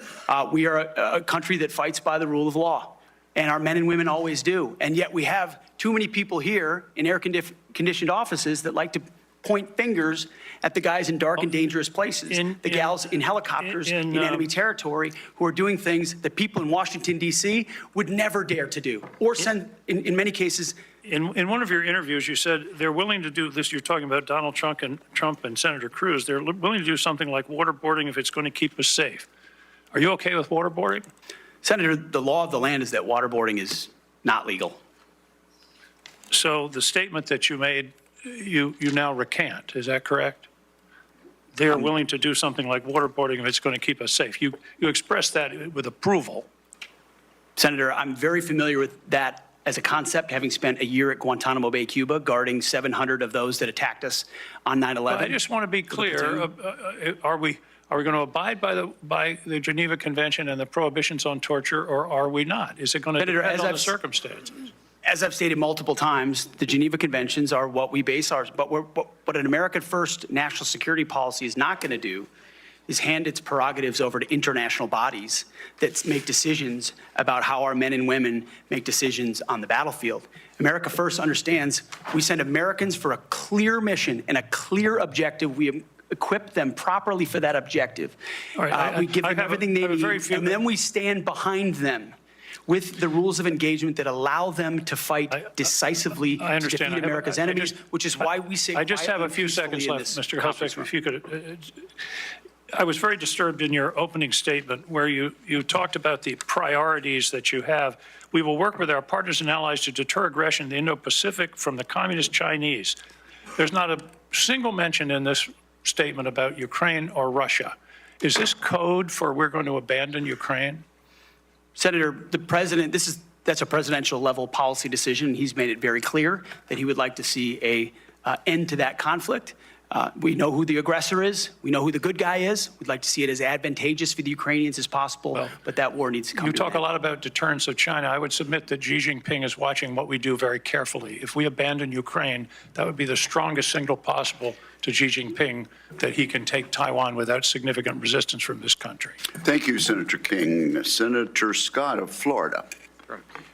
We are a country that fights by the rule of law, and our men and women always do. And yet we have too many people here in air-conditioned offices that like to point fingers at the guys in dark and dangerous places, the gals in helicopters in enemy territory who are doing things that people in Washington, D.C. would never dare to do, or send, in many cases, In one of your interviews, you said they're willing to do this. You're talking about Donald Trump and Senator Cruz. They're willing to do something like waterboarding if it's going to keep us safe. Are you okay with waterboarding? Senator, the law of the land is that waterboarding is not legal. So the statement that you made, you now recant. Is that correct? They are willing to do something like waterboarding if it's going to keep us safe. You expressed that with approval. Senator, I'm very familiar with that as a concept, having spent a year at Guantanamo Bay, Cuba, guarding 700 of those that attacked us on 9/11. I just want to be clear. Are we going to abide by the Geneva Convention and the prohibitions on torture, or are we not? Is it going to depend on the circumstances? As I've stated multiple times, the Geneva Conventions are what we base ours, but what an American first national security policy is not going to do is hand its prerogatives over to international bodies that make decisions about how our men and women make decisions on the battlefield. America First understands we send Americans for a clear mission and a clear objective. We equip them properly for that objective. Right, we give them everything they need, and then we stand behind them with the rules of engagement that allow them to fight decisively to defeat America's enemies, which is why we say. I just have a few seconds left, Mr. Hegseth, if you could. I was very disturbed in your opening statement where you talked about the priorities that you have. We will work with our partners and allies to deter aggression in the Indo-Pacific from the communist Chinese. There's not a single mention in this statement about Ukraine or Russia. Is this code for we're going to abandon Ukraine? Senator, the president, that's a presidential level policy decision. He's made it very clear that he would like to see a end to that conflict. We know who the aggressor is. We know who the good guy is. We'd like to see it as advantageous for the Ukrainians as possible, but that war needs to come to an end. You talk a lot about deterrence of China. I would submit that Xi Jinping is watching what we do very carefully. If we abandon Ukraine, that would be the strongest signal possible to Xi Jinping that he can take Taiwan without significant resistance from this country. Thank you, Senator King. Senator Scott of Florida.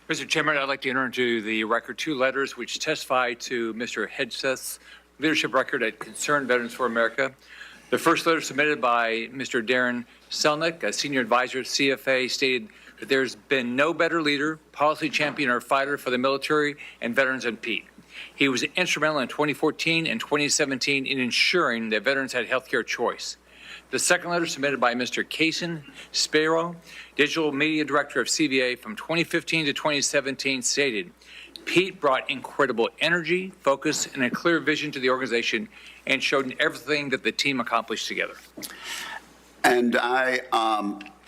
Mr. Chairman, I'd like to enter into the record 2 letters which testify to Mr. Hegseth's leadership record at Concerned Veterans for America. The first letter submitted by Mr. Darren Selnick, a senior advisor at CFA, stated that there's been no better leader, policy champion, or fighter for the military and veterans than Pete. He was instrumental in 2014 and 2017 in ensuring that veterans had health care choice. The second letter submitted by Mr. Kaysen Spiro, Digital Media Director of CVA from 2015 to 2017, stated, Pete brought incredible energy, focus, and a clear vision to the organization and showed everything that the team accomplished together. And I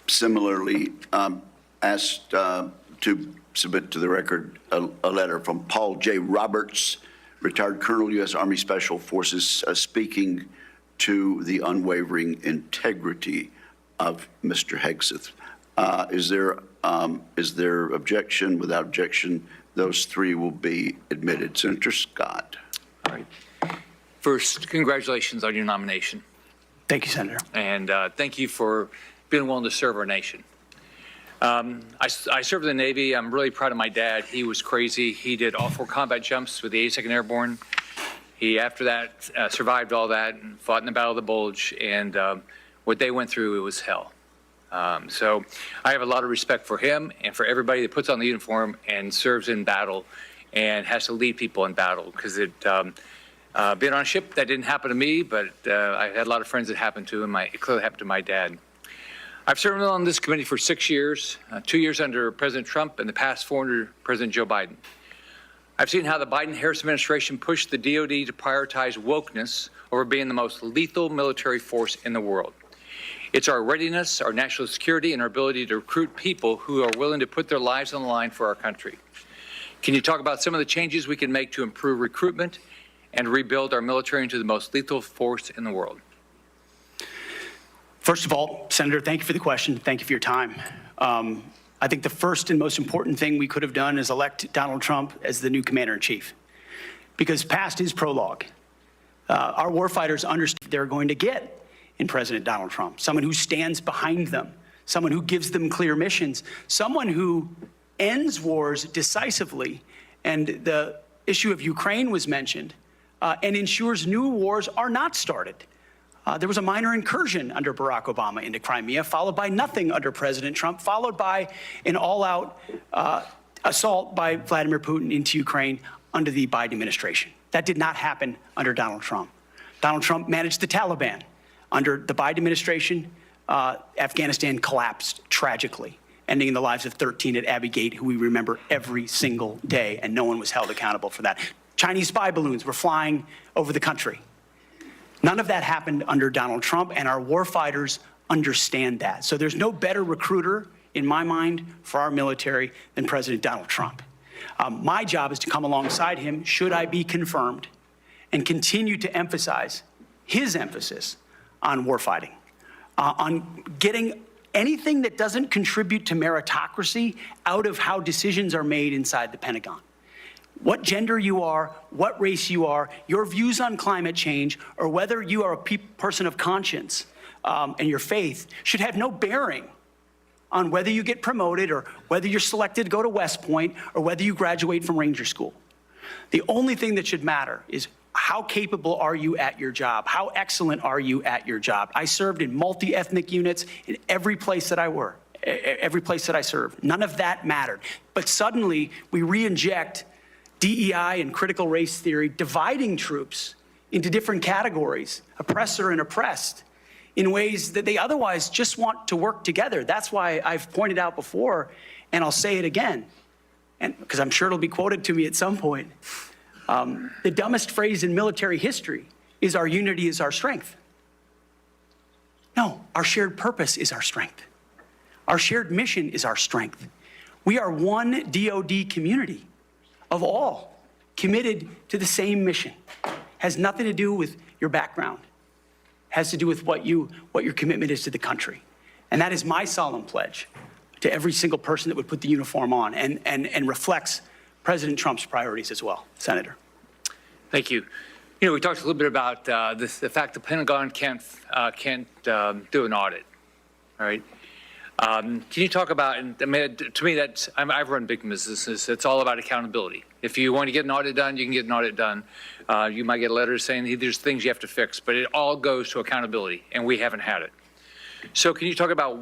similarly asked to submit to the record a letter from Paul J. Roberts, retired Colonel, U.S. Army Special Forces, speaking to the unwavering integrity of Mr. Hegseth. Is there objection? Without objection, those 3 will be admitted. Senator Scott. All right. First, congratulations on your nomination. Thank you, Senator. And thank you for being willing to serve our nation. I served in the Navy. I'm really proud of my dad. He was crazy. He did all 4 combat jumps with the 82nd Airborne. He, after that, survived all that and fought in the Battle of the Bulge. And what they went through, it was hell. So I have a lot of respect for him and for everybody that puts on the uniform and serves in battle and has to lead people in battle, because being on a ship, that didn't happen to me, but I had a lot of friends that happened to, and it clearly happened to my dad. I've served on this committee for 6 years, 2 years under President Trump and the past 4 under President Joe Biden. I've seen how the Biden-Harris administration pushed the DOD to prioritize wokeness over being the most lethal military force in the world. It's our readiness, our national security, and our ability to recruit people who are willing to put their lives on the line for our country. Can you talk about some of the changes we can make to improve recruitment and rebuild our military into the most lethal force in the world? First of all, Senator, thank you for the question. Thank you for your time. I think the first and most important thing we could have done is elect Donald Trump as the new commander-in-chief, because past his prologue, our warfighters understand they're going to get in President Donald Trump, someone who stands behind them, someone who gives them clear missions, someone who ends wars decisively, and the issue of Ukraine was mentioned, and ensures new wars are not started. There was a minor incursion under Barack Obama into Crimea, followed by nothing under President Trump, followed by an all-out assault by Vladimir Putin into Ukraine under the Biden administration. That did not happen under Donald Trump. Donald Trump managed the Taliban. Under the Biden administration, Afghanistan collapsed tragically, ending in the lives of 13 at Abbey Gate, who we remember every single day, and no one was held accountable for that. Chinese spy balloons were flying over the country. None of that happened under Donald Trump, and our warfighters understand that. So there's no better recruiter, in my mind, for our military than President Donald Trump. My job is to come alongside him, should I be confirmed, and continue to emphasize his emphasis on warfighting, on getting anything that doesn't contribute to meritocracy out of how decisions are made inside the Pentagon. What gender you are, what race you are, your views on climate change, or whether you are a person of conscience and your faith should have no bearing on whether you get promoted or whether you're selected to go to West Point or whether you graduate from Ranger School. The only thing that should matter is how capable are you at your job? How excellent are you at your job? I served in multi-ethnic units in every place that I worked, every place that I served. None of that mattered. But suddenly we re-inject DEI and critical race theory, dividing troops into different categories, oppressor and oppressed, in ways that they otherwise just want to work together. That's why I've pointed out before, and I'll say it again, and because I'm sure it'll be quoted to me at some point, the dumbest phrase in military history is our unity is our strength. No, our shared purpose is our strength. Our shared mission is our strength. We are one DoD community of all committed to the same mission. Has nothing to do with your background. Has to do with what your commitment is to the country. And that is my solemn pledge to every single person that would put the uniform on and reflects President Trump's priorities as well. Senator. Thank you. You know, we talked a little bit about the fact the Pentagon can't do an audit, all right? Can you talk about, and I mean, to me, I've run big businesses. It's all about accountability. If you want to get an audit done, you can get an audit done. You might get a letter saying hey, there's things you have to fix, but it all goes to accountability, and we haven't had it. So can you talk about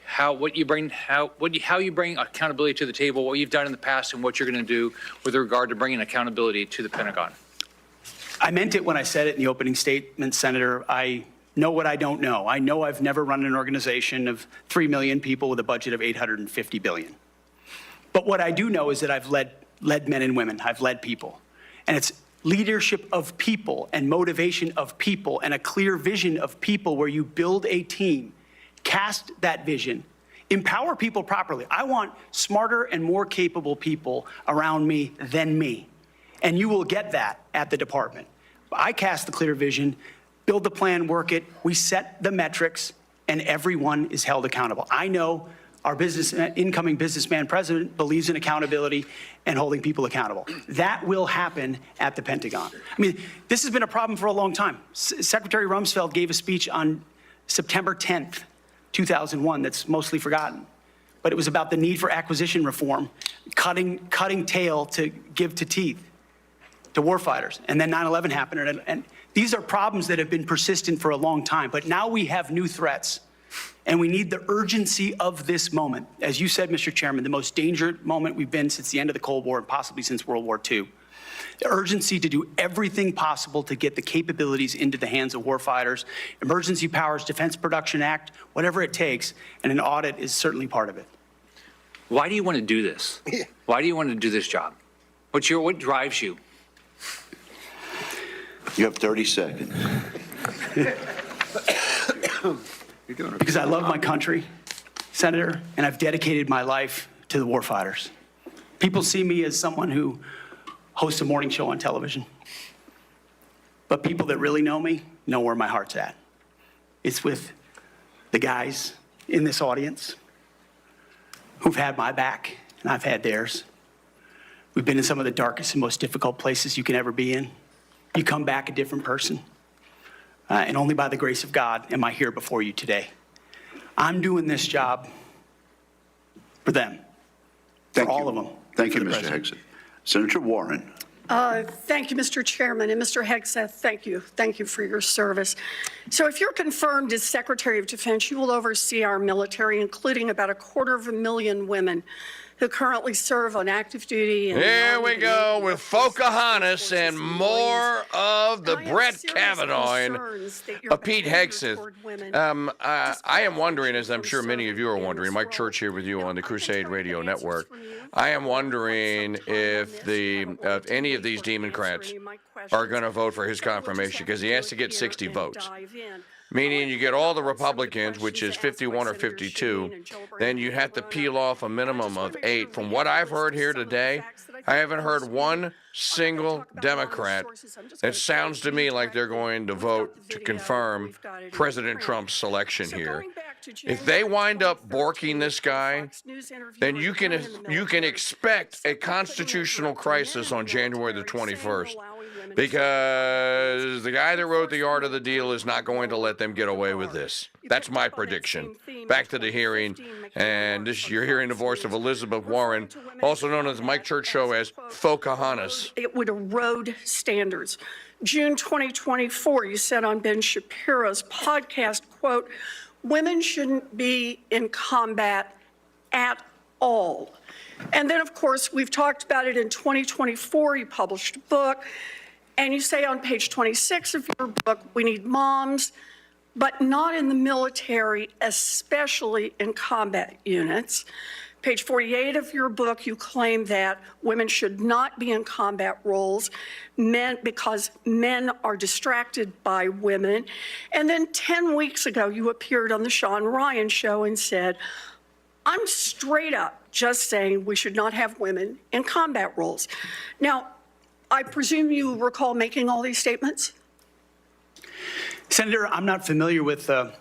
how you bring accountability to the table, what you've done in the past, and what you're going to do with regard to bringing accountability to the Pentagon? I meant it when I said it in the opening statement, Senator. I know what I don't know. I know I've never run an organization of 3 million people with a budget of $850 billion. But what I do know is that I've led men and women. I've led people. And it's leadership of people and motivation of people and a clear vision of people where you build a team, cast that vision, empower people properly. I want smarter and more capable people around me than me. And you will get that at the department. I cast the clear vision, build the plan, work it, we set the metrics, and everyone is held accountable. I know our incoming businessman president believes in accountability and holding people accountable. That will happen at the Pentagon. I mean, this has been a problem for a long time. Secretary Rumsfeld gave a speech on September 10th, 2001 that's mostly forgotten. But it was about the need for acquisition reform, cutting tail to give to teeth to warfighters. And then 9/11 happened. And these are problems that have been persistent for a long time. But now we have new threats. And we need the urgency of this moment. As you said, Mr. Chairman, the most dangerous moment we've been since the end of the Cold War and possibly since World War II. The urgency to do everything possible to get the capabilities into the hands of warfighters, Emergency Powers Defense Production Act, whatever it takes, and an audit is certainly part of it. Why do you want to do this? Why do you want to do this job? What drives you? You have 30 seconds. Because I love my country, Senator, and I've dedicated my life to the warfighters. People see me as someone who hosts a morning show on television. But people that really know me know where my heart's at. It's with the guys in this audience who've had my back, and I've had theirs. We've been in some of the darkest and most difficult places you can ever be in. You come back a different person. And only by the grace of God am I here before you today. I'm doing this job for them, for all of them. Thank you, Mr. Hegseth. Senator Warren. Thank you, Mr. Chairman. And Mr. Hegseth, thank you. Thank you for your service. So if you're confirmed as Secretary of Defense, you will oversee our military, including about 250,000 women who currently serve on active duty. And Here we go with Pocahontas and more of the Brett Kavanaugh of Pete Hegseth. I am wondering, as I'm sure many of you are wondering, Mike Church here with you on the Crusade Radio Network. I am wondering if any of these Democrats are going to vote for his confirmation, because he has to get 60 votes. Meaning you get all the Republicans, which is 51 or 52, then you have to peel off a minimum of 8. From what I've heard here today, I haven't heard one single Democrat that sounds to me like they're going to vote to confirm President Trump's selection here. If they wind up borking this guy, then you can expect a constitutional crisis on January the 21st. Because the guy that wrote the art of the deal is not going to let them get away with this. That's my prediction. Back to the hearing, and you're hearing the voice of Elizabeth Warren, also known as Mike Church Show as Pocahontas. It would erode standards. June 2024, you said on Ben Shapiro's podcast, quote, "Women shouldn't be in combat at all." And then, of course, we've talked about it in 2024. You published a book. And you say on page 26 of your book, we need moms, but not in the military, especially in combat units. Page 48 of your book, you claim that women should not be in combat roles because men are distracted by women. And then 10 weeks ago, you appeared on the Sean Ryan Show and said, "I'm straight up just saying we should not have women in combat roles." Now, I presume you recall making all these statements? Senator, I'm not familiar with the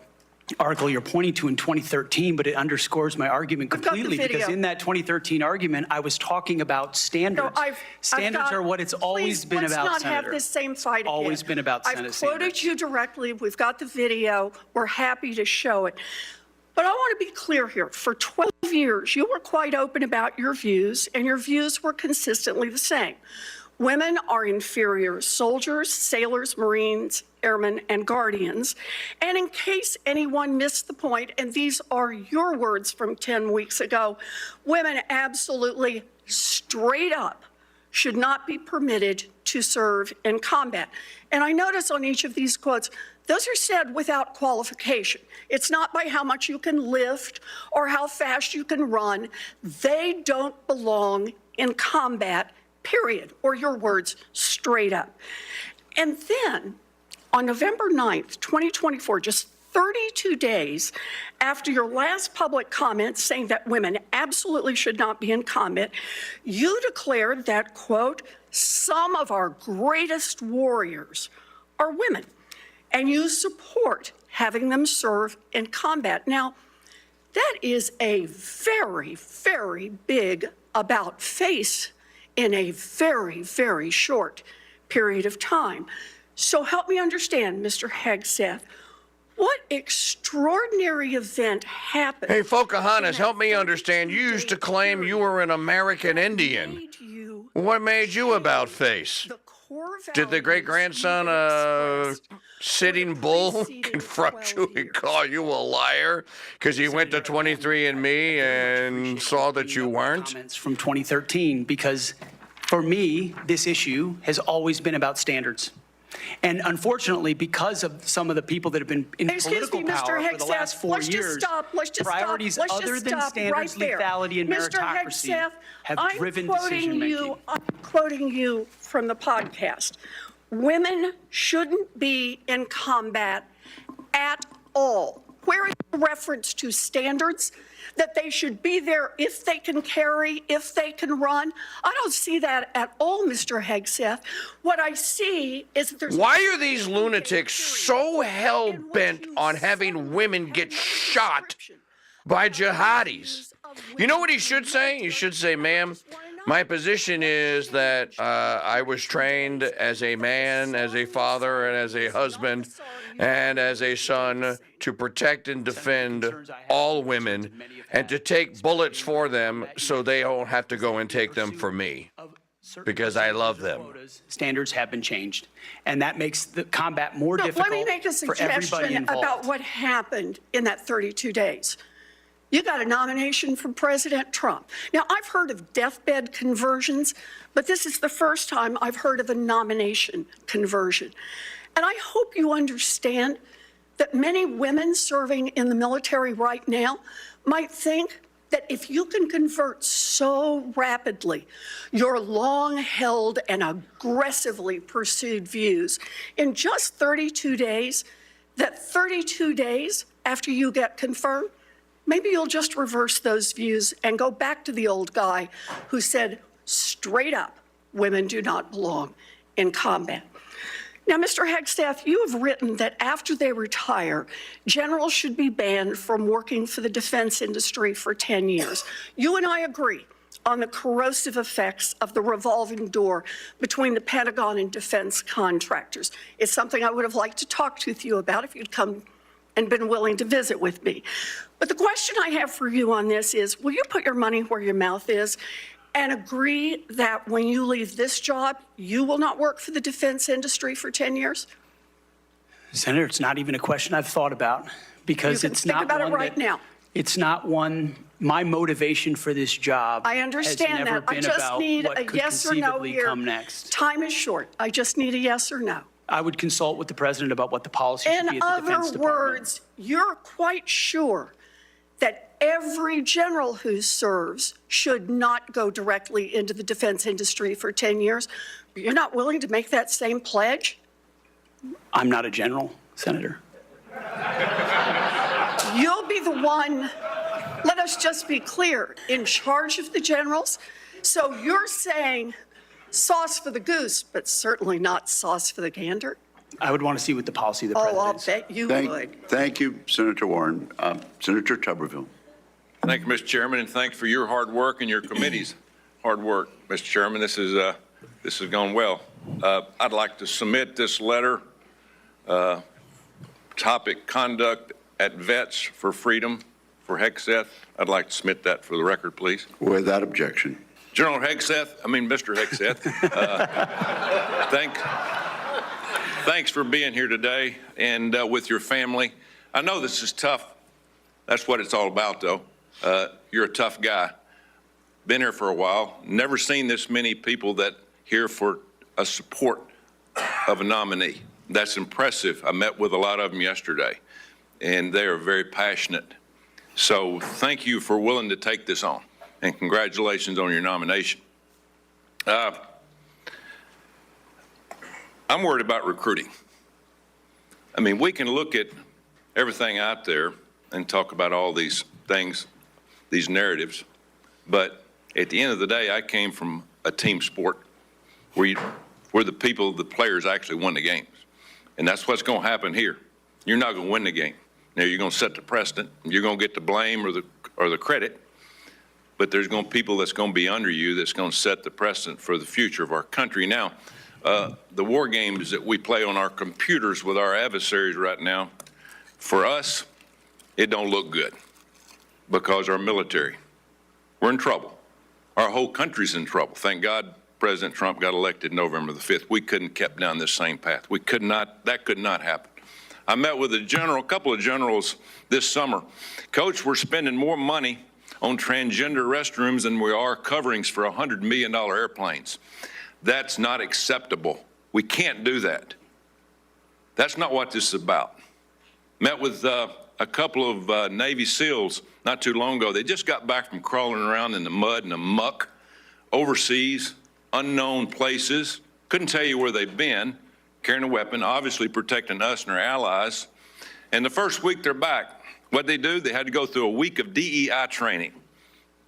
article you're pointing to in 2013, but it underscores my argument completely, because in that 2013 argument, I was talking about standards. Standards are what it's always been about, Let's not Senator. have this same fight again. Always been about Senate I've quoted you directly. We've got the video. We're happy to show it. But I want to be clear here. For 12 years, you were quite open about your views, and your views were consistently the same. Women are inferior soldiers, sailors, Marines, airmen, and guardians. And in case anyone missed the point, and these are your words from 10 weeks ago, women absolutely straight up should not be permitted to serve in combat. And I notice on each of these quotes, those are said without qualification. It's not by how much you can lift or how fast you can run. They don't belong in combat, period, or your words, straight up. And then on November 9th, 2024, just 32 days after your last public comment saying that women absolutely should not be in combat, you declared that, quote, "some of our greatest warriors are women," and you support having them serve in combat. Now, that is a very, very big about face in a very, very short period of time. So help me understand, Mr. Hegseth, what extraordinary event happened? Hey, Pocahontas, help me understand. You used to claim you were an American Indian. What made you about face? Did the great-grandson of Sitting Bull confront you and call you a liar because he went to 23andMe and saw that you weren't? Comments from 2013, because for me, this issue has always been about standards. And unfortunately, because of some of the people that have been in political power for the last 4 years, priorities other than standards, lethality, and meritocracy have driven decision-making. I'm quoting you from the podcast. Women shouldn't be in combat at all. Where is the reference to standards? That they should be there if they can carry, if they can run? I don't see that at all, Mr. Hegseth. What I see is that there's... Why are these lunatics so hell-bent on having women get shot by jihadis? You know what he should say? He should say, "Ma'am, my position is that I was trained as a man, as a father, and as a husband, and as a son to protect and defend all women and to take bullets for them so they don't have to go and take them for me because I love them." Standards have been changed, and that makes the combat more difficult Let me make a for everybody suggestion involved. about what happened in that 32 days. You got a nomination from President Trump. Now, I've heard of deathbed conversions, but this is the first time I've heard of a nomination conversion. And I hope you understand that many women serving in the military right now might think that if you can convert so rapidly your long-held and aggressively pursued views in just 32 days, that 32 days after you get confirmed, maybe you'll just reverse those views and go back to the old guy who said straight up, women do not belong in combat. Now, Mr. Hegseth, you have written that after they retire, generals should be banned from working for the defense industry for 10 years. You and I agree on the corrosive effects of the revolving door between the Pentagon and defense contractors. It's something I would have liked to talk to you about if you'd come and been willing to visit with me. But the question I have for you on this is, will you put your money where your mouth is and agree that when you leave this job, you will not work for the defense industry for 10 years? Senator, it's not even a question I've thought about because it's not one think about it right now. It's not one, my motivation for this job I understand has never that. I been just about need what a could yes or no conceivably here. come next. Time is short. I just need a yes or no. I would consult with the president about what the policy should be In at the Defense other Department. words, you're quite sure that every general who serves should not go directly into the defense industry for 10 years. But you're not willing to make that same pledge? I'm not a general, Senator. You'll be the one, let us just be clear, in charge of the generals. So you're saying sauce for the goose, but certainly not sauce for the gander? I would want to see what the policy of the Oh, president I'll is. bet you would. Thank you, Senator Warren. Senator Tuberville. Thank you, Mr. Chairman, and thanks for your hard work and your committee's hard work, Mr. Chairman. This has gone well. I'd like to submit this letter, topic Conduct at Vets for Freedom for Hegseth. I'd like to submit that for the record, please. Without objection. General Hegseth, Mr. Hegseth, thanks for being here today and with your family. I know this is tough. That's what it's all about, though. You're a tough guy. Been here for a while. Never seen this many people that here for a support of a nominee. That's impressive. I met with a lot of them yesterday, and they are very passionate. So thank you for willing to take this on, and congratulations on your nomination. I'm worried about recruiting. We can look at everything out there and talk about all these things, these narratives, but at the end of the day, I came from a team sport where the players actually won the games. And that's what's going to happen here. You're not going to win the game. Now, you're going to set the precedent. You're going to get the blame or the credit, but there's going to be people that's going to be under you that's going to set the precedent for the future of our country. Now, the war games that we play on our computers with our adversaries right now, for us, it don't look good because our military, we're in trouble. Our whole country's in trouble. Thank God President Trump got elected November the 5th. We couldn't have kept down this same path. That could not happen. I met with a couple of generals this summer. Coach, we're spending more money on transgender restrooms than we are coverings for $100 million airplanes. That's not acceptable. We can't do that. That's not what this is about. Met with a couple of Navy SEALs not too long ago. They just got back from crawling around in the mud and the muck overseas, unknown places. Couldn't tell you where they've been, carrying a weapon, obviously protecting us and our allies. And the first week they're back, what'd they do? They had to go through a week of DEI training.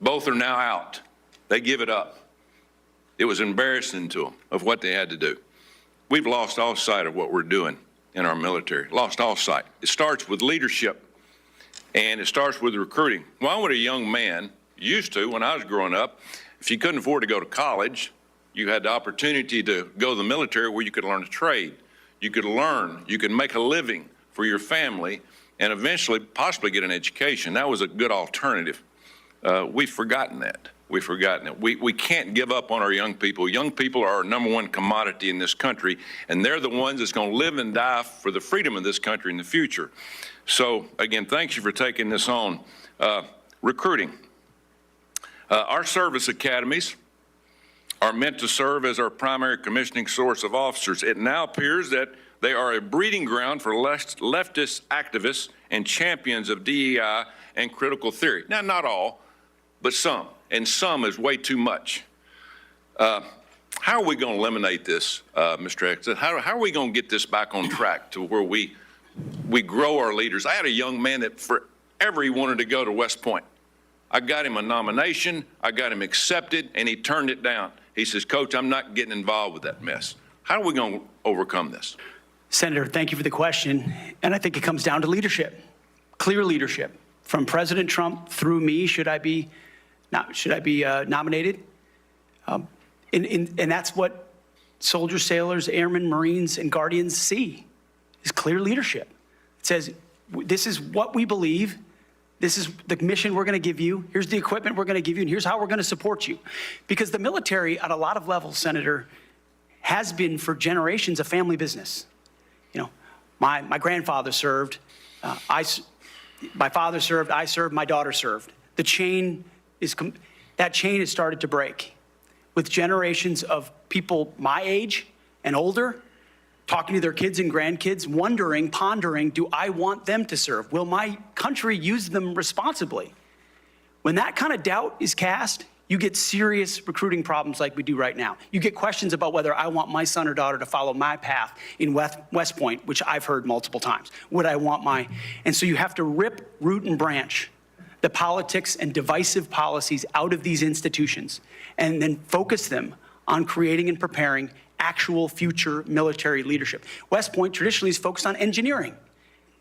Both are now out. They give it up. It was embarrassing to them of what they had to do. We've lost all sight of what we're doing in our military, lost all sight. It starts with leadership, and it starts with recruiting. Why would a young man, used to when I was growing up, if you couldn't afford to go to college, you had the opportunity to go to the military where you could learn a trade. You could learn, you could make a living for your family, and eventually possibly get an education. That was a good alternative. We've forgotten that. We've forgotten it. We can't give up on our young people. Young people are our number one commodity in this country, and they're the ones that's going to live and die for the freedom of this country in the future. So, again, thank you for taking this on. recruiting. Our service academies are meant to serve as our primary commissioning source of officers. It now appears that they are a breeding ground for leftist activists and champions of DEI and critical theory. Now, not all, but some, and some is way too much. How are we going to eliminate this, Mr. Hegseth? How are we going to get this back on track to where we grow our leaders? I had a young man that forever he wanted to go to West Point. I got him a nomination, I got him accepted, and he turned it down. He says, Coach, I'm not getting involved with that mess. How are we going to overcome this? Senator, thank you for the question. And I think it comes down to leadership, clear leadership. From President Trump through me, should I be nominated? And that's what soldiers, sailors, airmen, Marines, and Guardians see, is clear leadership. It says, this is what we believe. This is the mission we're going to give you. Here's the equipment we're going to give you, and here's how we're going to support you. Because the military, at a lot of levels, Senator, has been for generations a family business. You know, my grandfather served, my father served, I served, my daughter served. That chain has started to break with generations of people my age and older talking to their kids and grandkids, wondering, pondering, do I want them to serve? Will my country use them responsibly? When that kind of doubt is cast, you get serious recruiting problems like we do right now. You get questions about whether I want my son or daughter to follow my path in West Point, which I've heard multiple times. Would I want and so you have to rip, root, and branch the politics and divisive policies out of these institutions and then focus them on creating and preparing actual future military leadership. West Point traditionally is focused on engineering,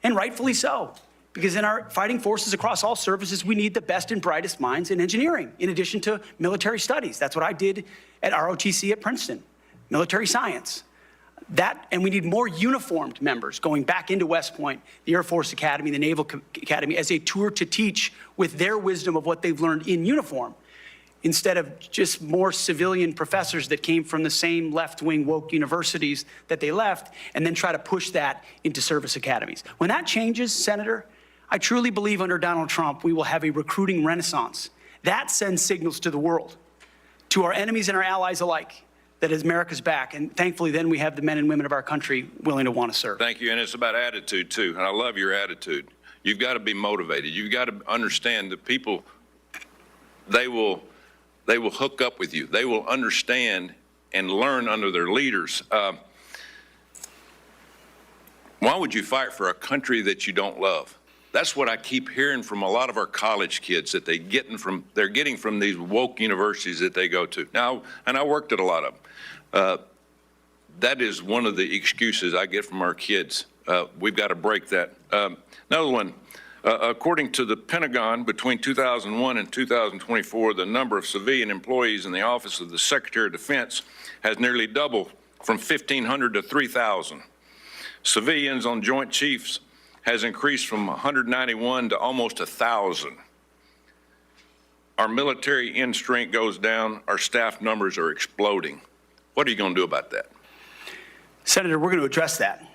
and rightfully so, because in our fighting forces across all services, we need the best and brightest minds in engineering, in addition to military studies. That's what I did at ROTC at Princeton, military science. And we need more uniformed members going back into West Point, the Air Force Academy, the Naval Academy, as a tour to teach with their wisdom of what they've learned in uniform, instead of just more civilian professors that came from the same left-wing woke universities that they left, and then try to push that into service academies. When that changes, Senator, I truly believe under Donald Trump, we will have a recruiting renaissance. That sends signals to the world, to our enemies and our allies alike, that America's back. And thankfully, then we have the men and women of our country willing to want to serve. Thank you, and it's about attitude, too, and I love your attitude. You've got to be motivated. You've got to understand that people, they will hook up with you. They will understand and learn under their leaders. Why would you fight for a country that you don't love? That's what I keep hearing from a lot of our college kids that they're getting from these woke universities that they go to. Now, and I worked at a lot of them. That is one of the excuses I get from our kids. We've got to break that. Another one. According to the Pentagon, between 2001 and 2024, the number of civilian employees in the Office of the Secretary of Defense has nearly doubled from 1,500 to 3,000. Civilians on Joint Chiefs has increased from 191 to almost 1,000. Our military end strength goes down. Our staff numbers are exploding. What are you going to do about that? Senator, we're going to address that.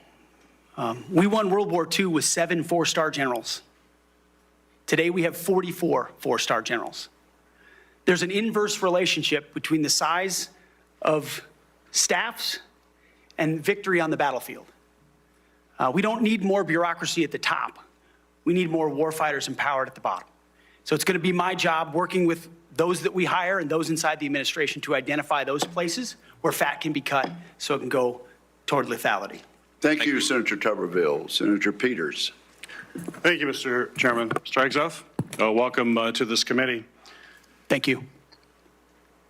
We won World War II with 7 four-star generals. Today, we have 44 four-star generals. There's an inverse relationship between the size of staffs and victory on the battlefield. We don't need more bureaucracy at the top. We need more warfighters empowered at the bottom. So it's going to be my job working with those that we hire and those inside the administration to identify those places where fat can be cut so it can go toward lethality. Thank you, Senator Tuberville. Senator Peters. Thank you, Mr. Chairman. Mr. Hegseth, welcome to this committee. Thank you.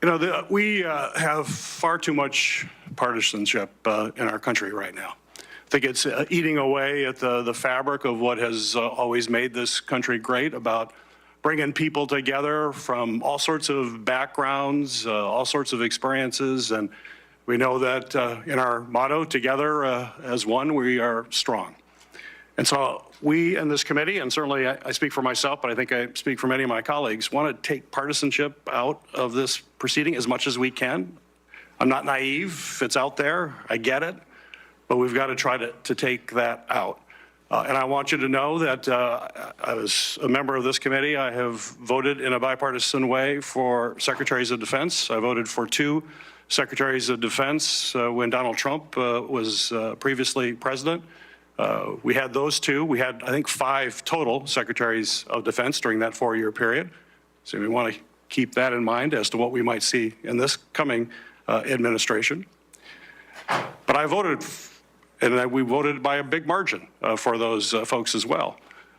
You know, we have far too much partisanship in our country right now. I think it's eating away at the fabric of what has always made this country great, about bringing people together from all sorts of backgrounds, all sorts of experiences. And we know that in our motto, together as one, we are strong. And so we in this committee, and certainly I speak for myself, but I think I speak for many of my colleagues, want to take partisanship out of this proceeding as much as we can. I'm not naive. It's out there. I get it. But we've got to try to take that out. And I want you to know that as a member of this committee, I have voted in a bipartisan way for Secretaries of Defense. I voted for 2 Secretaries of Defense when Donald Trump was previously president. We had those 2. We had, I think, 5 total Secretaries of Defense during that 4-year period. So we want to keep that in mind as to what we might see in this coming administration. But I voted, and we voted by a big margin for those folks as well.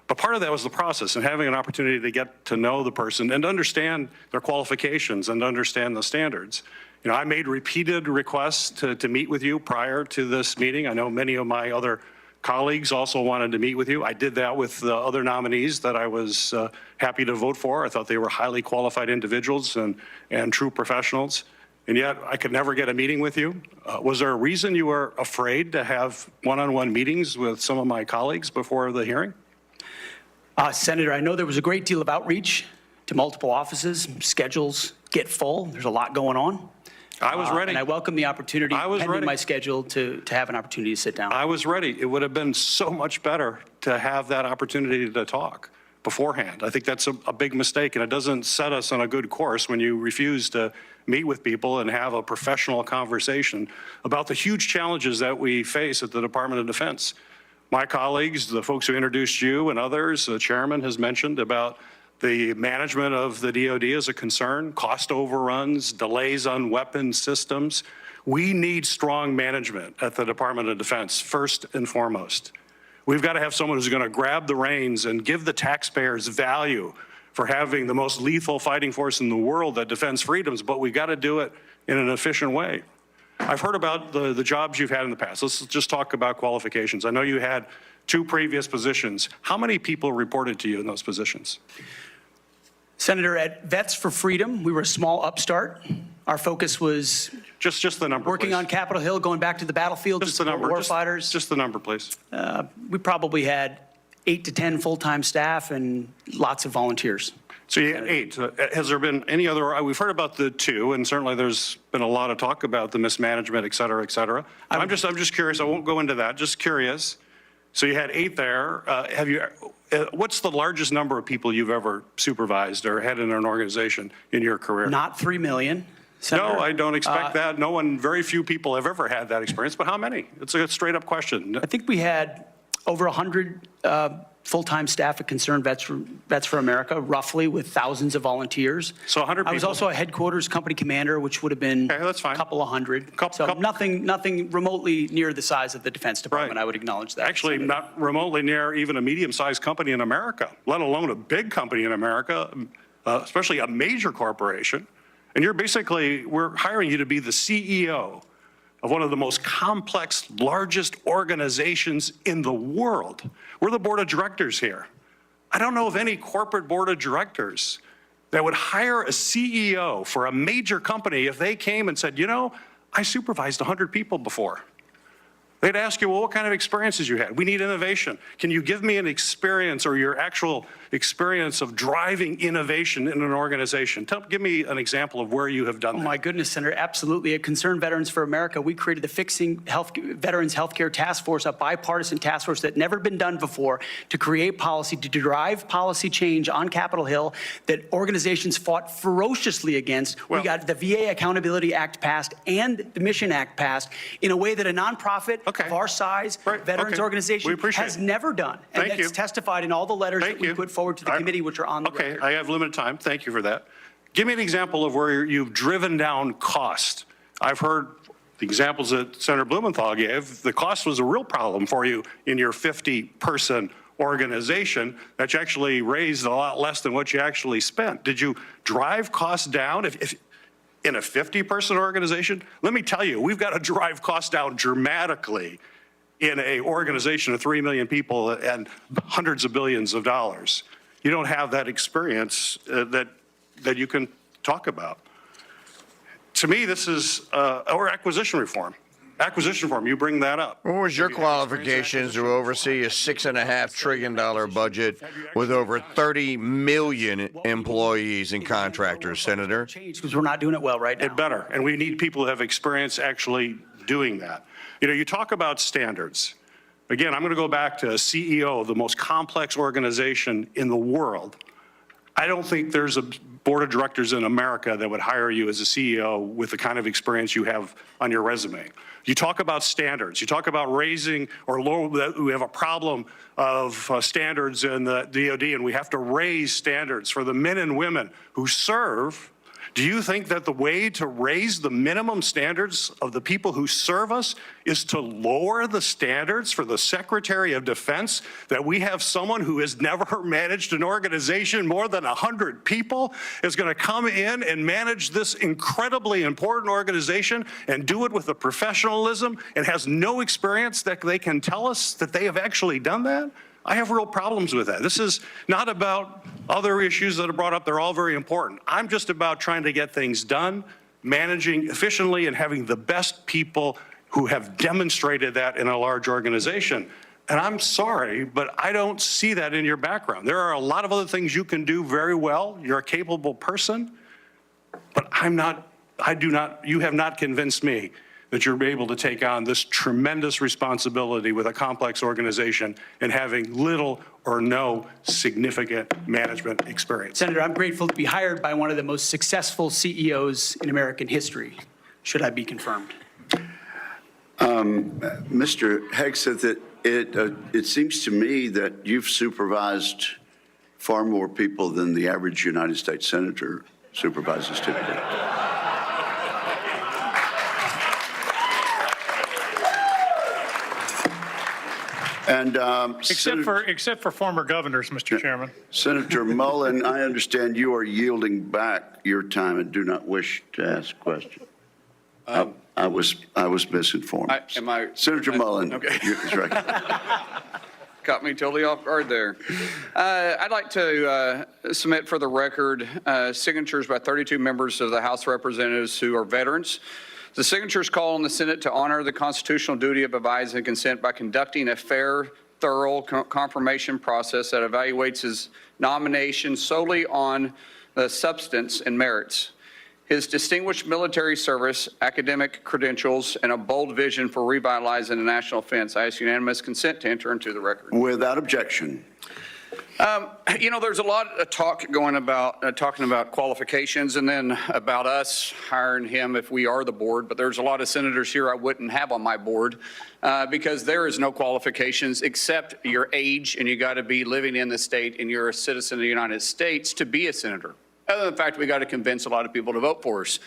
But part of that was the process and having an opportunity to get to know the person and understand their qualifications and understand the standards. You know, I made repeated requests to meet with you prior to this meeting. I know many of my other colleagues also wanted to meet with you. I did that with the other nominees that I was happy to vote for. I thought they were highly qualified individuals and true professionals. And yet I could never get a meeting with you. Was there a reason you were afraid to have one-on-one meetings with some of my colleagues before the hearing? Senator, I know there was a great deal of outreach to multiple offices. Schedules get full. There's a lot going on. I was ready. And I welcome the opportunity, pending ready. my schedule, to have an opportunity to sit down. I was ready. It would have been so much better to have that opportunity to talk beforehand. I think that's a big mistake, and it doesn't set us on a good course when you refuse to meet with people and have a professional conversation about the huge challenges that we face at the Department of Defense. My colleagues, the folks who introduced you and others, the chairman has mentioned about the management of the DoD is a concern, cost overruns, delays on weapon systems. We need strong management at the Department of Defense, first and foremost. We've got to have someone who's going to grab the reins and give the taxpayers value for having the most lethal fighting force in the world that defends freedoms, but we've got to do it in an efficient way. I've heard about the jobs you've had in the past. Let's just talk about qualifications. I know you had 2 previous positions. How many people reported to you in those positions? Senator, at Vets for Freedom, we were a small upstart. Our focus was just the number, working please. on Capitol Hill, going back to the battlefield, Just the number. warfighters. Just the number, please. We probably had 8 to 10 full-time staff and lots of volunteers. So you had 8. Has there been any other? We've heard about the 2, and certainly there's been a lot of talk about the mismanagement, et cetera, et cetera. I'm just curious. I won't go into that. Just curious. So you had 8 there. What's the largest number of people you've ever supervised or had in an organization in your career? Not 3 million. Senator. No, I don't expect that. very few people have ever had that experience, but how many? It's a straight up question. I think we had over 100 full-time staff at Concerned Vets for America, roughly, with thousands of volunteers. So 100 people. I was also a headquarters company commander, which would have been a couple of hundred. Nothing remotely near the size of the Defense Department, I would acknowledge that. Actually, not remotely near even a medium-sized company in America, let alone a big company in America, especially a major corporation. And we're hiring you to be the CEO of one of the most complex, largest organizations in the world. We're the board of directors here. I don't know of any corporate board of directors that would hire a CEO for a major company if they came and said, you know, I supervised 100 people before. They'd ask you, well, what kind of experiences you had? We need innovation. Can you give me an experience or your actual experience of driving innovation in an organization? Give me an example of where you have done that. Oh my goodness, Senator, absolutely. At Concerned Veterans for America, we created the Fixing Veterans Healthcare Task Force, a bipartisan task force that had never been done before, to create policy, to drive policy change on Capitol Hill that organizations fought ferociously against. We got the VA Accountability Act passed and the Mission Act passed in a way that a nonprofit of our size, veterans organization, has never done. And that's testified in all the letters that we put forward to the committee, which are on the record. I have limited time. Thank you for that. Give me an example of where you've driven down cost. I've heard the examples that Senator Blumenthal gave. The cost was a real problem for you in your 50-person organization that you actually raised a lot less than what you actually spent. Did you drive costs down? If in a 50-person organization, let me tell you, we've got to drive costs down dramatically in an organization of 3 million people and hundreds of billions of dollars. You don't have that experience that you can talk about. To me, this is or acquisition reform. Acquisition reform, you bring that up. What was your qualifications to oversee a $6.5 trillion budget with over 30 million employees and contractors, Senator? Because we're not doing it well right now. It better, and we need people who have experience actually doing that. You know, you talk about standards. Again, I'm going to go back to CEO of the most complex organization in the world. I don't think there's a board of directors in America that would hire you as a CEO with the kind of experience you have on your resume. You talk about standards. You talk about raising or lower, we have a problem of standards in the DOD, and we have to raise standards for the men and women who serve. Do you think that the way to raise the minimum standards of the people who serve us is to lower the standards for the Secretary of Defense? That we have someone who has never managed an organization more than 100 people is going to come in and manage this incredibly important organization and do it with a professionalism and has no experience that they can tell us that they have actually done that? I have real problems with that. This is not about other issues that are brought up. They're all very important. I'm just about trying to get things done, managing efficiently, and having the best people who have demonstrated that in a large organization. And I'm sorry, but I don't see that in your background. There are a lot of other things you can do very well. You're a capable person, but you have not convinced me that you're able to take on this tremendous responsibility with a complex organization and having little or no significant management experience. Senator, I'm grateful to be hired by one of the most successful CEOs in American history, should I be confirmed. Mr. Hegseth, it seems to me that you've supervised far more people than the average United States Senator supervises typically. And except for former governors, Mr. Chairman. Senator Mullen, I understand you are yielding back your time and do not wish to ask a question. I was misinformed. Senator Mullen, okay. that's right. Caught me totally off guard there. I'd like to submit for the record signatures by 32 members of the House of Representatives who are veterans. The signatures call on the Senate to honor the constitutional duty of advise and consent by conducting a fair, thorough confirmation process that evaluates his nomination solely on the substance and merits. His distinguished military service, academic credentials, and a bold vision for revitalizing the national defense. I ask unanimous consent to enter into the record. Without objection. There's a lot of talk going about talking about qualifications and then about us hiring him if we are the board. But there's a lot of senators here I wouldn't have on my board because there is no qualifications except your age, and you got to be living in the state and you're a citizen of the United States to be a senator. Other than the fact we got to convince a lot of people to vote for us.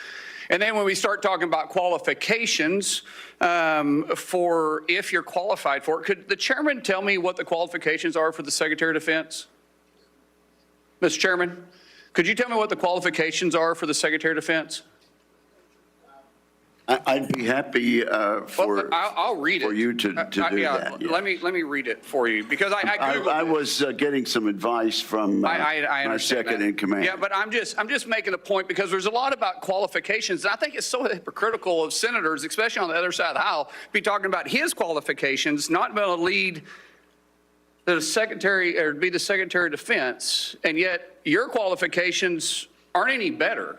And then when we start talking about qualifications for if you're qualified for it, could the chairman tell me what the qualifications are for the Secretary of Defense? Mr. Chairman, could you tell me what the qualifications are for the Secretary of Defense? I'd be happy I'll read it. for you to do that. Yeah. Let me read it for you because I Googled I it. was getting some advice from my second in command. Yeah, but I'm just making a point because there's a lot about qualifications, and I think it's so hypocritical of senators, especially on the other side of the aisle, be talking about his qualifications, not going to lead the secretary or be the Secretary of Defense, and yet your qualifications aren't any better.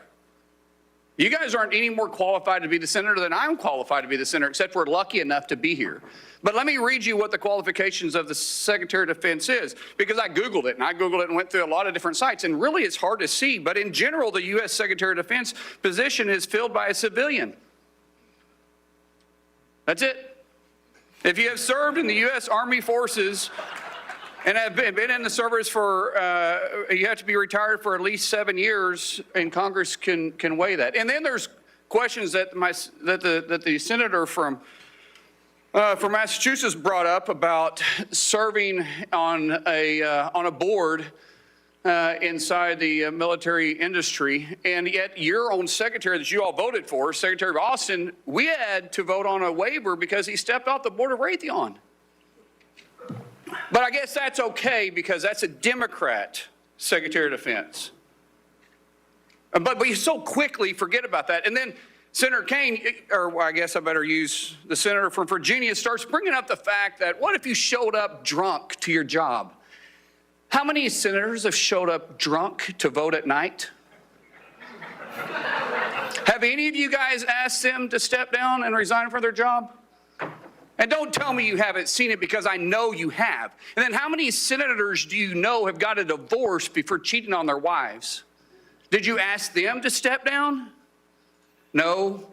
You guys aren't any more qualified to be the senator than I'm qualified to be the senator, except we're lucky enough to be here. But let me read you what the qualifications of the Secretary of Defense is, because I Googled it, and went through a lot of different sites, and really it's hard to see. But in general, the U.S. Secretary of Defense position is filled by a civilian. That's it. If you have served in the U.S. Army Forces and have been in the service for, you have to be retired for at least 7 years, and Congress can weigh that. And then there's questions that the senator from Massachusetts brought up about serving on a board inside the military industry, and yet your own secretary that you all voted for, Secretary Austin, we had to vote on a waiver because he stepped off the board of Raytheon. But I guess that's okay because that's a Democrat Secretary of Defense. But we so quickly forget about that. And then Senator Kaine, or I guess I better use the senator from Virginia, starts bringing up the fact that what if you showed up drunk to your job? How many senators have showed up drunk to vote at night? Have any of you guys asked them to step down and resign from their job? And don't tell me you haven't seen it, because I know you have. And then how many senators do you know have got a divorce before cheating on their wives? Did you ask them to step down? No.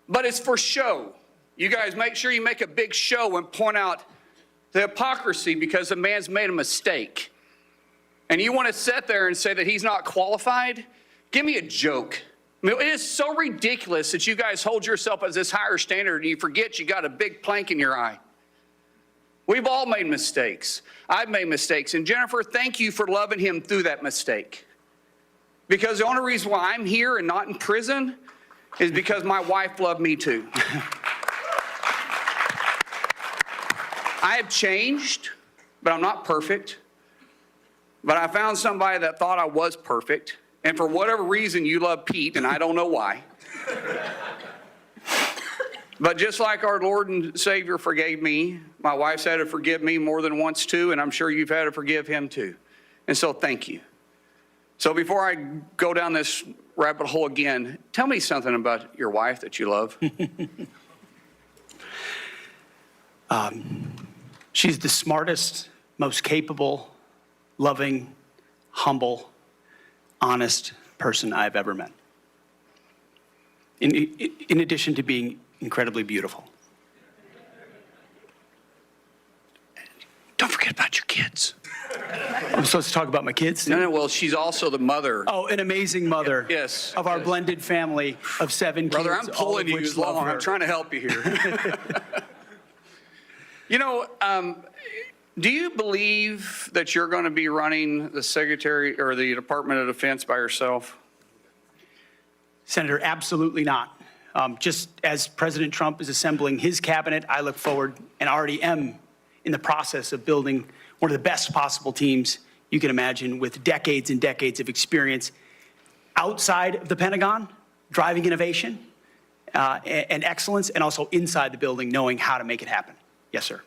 But it's for show. You guys make sure you make a big show and point out the hypocrisy because a man's made a mistake. And you want to sit there and say that he's not qualified? Give me a joke. I mean, it is so ridiculous that you guys hold yourself as this higher standard and you forget you got a big plank in your eye. We've all made mistakes. I've made mistakes. And Jennifer, thank you for loving him through that mistake. Because the only reason why I'm here and not in prison is because my wife loved me too. I have changed, but I'm not perfect. But I found somebody that thought I was perfect. And for whatever reason, you love Pete, and I don't know why. But just like our Lord and Savior forgave me, my wife's had to forgive me more than once too, and I'm sure you've had to forgive him too. And so thank you. So before I go down this rabbit hole again, tell me something about your wife that you love. She's the smartest, most capable, loving, humble, honest person I've ever met. In addition to being incredibly beautiful. Don't forget about your kids. I'm supposed to talk about my kids? No, well, she's also the mother. Oh, an amazing mother. Yes. Of our blended family of 7 kids. Brother, I'm pulling you along. I'm trying to help you here. You know, do you believe that you're going to be running the Secretary or the Department of Defense by yourself? Senator, absolutely not. Just as President Trump is assembling his cabinet, I look forward and already am in the process of building one of the best possible teams you can imagine, with decades and decades of experience outside of the Pentagon, driving innovation and excellence, and also inside the building, knowing how to make it happen. Yes, sir.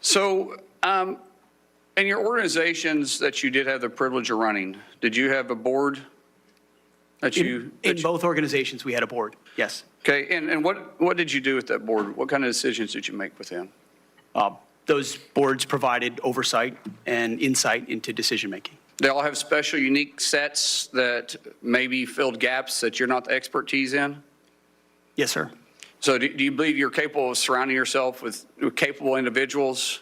So, in your organizations that you did have the privilege of running, did you have a board that you... In both organizations, we had a board, yes. Okay, and what did you do with that board? What kind of decisions did you make with them? Those boards provided oversight and insight into decision-making. They all have special, unique sets that maybe filled gaps that you're not the expertise in? Yes, sir. So do you believe you're capable of surrounding yourself with capable individuals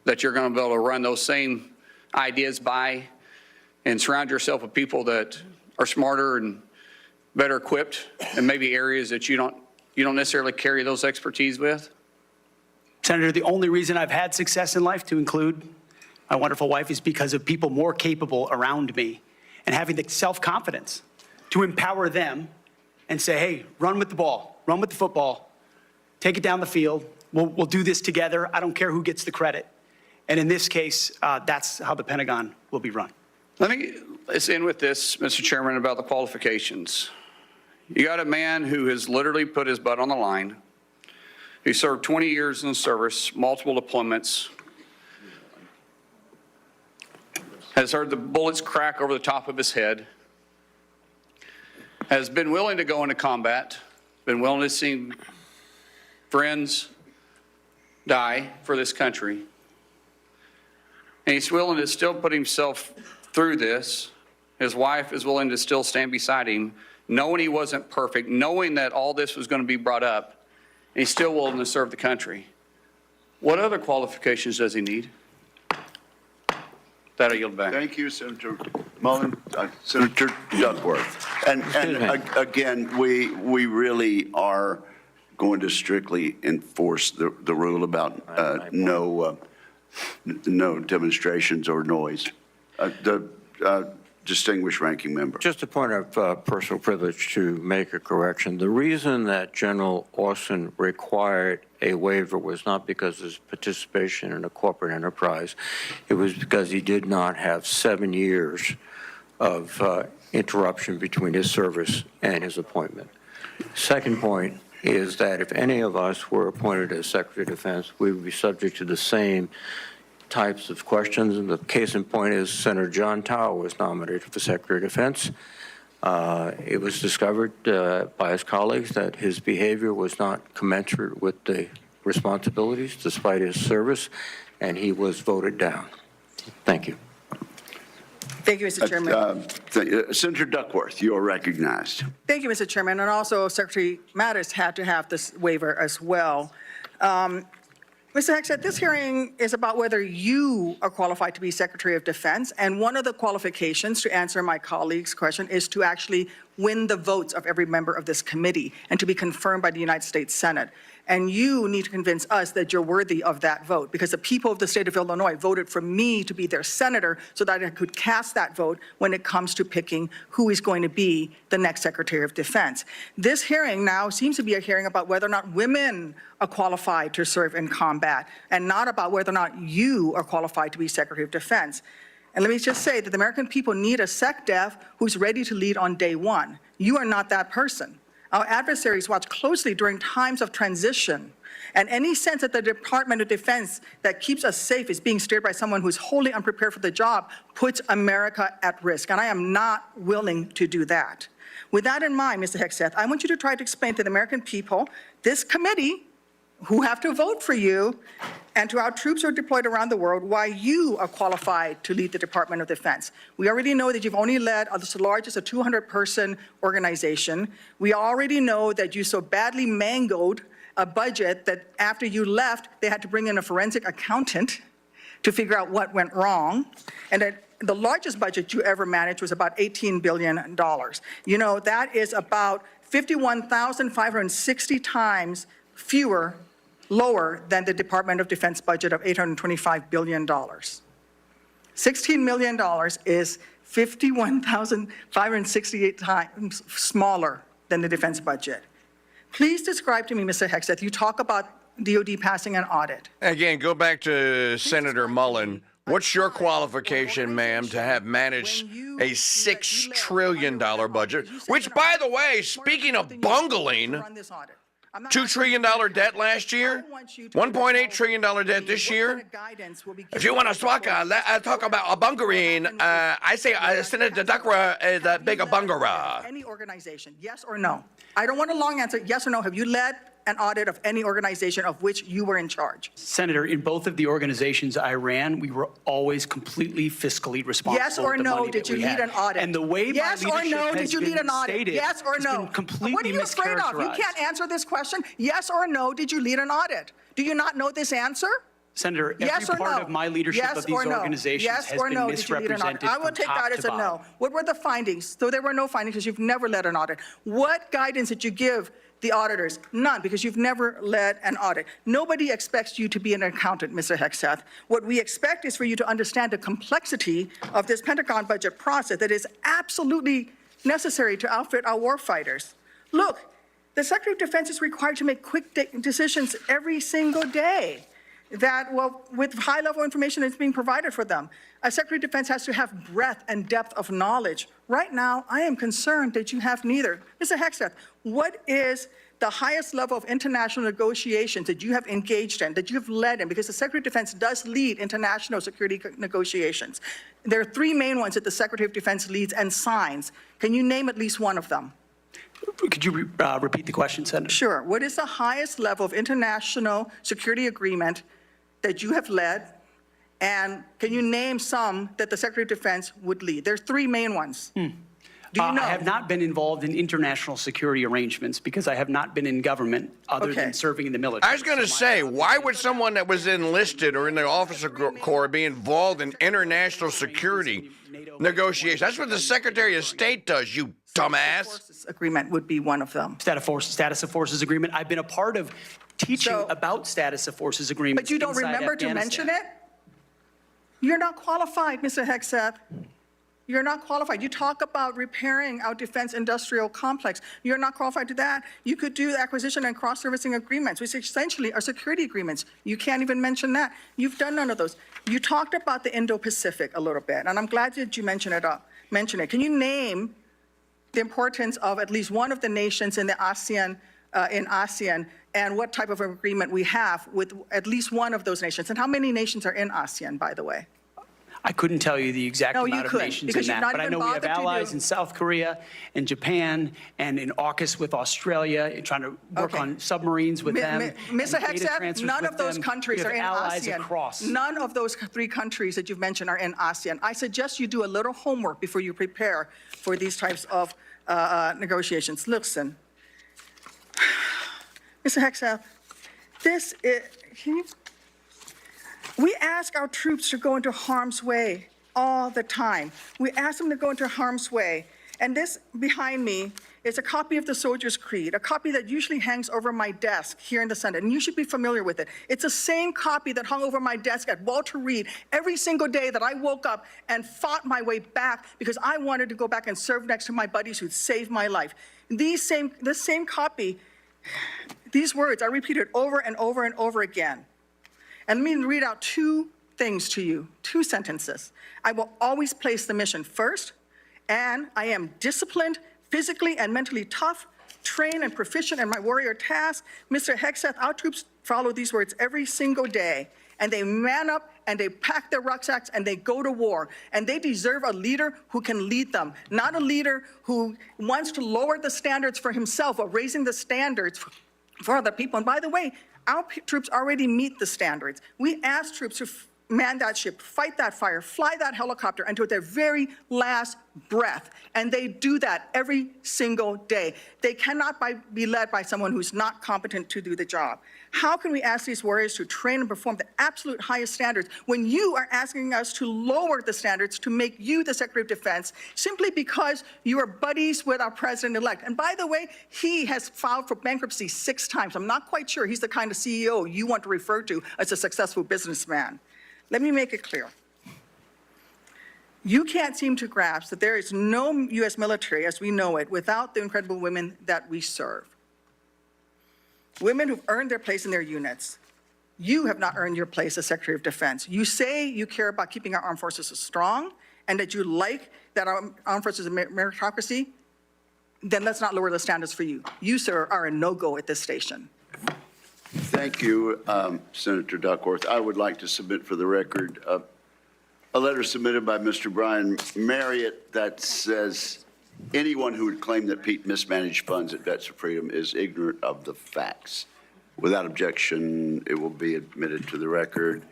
that you're going to be able to run those same ideas by, and surround yourself with people that are smarter and better equipped in maybe areas that you don't necessarily carry those expertise with? Senator, the only reason I've had success in life, to include my wonderful wife, is because of people more capable around me and having the self-confidence to empower them and say, hey, run with the ball, run with the football, take it down the field. We'll do this together. I don't care who gets the credit. And in this case, that's how the Pentagon will be run. Let's end with this, Mr. Chairman, about the qualifications. You got a man who has literally put his butt on the line. He served 20 years in the service, multiple deployments, has heard the bullets crack over the top of his head, has been willing to go into combat, been willing to see friends die for this country, and he's willing to still put himself through this. His wife is willing to still stand beside him, knowing he wasn't perfect, knowing that all this was going to be brought up, and he's still willing to serve the country. What other qualifications does he need? That I yield back. Thank you, Senator Mullen. Senator Duckworth. And again, we really are going to strictly enforce the rule about no demonstrations or noise. The distinguished ranking member. Just a point of personal privilege to make a correction. The reason that General Austin required a waiver was not because of his participation in a corporate enterprise. It was because he did not have 7 years of interruption between his service and his appointment. Second point is that if any of us were appointed as Secretary of Defense, we would be subject to the same types of questions. And the case in point is Senator John Tower was nominated for Secretary of Defense. It was discovered by his colleagues that his behavior was not commensurate with the responsibilities despite his service, and he was voted down. Thank you. Thank you, Mr. Chairman. Senator Duckworth, you are recognized. Thank you, Mr. Chairman. And also, Secretary Mattis had to have this waiver as well. Mr. Hegseth, this hearing is about whether you are qualified to be Secretary of Defense, and one of the qualifications, to answer my colleague's question, is to actually win the votes of every member of this committee and to be confirmed by the United States Senate. And you need to convince us that you're worthy of that vote, because the people of the state of Illinois voted for me to be their senator so that I could cast that vote when it comes to picking who is going to be the next Secretary of Defense. This hearing now seems to be a hearing about whether or not women are qualified to serve in combat, and not about whether or not you are qualified to be Secretary of Defense. And let me just say that the American people need a SecDef who's ready to lead on day one. You are not that person. Our adversaries watch closely during times of transition, and any sense that the Department of Defense that keeps us safe is being steered by someone who's wholly unprepared for the job puts America at risk, and I am not willing to do that. With that in mind, Mr. Hegseth, I want you to try to explain to the American people, this committee, who have to vote for you, and to our troops who are deployed around the world, why you are qualified to lead the Department of Defense. We already know that you've only led as large as a 200-person organization. We already know that you so badly mangled a budget that after you left, they had to bring in a forensic accountant to figure out what went wrong, and that the largest budget you ever managed was about $18 billion. You know, that is about 51,560 times lower than the Department of Defense budget of $825 billion. $16 million is 51,568 times smaller than the defense budget. Please describe to me, Mr. Hegseth, you talk about DOD passing an audit. Again, go back to Senator Mullen. What's your qualification, ma'am, to have managed a $6 trillion budget, which, by the way, speaking of bungling, $2 trillion debt last year, $1.8 trillion debt this year. If you want to talk about bunkering, I say Senator Duckworth is a big bungerer. Any organization, yes or no? I don't want a long answer, yes or no. Have you led an audit of any organization of which you were in charge? Senator, in both of the organizations I ran, we were always completely fiscally responsible. Yes or no, did you lead an audit? And the way my leadership has been stated, did you lead an audit? Yes or no? What are you afraid of? You can't answer this question. Yes or no, did you lead an audit? Do you not know this answer? Senator, every part of my leadership of these organizations has been misrepresented. I will take that as a no. What were the findings? So there were no findings because you've never led an audit. What guidance did you give the auditors? None, because you've never led an audit. Nobody expects you to be an accountant, Mr. Hegseth. What we expect is for you to understand the complexity of this Pentagon budget process that is absolutely necessary to outfit our warfighters. Look, the Secretary of Defense is required to make quick decisions every single day that, well, with high-level information that's being provided for them. A Secretary of Defense has to have breadth and depth of knowledge. Right now, I am concerned that you have neither. Mr. Hegseth, what is the highest level of international negotiations that you have engaged in, that you have led in? Because the Secretary of Defense does lead international security negotiations. There are three main ones that the Secretary of Defense leads and signs. Can you name at least one of them? Could you repeat the question, Senator? Sure. What is the highest level of international security agreement that you have led? And can you name some that the Secretary of Defense would lead? There's three main ones. Do you know? I have not been involved in international security arrangements because I have not been in government other than serving in the military. I was going to say, why would someone that was enlisted or in the officer corps be involved in international security negotiations? That's what the Secretary of State does, you dumbass. Agreement would be one of them. Status of forces agreement. I've been a part of teaching about status of forces agreements. But you don't remember to mention it? You're not qualified, Mr. Hegseth. You're not qualified. You talk about repairing our defense industrial complex. You're not qualified to that. You could do acquisition and cross-servicing agreements, which essentially are security agreements. You can't even mention that. You've done none of those. You talked about the Indo-Pacific a little bit, and I'm glad that you mentioned it. Can you name the importance of at least one of the nations in the ASEAN, and what type of agreement we have with at least one of those nations? And how many nations are in ASEAN, by the way? I couldn't tell you the exact No, you amount of couldn't, nations because in you've that, not but I even know we have bothered to allies do- in South Korea and Japan and in AUKUS with Australia, trying to work Okay. on submarines with them. Mr. and data Hegseth, transfers none with of those them. countries We are have in allies ASEAN. across. None of those 3 countries that you've mentioned are in ASEAN. I suggest you do a little homework before you prepare for these types of negotiations. Listen, Mr. Hegseth, this is, we ask our troops to go into harm's way all the time. We ask them to go into harm's way. And this behind me is a copy of the Soldier's Creed, a copy that usually hangs over my desk here in the Senate, and you should be familiar with it. It's the same copy that hung over my desk at Walter Reed every single day that I woke up and fought my way back because I wanted to go back and serve next to my buddies who saved my life. This same copy, these words are repeated over and over and over again. And let me read out 2 things to you, 2 sentences. I will always place the mission first, and I am disciplined, physically and mentally tough, trained and proficient in my warrior task. Mr. Hegseth, our troops follow these words every single day, and they man up and they pack their rucksacks and they go to war. And they deserve a leader who can lead them, not a leader who wants to lower the standards for himself or raising the standards for other people. And by the way, our troops already meet the standards. We ask troops to man that ship, fight that fire, fly that helicopter until their very last breath. And they do that every single day. They cannot be led by someone who's not competent to do the job. How can we ask these warriors to train and perform the absolute highest standards when you are asking us to lower the standards to make you the Secretary of Defense simply because you are buddies with our president-elect? And by the way, he has filed for bankruptcy 6 times. I'm not quite sure he's the kind of CEO you want to refer to as a successful businessman. Let me make it clear. You can't seem to grasp that there is no U.S. military as we know it without the incredible women that we serve. Women who've earned their place in their units. You have not earned your place as Secretary of Defense. You say you care about keeping our armed forces strong and that you like that our armed forces are meritocracy, then let's not lower the standards for you. You, sir, are a no-go at this station. Thank you, Senator Duckworth. I would like to submit for the record a letter submitted by Mr. Brian Marriott that says anyone who would claim that Pete mismanaged funds at Vets for Freedom is ignorant of the facts. Without objection, it will be admitted to the record.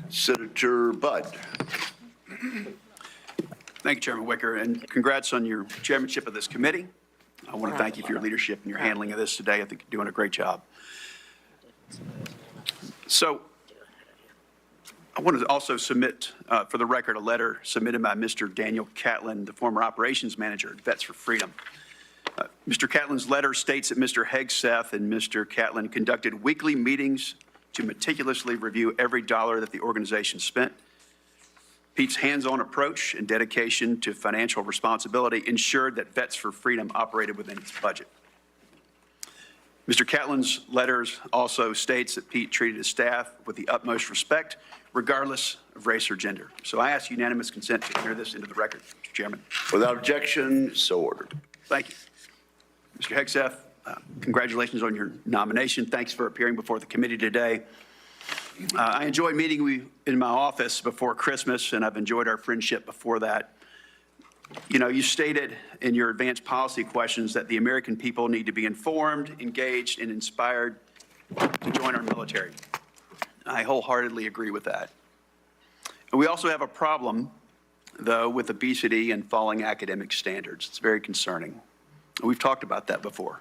Senator Budd. Thank you, Chairman Wicker, and congrats on your chairmanship of this committee. I want to thank you for your leadership and your handling of this today. I think you're doing a great job. So I want to also submit for the record a letter submitted by Mr. Daniel Catlin, the former operations manager at Vets for Freedom. Mr. Catlin's letter states that Mr. Hegseth and Mr. Catlin conducted weekly meetings to meticulously review every dollar that the organization spent. Pete's hands-on approach and dedication to financial responsibility ensured that Vets for Freedom operated within its budget. Mr. Catlin's letters also states that Pete treated his staff with the utmost respect, regardless of race or gender. So I ask unanimous consent to enter this into the record, Mr. Chairman. Without objection, so ordered. Thank you. Mr. Hegseth, congratulations on your nomination. Thanks for appearing before the committee today. I enjoyed meeting you in my office before Christmas, and I've enjoyed our friendship before that. You know, you stated in your advanced policy questions that the American people need to be informed, engaged, and inspired to join our military. I wholeheartedly agree with that. And we also have a problem, though, with obesity and falling academic standards. It's very concerning. We've talked about that before.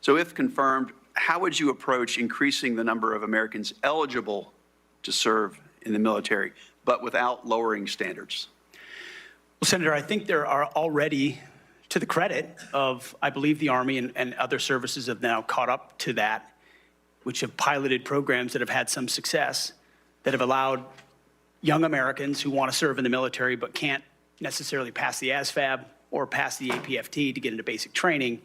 So if confirmed, how would you approach increasing the number of Americans eligible to serve in the military, but without lowering standards? Well, Senator, I think there are already, to the credit of, I believe, the Army and other services have now caught up to that, which have piloted programs that have had some success, that have allowed young Americans who want to serve in the military but can't necessarily pass the ASVAB or pass the APFT to get into basic training,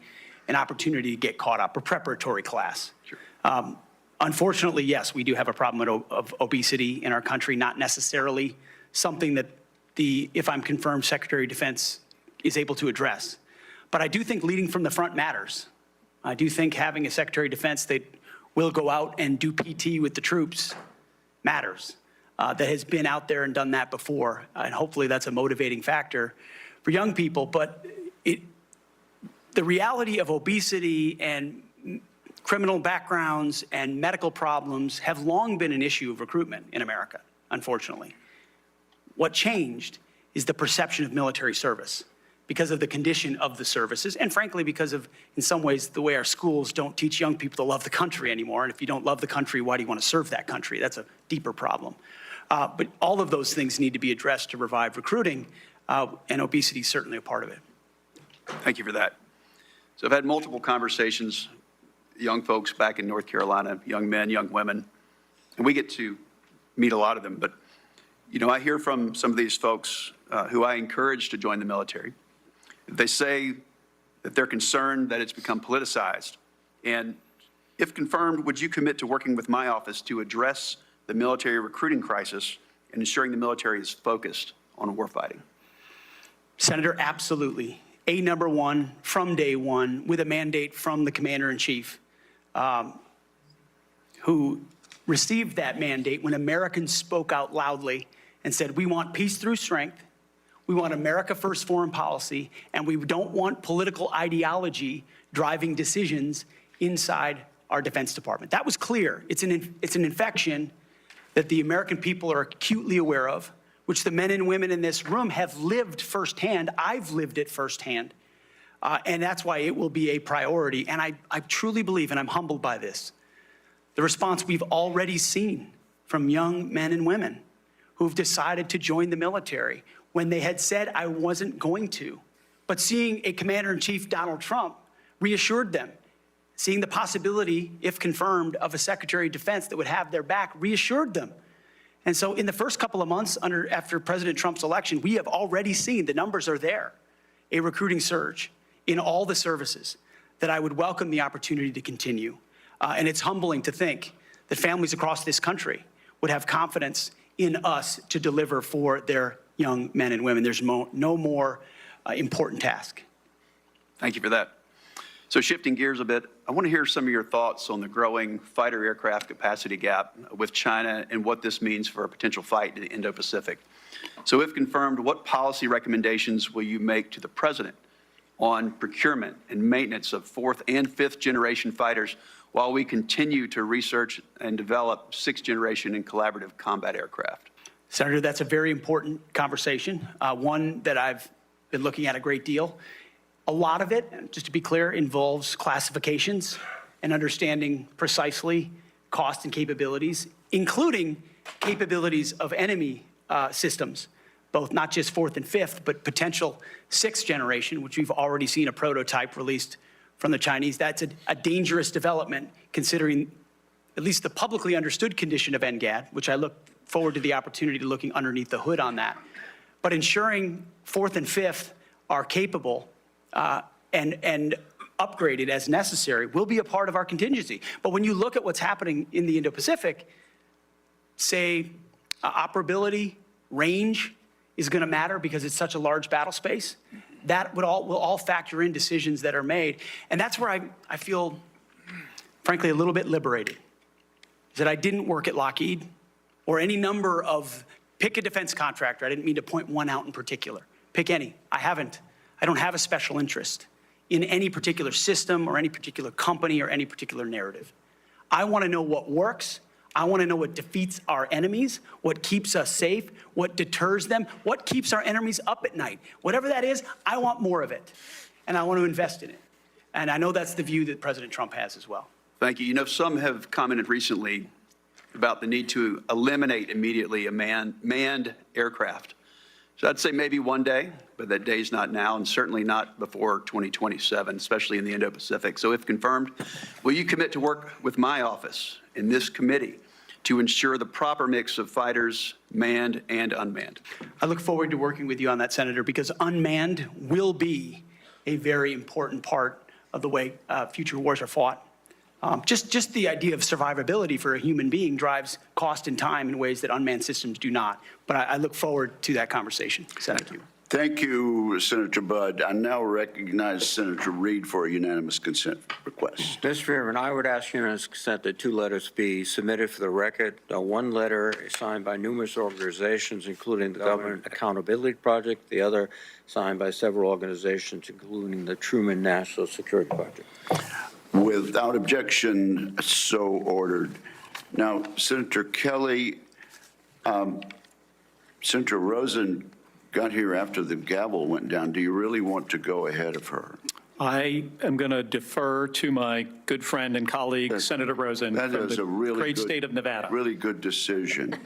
an opportunity to get caught up, a preparatory class. Sure. Unfortunately, yes, we do have a problem of obesity in our country, not necessarily something that the, if I'm confirmed, Secretary of Defense is able to address. But I do think leading from the front matters. I do think having a Secretary of Defense that will go out and do PT with the troops matters. that has been out there and done that before. And hopefully that's a motivating factor for young people. But the reality of obesity and criminal backgrounds and medical problems have long been an issue of recruitment in America, unfortunately. What changed is the perception of military service because of the condition of the services, and frankly, because of, in some ways, the way our schools don't teach young people to love the country anymore. And if you don't love the country, why do you want to serve that country? That's a deeper problem. But all of those things need to be addressed to revive recruiting, and obesity is certainly a part of it. Thank you for that. So I've had multiple conversations, young folks back in North Carolina, young men, young women, and we get to meet a lot of them. But, you know, I hear from some of these folks who I encourage to join the military. They say that they're concerned that it's become politicized. And if confirmed, would you commit to working with my office to address the military recruiting crisis and ensuring the military is focused on warfighting? Senator, absolutely. Number one, from day one, with a mandate from the Commander-in-Chief, who received that mandate when Americans spoke out loudly and said, we want peace through strength, we want America first foreign policy, and we don't want political ideology driving decisions inside our Defense Department. That was clear. It's an infection that the American people are acutely aware of, which the men and women in this room have lived firsthand. I've lived it firsthand. And that's why it will be a priority. And I truly believe, and I'm humbled by this, the response we've already seen from young men and women who've decided to join the military when they had said, I wasn't going to. But seeing a Commander-in-Chief, Donald Trump, reassured them. Seeing the possibility, if confirmed, of a Secretary of Defense that would have their back reassured them. And so in the first couple of months after President Trump's election, we have already seen, the numbers are there, a recruiting surge in all the services that I would welcome the opportunity to continue. And it's humbling to think that families across this country would have confidence in us to deliver for their young men and women. There's no more important task. Thank you for that. So shifting gears a bit, I want to hear some of your thoughts on the growing fighter aircraft capacity gap with China and what this means for a potential fight in the Indo-Pacific. So if confirmed, what policy recommendations will you make to the President on procurement and maintenance of 4th and 5th generation fighters while we continue to research and develop 6th generation and collaborative combat aircraft? Senator, that's a very important conversation, one that I've been looking at a great deal. A lot of it, just to be clear, involves classifications and understanding precisely cost and capabilities, including capabilities of enemy systems, both not just 4th and 5th, but potential 6th generation, which we've already seen a prototype released from the Chinese. That's a dangerous development, considering at least the publicly understood condition of NGAD, which I look forward to the opportunity to looking underneath the hood on that. But ensuring 4th and 5th are capable and upgraded as necessary will be a part of our contingency. But when you look at what's happening in the Indo-Pacific, say operability, range is going to matter because it's such a large battle space. That will all factor in decisions that are made. And that's where I feel, frankly, a little bit liberated, is that I didn't work at Lockheed or any number of, pick a defense contractor. I didn't mean to point one out in particular. Pick any. I don't have a special interest in any particular system or any particular company or any particular narrative. I want to know what works. I want to know what defeats our enemies, what keeps us safe, what deters them, what keeps our enemies up at night. Whatever that is, I want more of it, and I want to invest in it. And I know that's the view that President Trump has as well. Thank you. You know, some have commented recently about the need to eliminate immediately a manned aircraft. So I'd say maybe one day, but that day's not now, and certainly not before 2027, especially in the Indo-Pacific. So if confirmed, will you commit to work with my office in this committee to ensure the proper mix of fighters, manned and unmanned? I look forward to working with you on that, Senator, because unmanned will be a very important part of the way future wars are fought. Just the idea of survivability for a human being drives cost and time in ways that unmanned systems do not. But I look forward to that conversation, Senator. Thank you, Senator Budd. I now recognize Senator Reed for a unanimous consent request. Mr. Chairman, I would ask unanimous consent that 2 letters be submitted for the record. 1 letter signed by numerous organizations, including the Government Accountability Project, the other signed by several organizations, including the Truman National Security Project. Without objection, so ordered. Now, Senator Kelly, Senator Rosen got here after the gavel went down. Do you really want to go ahead of her? I am going to defer to my good friend and colleague, Senator Rosen, That from is the a really great good, state of Nevada. Really good decision.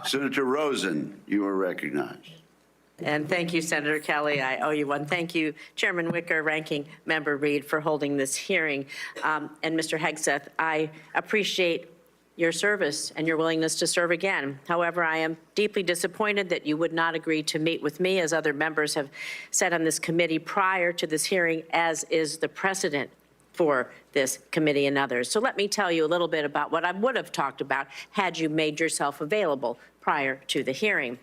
Senator Rosen, you are recognized. And thank you, Senator Kelly. I owe you one. Thank you, Chairman Wicker, Ranking Member Reed, for holding this hearing. And Mr. Hegseth, I appreciate your service and your willingness to serve again. However, I am deeply disappointed that you would not agree to meet with me, as other members have said on this committee prior to this hearing, as is the precedent for this committee and others. So let me tell you a little bit about what I would have talked about had you made yourself available prior to the hearing.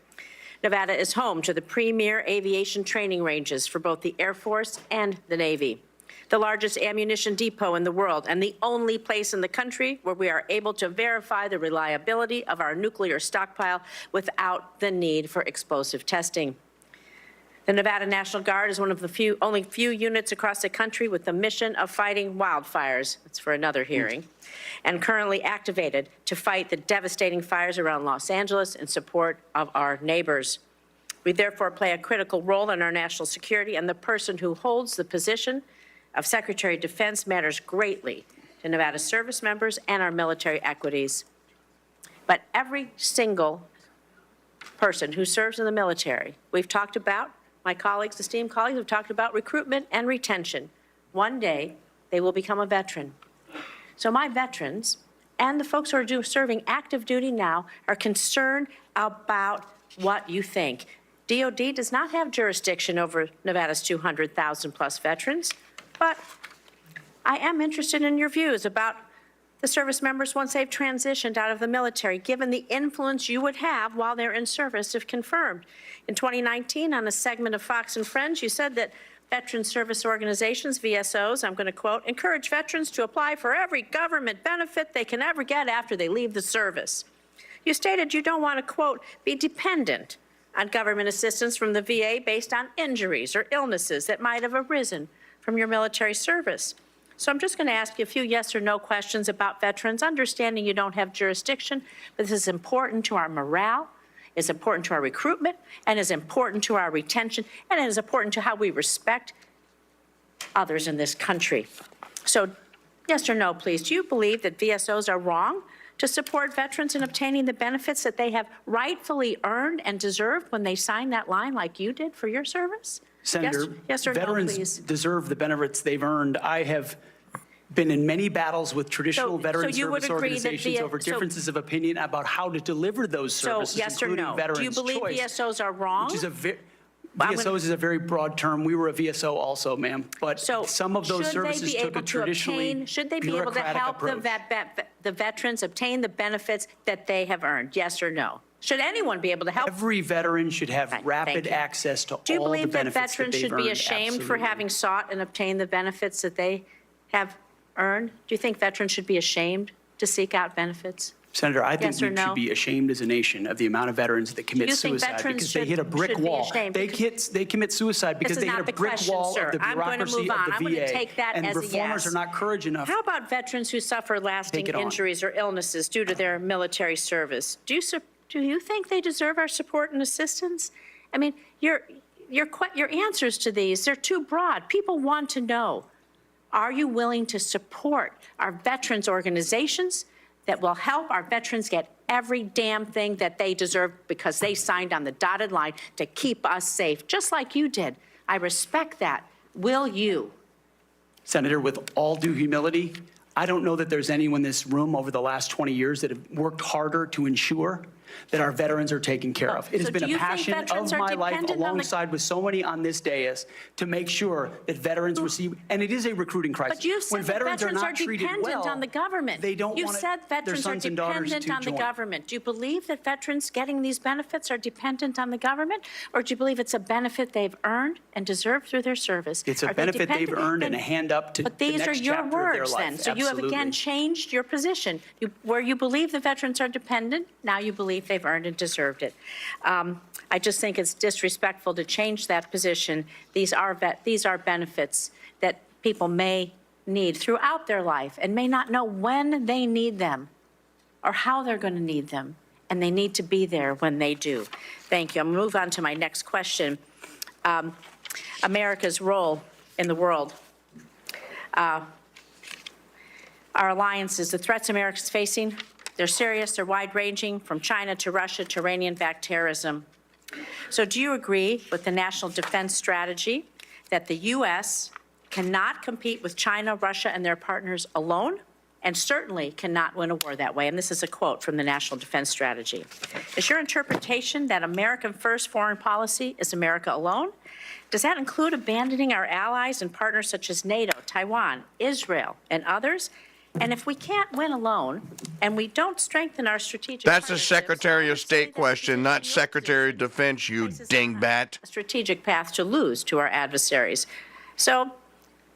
Nevada is home to the premier aviation training ranges for both the Air Force and the Navy, the largest ammunition depot in the world, and the only place in the country where we are able to verify the reliability of our nuclear stockpile without the need for explosive testing. The Nevada National Guard is one of the only few units across the country with the mission of fighting wildfires. That's for another hearing. And currently activated to fight the devastating fires around Los Angeles in support of our neighbors. We therefore play a critical role in our national security, and the person who holds the position of Secretary of Defense matters greatly to Nevada service members and our military equities. But every single person who serves in the military, we've talked about, my colleagues, esteemed colleagues, have talked about recruitment and retention. One day, they will become a veteran. So my veterans and the folks who are serving active duty now are concerned about what you think. DOD does not have jurisdiction over Nevada's 200,000 plus veterans. But I am interested in your views about the service members once they've transitioned out of the military, given the influence you would have while they're in service if confirmed. In 2019, on a segment of Fox and Friends, you said that veteran service organizations, VSOs, I'm going to quote, encourage veterans to apply for every government benefit they can ever get after they leave the service. You stated you don't want to, quote, be dependent on government assistance from the VA based on injuries or illnesses that might have arisen from your military service. So I'm just going to ask you a few yes or no questions about veterans, understanding you don't have jurisdiction, but this is important to our morale, it's important to our recruitment, and is important to our retention, and it is important to how we respect others in this country. So yes or no, please. Do you believe that VSOs are wrong to support veterans in obtaining the benefits that they have rightfully earned and deserved when they signed that line like you did for your service? Senator, yes or no, veterans please. deserve the benefits they've earned. I have been in many battles with traditional veteran you would service agree that organizations over differences of opinion about how to deliver those services, So yes or including no? Veterans Do you believe Choice, VSOs are wrong? which is VSOs is a very broad term. We were a VSO also, ma'am. But So some of those should they services be took able a to traditionally obtain, should they be able to bureaucratic help approach. the veterans obtain the benefits that they have earned? Yes or no? Should anyone be able to help? Every veteran should have Right, rapid thank you. access to Do you all the believe that benefits veterans they've should be earned. ashamed for Absolutely. having sought and obtained the benefits that they have earned? Do you think veterans should be ashamed to seek out benefits? Senator, I think Yes or we no? should be ashamed as a nation of the amount of veterans that commit you think suicide veterans because they hit a brick should be wall. ashamed? They commit suicide because This is they hit not a the brick question, wall sir. of the I'm going to bureaucracy move on. of I'm the going to VA. take that And as a reformers yes. are not courage enough. How about veterans who suffer lasting Take it on. injuries or illnesses due to their military service? Do you think they deserve our support and assistance? I mean, your answers to these, they're too broad. People want to know, are you willing to support our veterans organizations that will help our veterans get every damn thing that they deserve because they signed on the dotted line to keep us safe, just like you did? I respect that. Will you? Senator, with all due humility, I don't know that there's anyone in this room over the last 20 years that have worked harder to ensure that our veterans are taken care of. It has So been do a you think passion veterans of are my life, dependent on the- alongside with so many on this dais, to make sure that veterans receive, and it is a recruiting crisis. But you've When said that veterans are not treated dependent well, on the government. they don't You've want said their veterans are sons and daughters dependent to on the join. government. Do you believe that veterans getting these benefits are dependent on the government? Or do you believe it's a benefit they've earned and deserved through their service? It's a Are they benefit they've dependent? earned and a hand up to the But these are next your chapter of their words then. life. So you have again Absolutely. changed your position. Where you believe the veterans are dependent, now you believe they've earned and deserved it. I just think it's disrespectful to change that position. These are benefits that people may need throughout their life and may not know when they need them or how they're going to need them, and they need to be there when they do. Thank you. I'm going to move on to my next question. America's role in the world. Our alliances, the threats America's facing, they're serious, they're wide-ranging, from China to Russia to Iranian-backed terrorism. So do you agree with the National Defense Strategy that the U.S. cannot compete with China, Russia, and their partners alone, and certainly cannot win a war that way? And this is a quote from the National Defense Strategy. Is your interpretation that American first foreign policy is America alone? Does that include abandoning our allies and partners such as NATO, Taiwan, Israel, and others? And if we can't win alone, and we don't strengthen our strategic That's a partnerships, Secretary of State question, not Secretary of Defense, you dingbat. a strategic path to lose to our adversaries. So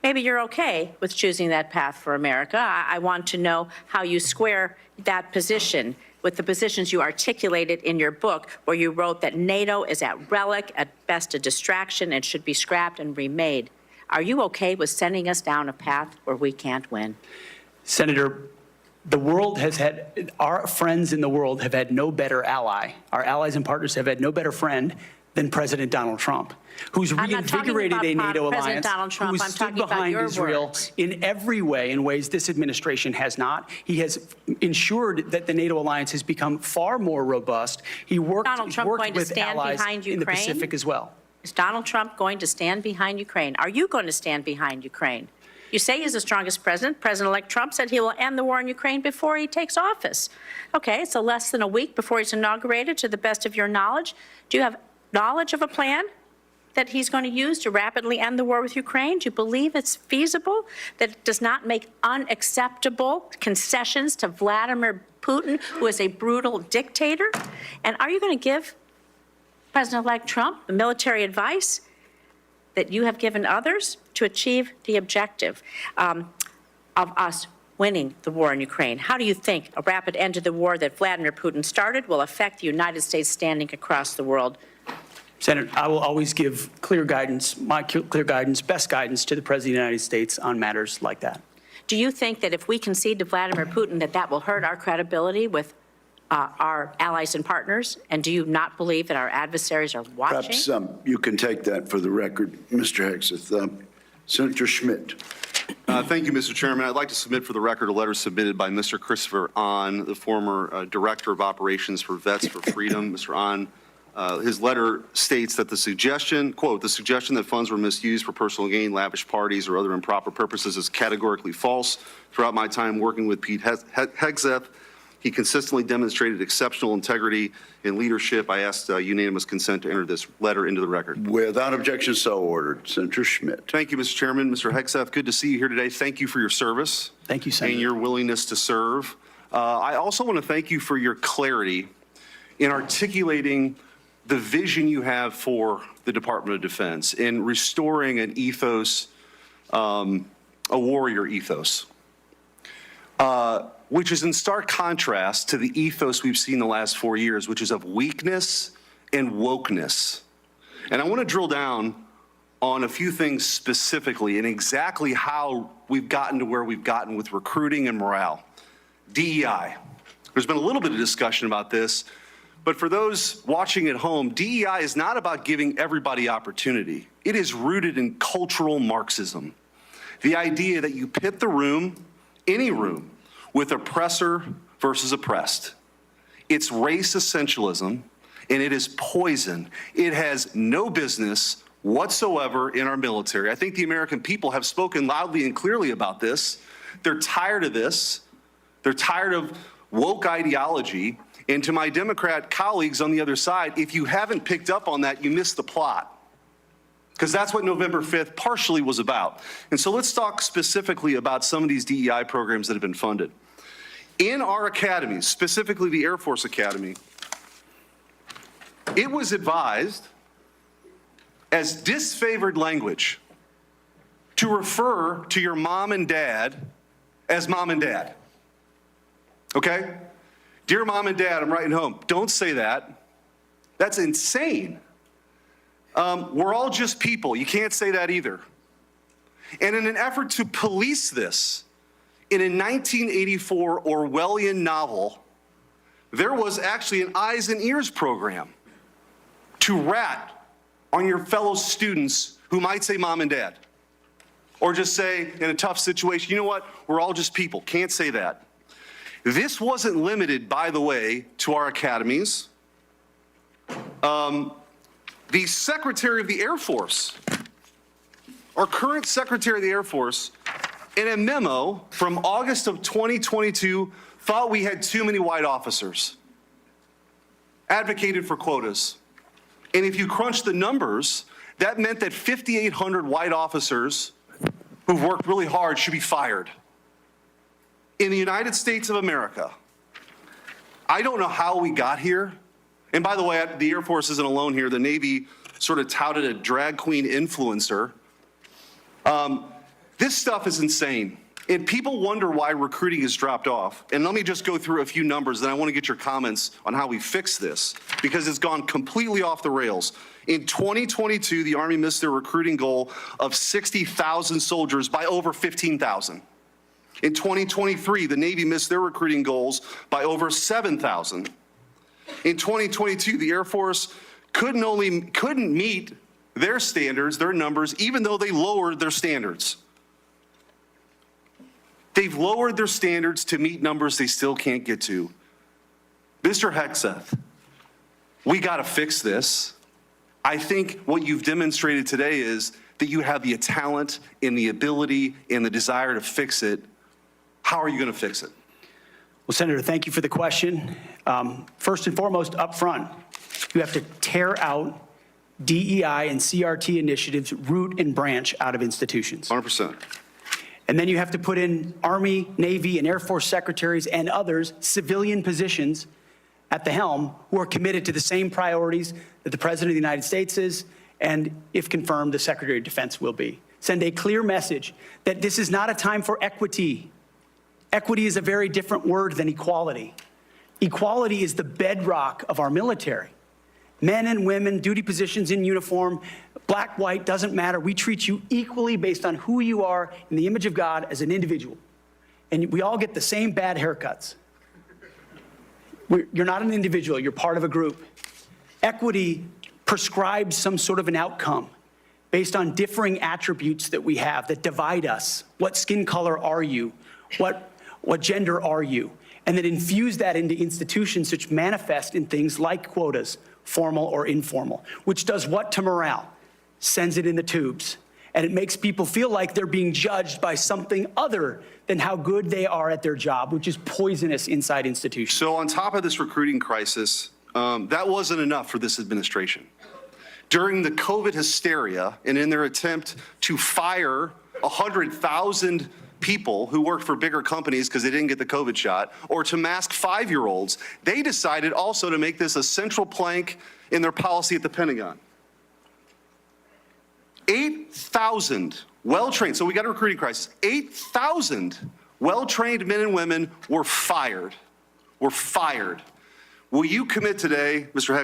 maybe you're okay with choosing that path for America. I want to know how you square that position with the positions you articulated in your book, where you wrote that NATO is at relic, at best a distraction, and should be scrapped and remade. Are you okay with sending us down a path where we can't win? Senator, the world has had, our friends in the world have had no better ally. Our allies and partners have had no better friend than President Donald Trump, who's I'm not talking reinvigorated about a NATO President alliance, Donald Trump. who's I'm stood talking about behind your Israel words. in every way, in ways this administration has not. He has ensured that the NATO alliance has become far more robust. He worked, Donald Trump worked going to with stand allies behind in the Ukraine? Pacific as well. Is Donald Trump going to stand behind Ukraine? Are you going to stand behind Ukraine? You say he's the strongest president. President-elect Trump said he will end the war in Ukraine before he takes office. Okay, it's less than a week before he's inaugurated, to the best of your knowledge. Do you have knowledge of a plan that he's going to use to rapidly end the war with Ukraine? Do you believe it's feasible, that it does not make unacceptable concessions to Vladimir Putin, who is a brutal dictator? And are you going to give President-elect Trump the military advice that you have given others to achieve the objective of us winning the war in Ukraine? How do you think a rapid end to the war that Vladimir Putin started will affect the United States standing across the world? Senator, I will always give clear guidance, my clear guidance, best guidance to the President of the United States on matters like that. Do you think that if we concede to Vladimir Putin that will hurt our credibility with our allies and partners? And do you not believe that our adversaries are watching? Perhaps you can take that for the record, Mr. Hegseth. Senator Schmidt. Thank you, Mr. Chairman. I'd like to submit for the record a letter submitted by Mr. Christopher Ahn, the former Director of Operations for Vets for Freedom. Mr. Ahn, his letter states that the suggestion, quote, the suggestion that funds were misused for personal gain, lavish parties, or other improper purposes is categorically false. Throughout my time working with Pete Hegseth, he consistently demonstrated exceptional integrity and leadership. I asked unanimous consent to enter this letter into the record. Without objection, so ordered. Senator Schmidt. Thank you, Mr. Chairman. Mr. Hegseth, good to see you here today. Thank you for your service. Thank you, Senator. And your willingness to serve. I also want to thank you for your clarity in articulating the vision you have for the Department of Defense in restoring an ethos, a warrior ethos. Which is in stark contrast to the ethos we've seen the last 4 years, which is of weakness and wokeness. And I want to drill down on a few things specifically and exactly how we've gotten to where we've gotten with recruiting and morale. DEI. There's been a little bit of discussion about this, but for those watching at home, DEI is not about giving everybody opportunity. It is rooted in cultural Marxism. The idea that you pit the room, any room, with oppressor versus oppressed. It's race essentialism, and it is poison. It has no business whatsoever in our military. I think the American people have spoken loudly and clearly about this. They're tired of this. They're tired of woke ideology, And to my Democrat colleagues on the other side, if you haven't picked up on that, you missed the plot. Because that's what November 5th partially was about. And so let's talk specifically about some of these DEI programs that have been funded. In our academies, specifically the Air Force Academy, it was advised as disfavored language to refer to your mom and dad as mom and dad. Okay? Dear mom and dad, I'm writing home. Don't say that. That's insane. We're all just people. You can't say that either. And in an effort to police this, in a 1984 Orwellian novel, there was actually an eyes and ears program to rat on your fellow students who might say mom and dad. Or just say, in a tough situation, you know what, we're all just people, can't say that. This wasn't limited, by the way, to our academies. The Secretary of the Air Force, our current Secretary of the Air Force, in a memo from August of 2022, thought we had too many white officers, advocated for quotas. And if you crunch the numbers, that meant that 5,800 white officers who've worked really hard should be fired. In the United States of America, I don't know how we got here. And by the way, the Air Force isn't alone here. The Navy sort of touted a drag queen influencer. This stuff is insane. And people wonder why recruiting has dropped off. And let me just go through a few numbers, then I want to get your comments on how we fix this, because it's gone completely off the rails. In 2022, the Army missed their recruiting goal of 60,000 soldiers by over 15,000. In 2023, the Navy missed their recruiting goals by over 7,000. In 2022, the Air Force couldn't meet their standards, their numbers, even though they lowered their standards. They've lowered their standards to meet numbers they still can't get to. Mr. Hegseth, we got to fix this. I think what you've demonstrated today is that you have the talent and the ability and the desire to fix it. How are you going to fix it? Well, Senator, thank you for the question. First and foremost, up front, you have to tear out DEI and CRT initiatives root and branch out of institutions. 100%. And then you have to put in Army, Navy, and Air Force secretaries and others, civilian positions at the helm, who are committed to the same priorities that the President of the United States is, and if confirmed, the Secretary of Defense will be. Send a clear message that this is not a time for equity. Equity is a very different word than equality. Equality is the bedrock of our military. Men and women, duty positions in uniform, black, white, doesn't matter. We treat you equally based on who you are in the image of God as an individual. And we all get the same bad haircuts. You're not an individual, you're part of a group. Equity prescribes some sort of an outcome based on differing attributes that we have that divide us. What skin color are you? What gender are you? And then infuse that into institutions which manifest in things like quotas, formal or informal, which does what to morale? Sends it in the tubes. And it makes people feel like they're being judged by something other than how good they are at their job, which is poisonous inside institutions. So on top of this recruiting crisis, that wasn't enough for this administration. During the COVID hysteria and in their attempt to fire 100,000 people who worked for bigger companies because they didn't get the COVID shot, or to mask 5-year-olds, they decided also to make this a central plank in their policy at the Pentagon. 8,000 well-trained, so we got a recruiting crisis, 8,000 well-trained men and women were fired. Will you commit today, Mr.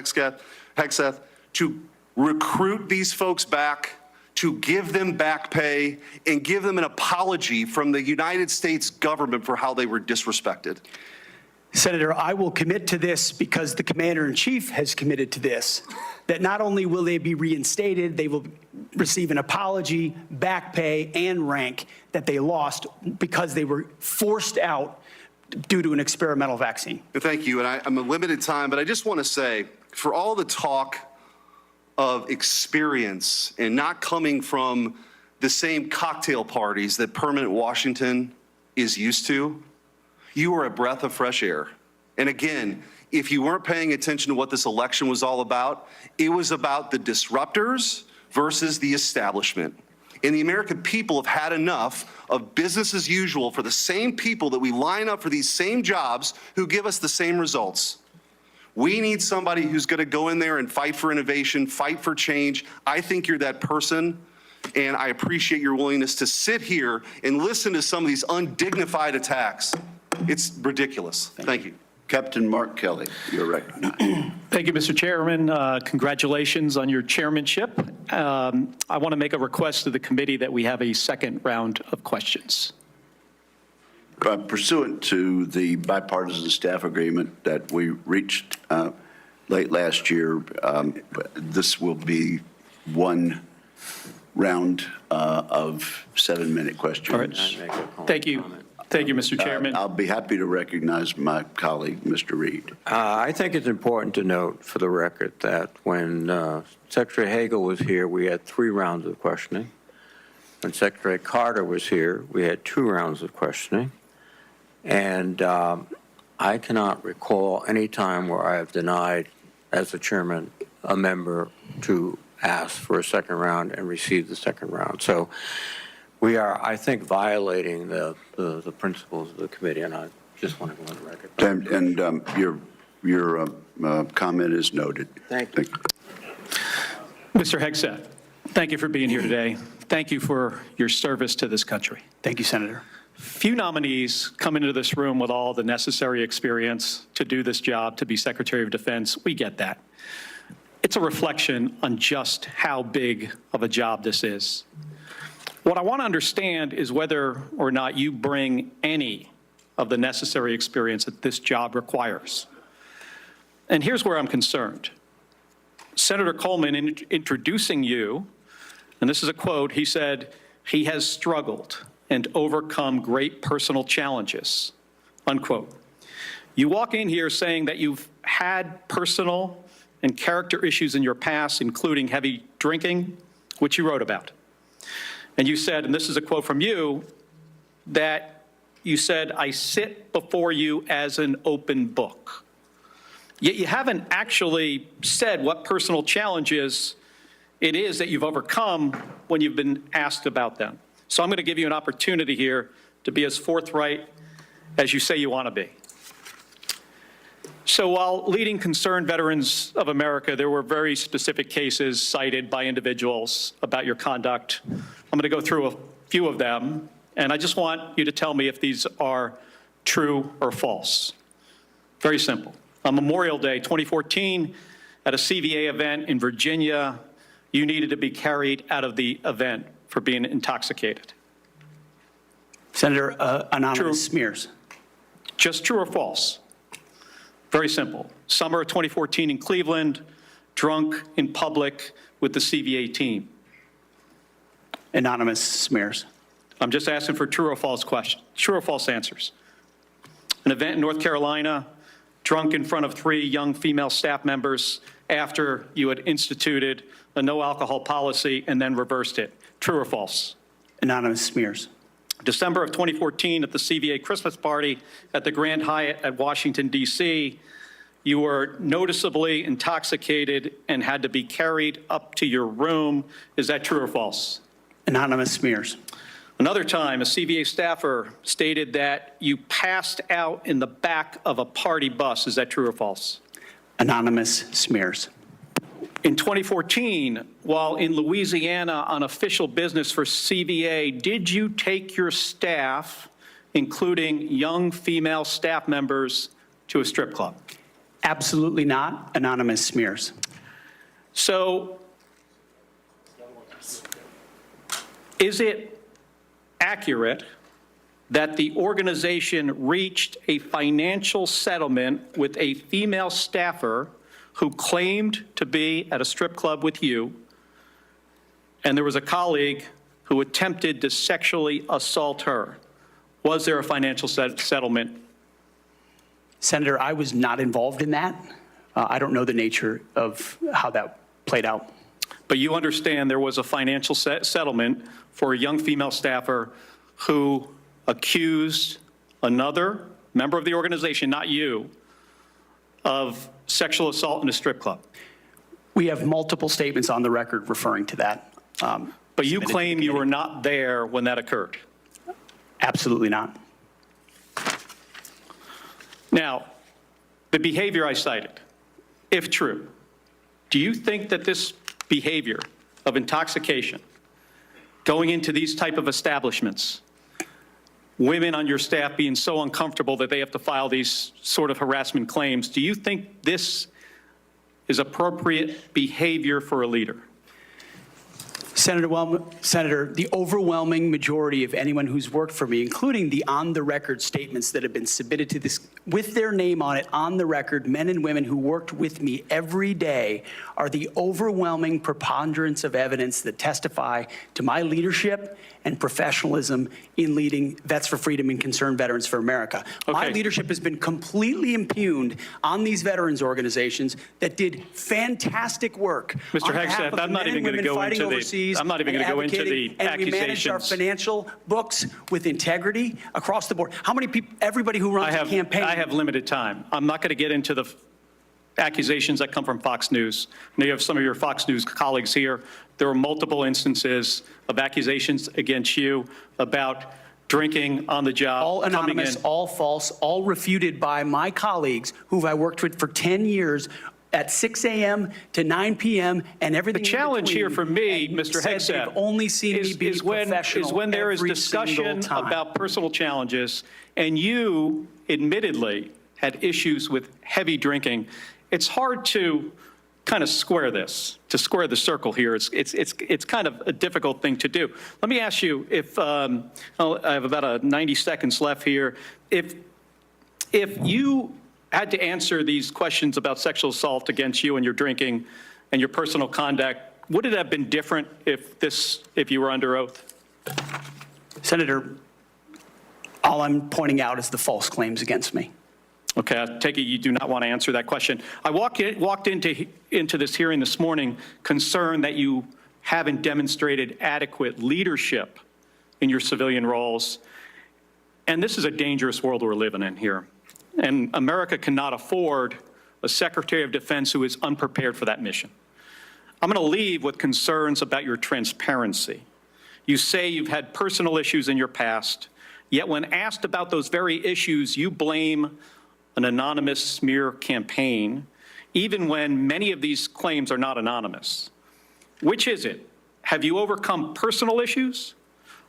Hegseth, to recruit these folks back, to give them back pay, and give them an apology from the United States government for how they were disrespected? Senator, I will commit to this because the Commander-in-Chief has committed to this, that not only will they be reinstated, they will receive an apology, back pay, and rank that they lost because they were forced out due to an experimental vaccine. Thank you, and I'm a limited time, but I just want to say, for all the talk of experience and not coming from the same cocktail parties that permanent Washington is used to, you are a breath of fresh air. And again, if you weren't paying attention to what this election was all about, it was about the disruptors versus the establishment. And the American people have had enough of business as usual for the same people that we line up for these same jobs who give us the same results. We need somebody who's going to go in there and fight for innovation, fight for change. I think you're that person, and I appreciate your willingness to sit here and listen to some of these undignified attacks. It's ridiculous. Thank you. Captain Mark Kelly, you're recognized. Thank you, Mr. Chairman. Congratulations on your chairmanship. I want to make a request to the committee that we have a second round of questions. Pursuant to the bipartisan staff agreement that we reached late last year, this will be one round of 7-minute questions. All right. Thank you. Thank you, Mr. Chairman. I'll be happy to recognize my colleague, Mr. Reed. I think it's important to note for the record that when Secretary Hagel was here, we had 3 rounds of questioning. When Secretary Carter was here, we had 2 rounds of questioning. And I cannot recall any time where I have denied, as the chairman, a member to ask for a second round and receive the second round. So we are, I think, violating the principles of the committee, and I just want to go on the record. And your comment is noted. Thank you. Mr. Hegseth, thank you for being here today. Thank you for your service to this country. Thank you, Senator. Few nominees come into this room with all the necessary experience to do this job, to be Secretary of Defense. We get that. It's a reflection on just how big of a job this is. What I want to understand is whether or not you bring any of the necessary experience that this job requires. And here's where I'm concerned. Senator Coleman, in introducing you, and this is a quote, he said, "He has struggled and overcome great personal challenges," unquote. You walk in here saying that you've had personal and character issues in your past, including heavy drinking, which you wrote about. And you said, and this is a quote from you, that you said, "I sit before you as an open book." Yet you haven't actually said what personal challenges it is that you've overcome when you've been asked about them. So I'm going to give you an opportunity here to be as forthright as you say you want to be. So while leading Concerned Veterans of America, there were very specific cases cited by individuals about your conduct. I'm going to go through a few of them, and I just want you to tell me if these are true or false. Very simple. On Memorial Day 2014, at a CVA event in Virginia, you needed to be carried out of the event for being intoxicated. Senator, anonymous smears. Just true or false? Very simple. Summer of 2014 in Cleveland, drunk in public with the CVA team. Anonymous smears. I'm just asking for true or false questions. True or false answers. An event in North Carolina, drunk in front of 3 young female staff members after you had instituted a no alcohol policy and then reversed it. True or false? Anonymous smears. December of 2014 at the CVA Christmas party at the Grand Hyatt at Washington, D.C., you were noticeably intoxicated and had to be carried up to your room. Is that true or false? Anonymous smears. Another time, a CVA staffer stated that you passed out in the back of a party bus. Is that true or false? Anonymous smears. In 2014, while in Louisiana on official business for CVA, did you take your staff, including young female staff members, to a strip club? Absolutely not. Anonymous smears. So, is it accurate that the organization reached a financial settlement with a female staffer who claimed to be at a strip club with you, and there was a colleague who attempted to sexually assault her? Was there a financial settlement? Senator, I was not involved in that. I don't know the nature of how that played out. But you understand there was a financial settlement for a young female staffer who accused another member of the organization, not you, of sexual assault in a strip club? We have multiple statements on the record referring to that. But you claim you were not there when that occurred? Absolutely not. Now, the behavior I cited, if true, do you think that this behavior of intoxication, going into these type of establishments, women on your staff being so uncomfortable that they have to file these sort of harassment claims, do you think this is appropriate behavior for a leader? Senator, the overwhelming majority of anyone who's worked for me, including the on-the-record statements that have been submitted to this, with their name on it, on the record, men and women who worked with me every day, are the overwhelming preponderance of evidence that testify to my leadership and professionalism in leading Vets for Freedom and Concerned Veterans for America. My leadership has been completely impugned on these veterans organizations that did fantastic work. Mr. Hegseth, I'm not even going to go into the and we manage our accusations. financial books with integrity across the board. How many people, everybody who runs a campaign. I have limited time. I'm not going to get into the accusations that come from Fox News. I know you have some of your Fox News colleagues here. There were multiple instances of accusations against you about drinking on the job. All anonymous, all false, all refuted by my colleagues who I worked with for 10 years at 6 a.m. to 9 p.m. and everything. The challenge here for me, Mr. Hegseth, only seen me be professional is when there is discussion about personal challenges and you admittedly had issues with heavy drinking. It's hard to kind of square this, to square the circle here. It's kind of a difficult thing to do. Let me ask you if, I have about 90 seconds left here. If you had to answer these questions about sexual assault against you and your drinking and your personal conduct, would it have been different if you were under oath? Senator, all I'm pointing out is the false claims against me. Okay, I take it you do not want to answer that question. I walked into this hearing this morning concerned that you haven't demonstrated adequate leadership in your civilian roles. And this is a dangerous world we're living in here. And America cannot afford a Secretary of Defense who is unprepared for that mission. I'm going to leave with concerns about your transparency. You say you've had personal issues in your past, yet when asked about those very issues, you blame an anonymous smear campaign, even when many of these claims are not anonymous. Which is it? Have you overcome personal issues,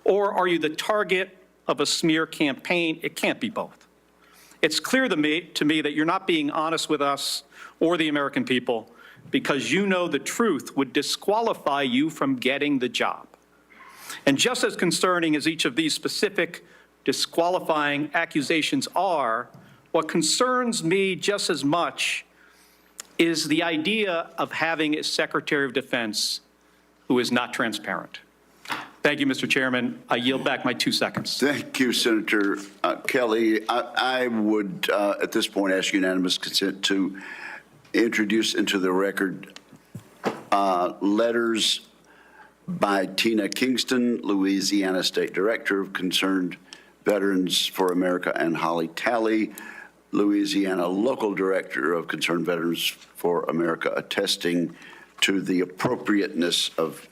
or are you the target of a smear campaign? It can't be both. It's clear to me that you're not being honest with us or the American people because you know the truth would disqualify you from getting the job. And just as concerning as each of these specific disqualifying accusations are, what concerns me just as much is the idea of having a Secretary of Defense who is not transparent. Thank you, Mr. Chairman. I yield back my 2 seconds. Thank you, Senator Kelly. I would, at this point, ask unanimous consent to introduce into the record letters by Tina Kingston, Louisiana State Director of Concerned Veterans for America, and Holly Talley, Louisiana Local Director of Concerned Veterans for America, attesting to the appropriateness of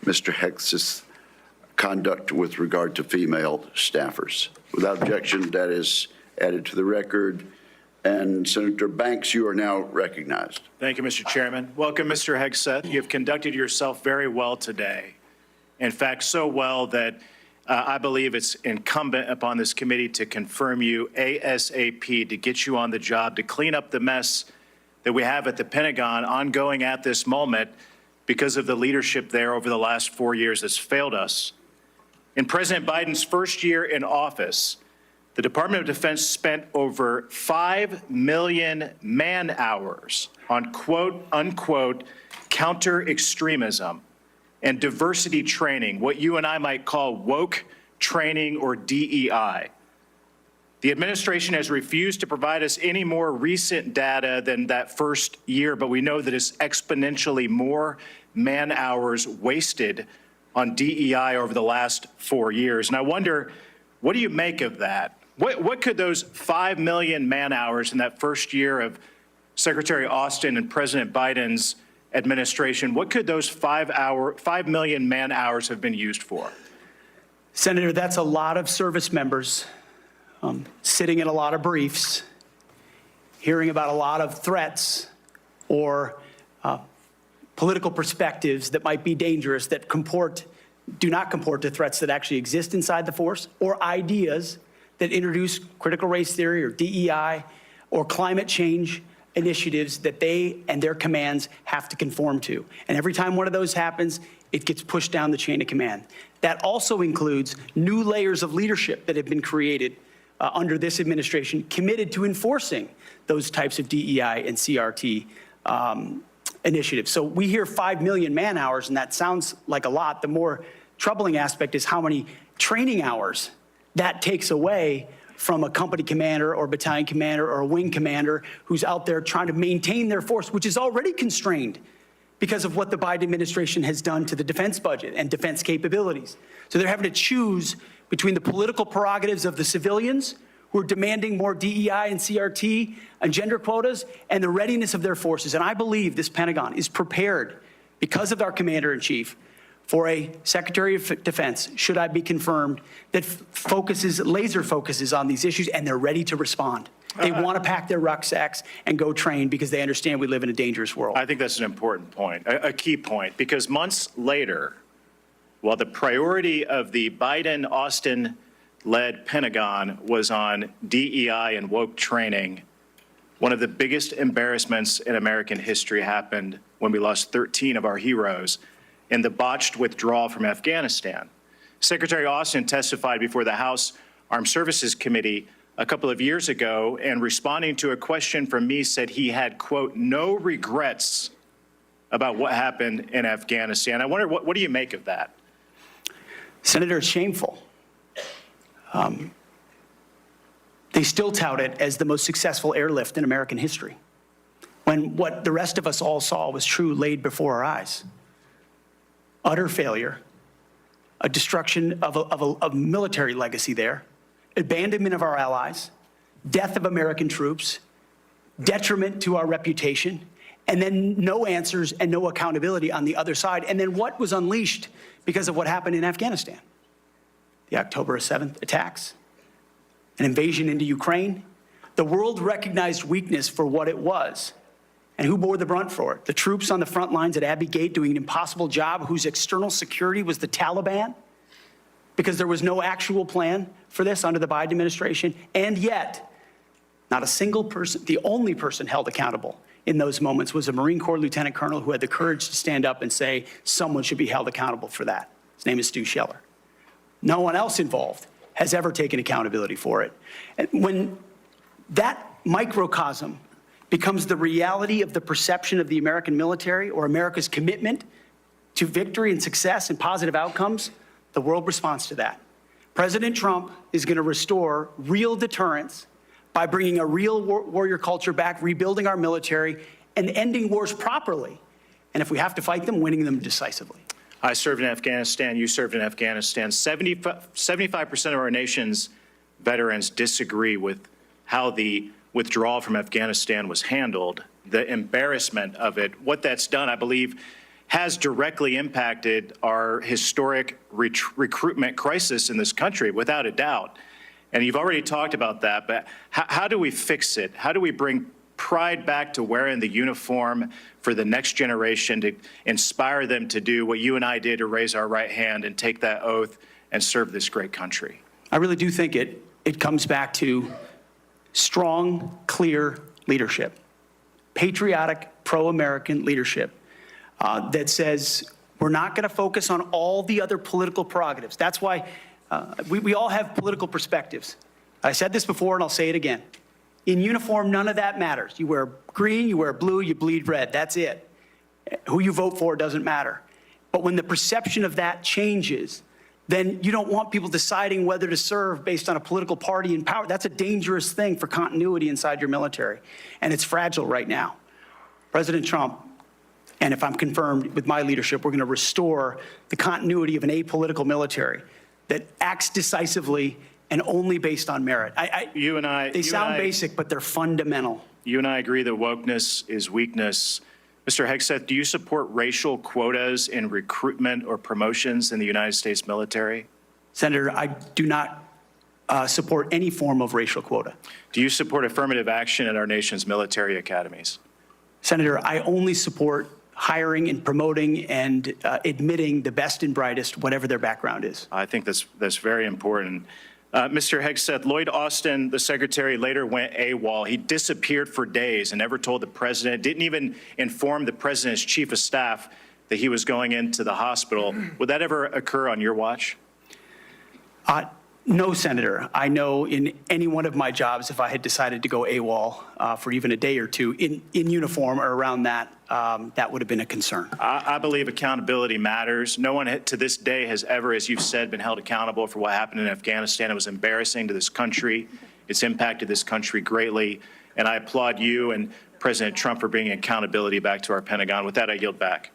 Mr. Hegseth's conduct with regard to female staffers. Without objection, that is added to the record. And Senator Banks, you are now recognized. Thank you, Mr. Chairman. Welcome, Mr. Hegseth. You have conducted yourself very well today. In fact, so well that I believe it's incumbent upon this committee to confirm you ASAP to get you on the job, to clean up the mess that we have at the Pentagon ongoing at this moment because of the leadership there over the last 4 years that's failed us. In President Biden's first year in office, the Department of Defense spent over 5 million man-hours on quote-unquote counter-extremism and diversity training, what you and I might call woke training or DEI. The administration has refused to provide us any more recent data than that first year, but we know that it's exponentially more man-hours wasted on DEI over the last 4 years. And I wonder, what do you make of that? What could those 5 million man-hours in that first year of Secretary Austin and President Biden's administration, what could those 5 million man hours have been used for? Senator, that's a lot of service members sitting in a lot of briefs, hearing about a lot of threats or political perspectives that might be dangerous, that do not comport to threats that actually exist inside the force, or ideas that introduce critical race theory or DEI or climate change initiatives that they and their commands have to conform to. And every time one of those happens, it gets pushed down the chain of command. That also includes new layers of leadership that have been created under this administration, committed to enforcing those types of DEI and CRT initiatives. So we hear 5 million man hours, and that sounds like a lot. The more troubling aspect is how many training hours that takes away from a company commander or battalion commander or a wing commander who's out there trying to maintain their force, which is already constrained because of what the Biden administration has done to the defense budget and defense capabilities. So they're having to choose between the political prerogatives of the civilians who are demanding more DEI and CRT and gender quotas and the readiness of their forces. And I believe this Pentagon is prepared, because of our commander-in-chief, for a Secretary of Defense, should I be confirmed, that laser focuses on these issues, and they're ready to respond. They want to pack their rucksacks and go train because they understand we live in a dangerous world. I think that's an important point, a key point, because months later, while the priority of the Biden-Austin-led Pentagon was on DEI and woke training, one of the biggest embarrassments in American history happened when we lost 13 of our heroes in the botched withdrawal from Afghanistan. Secretary Austin testified before the House Armed Services Committee a couple of years ago, and responding to a question from me said he had, quote, no regrets about what happened in Afghanistan. I wonder, what do you make of that? Senator, it's shameful. They still tout it as the most successful airlift in American history, when what the rest of us all saw was true laid before our eyes. Utter failure, a destruction of a military legacy there, abandonment of our allies, death of American troops, detriment to our reputation, and then no answers and no accountability on the other side. And then what was unleashed because of what happened in Afghanistan? The October 7th attacks, an invasion into Ukraine. The world recognized weakness for what it was. And who bore the brunt for it? The troops on the front lines at Abbey Gate doing an impossible job, whose external security was the Taliban, because there was no actual plan for this under the Biden administration. And yet, not a single person, the only person held accountable in those moments was a Marine Corps lieutenant colonel who had the courage to stand up and say someone should be held accountable for that. His name is Stu Scheller. No one else involved has ever taken accountability for it. And when that microcosm becomes the reality of the perception of the American military or America's commitment to victory and success and positive outcomes, the world responds to that. President Trump is going to restore real deterrence by bringing a real warrior culture back, rebuilding our military, and ending wars properly. And if we have to fight them, winning them decisively. I served in Afghanistan, you served in Afghanistan. 75% of our nation's veterans disagree with how the withdrawal from Afghanistan was handled, the embarrassment of it. What that's done, I believe, has directly impacted our historic recruitment crisis in this country, without a doubt. And you've already talked about that, but how do we fix it? How do we bring pride back to wearing the uniform for the next generation, to inspire them to do what you and I did, to raise our right hand and take that oath and serve this great country? I really do think it comes back to strong, clear leadership, patriotic, pro-American leadership that says we're not going to focus on all the other political prerogatives. That's why we all have political perspectives. I said this before and I'll say it again. In uniform, none of that matters. You wear green, you wear blue, you bleed red. That's it. Who you vote for doesn't matter. But when the perception of that changes, then you don't want people deciding whether to serve based on a political party in power. That's a dangerous thing for continuity inside your military, and it's fragile right now. President Trump, and if I'm confirmed with my leadership, we're going to restore the continuity of an apolitical military that acts decisively and only based on merit. They sound basic, but they're fundamental. You and I agree that wokeness is weakness. Mr. Hegseth, do you support racial quotas in recruitment or promotions in the United States military? Senator, I do not support any form of racial quota. Do you support affirmative action at our nation's military academies? Senator, I only support hiring and promoting and admitting the best and brightest, whatever their background is. I think that's very important. Mr. Hegseth, Lloyd Austin, the secretary, later went AWOL. He disappeared for days and never told the president, didn't even inform the president's chief of staff that he was going into the hospital. Would that ever occur on your watch? No, Senator. I know in any one of my jobs, if I had decided to go AWOL for even a day or two in uniform or around that, that would have been a concern. I believe accountability matters. No one to this day has ever, as you've said, been held accountable for what happened in Afghanistan. It was embarrassing to this country. It's impacted this country greatly. And I applaud you and President Trump for bringing accountability back to our Pentagon. With that, I yield back.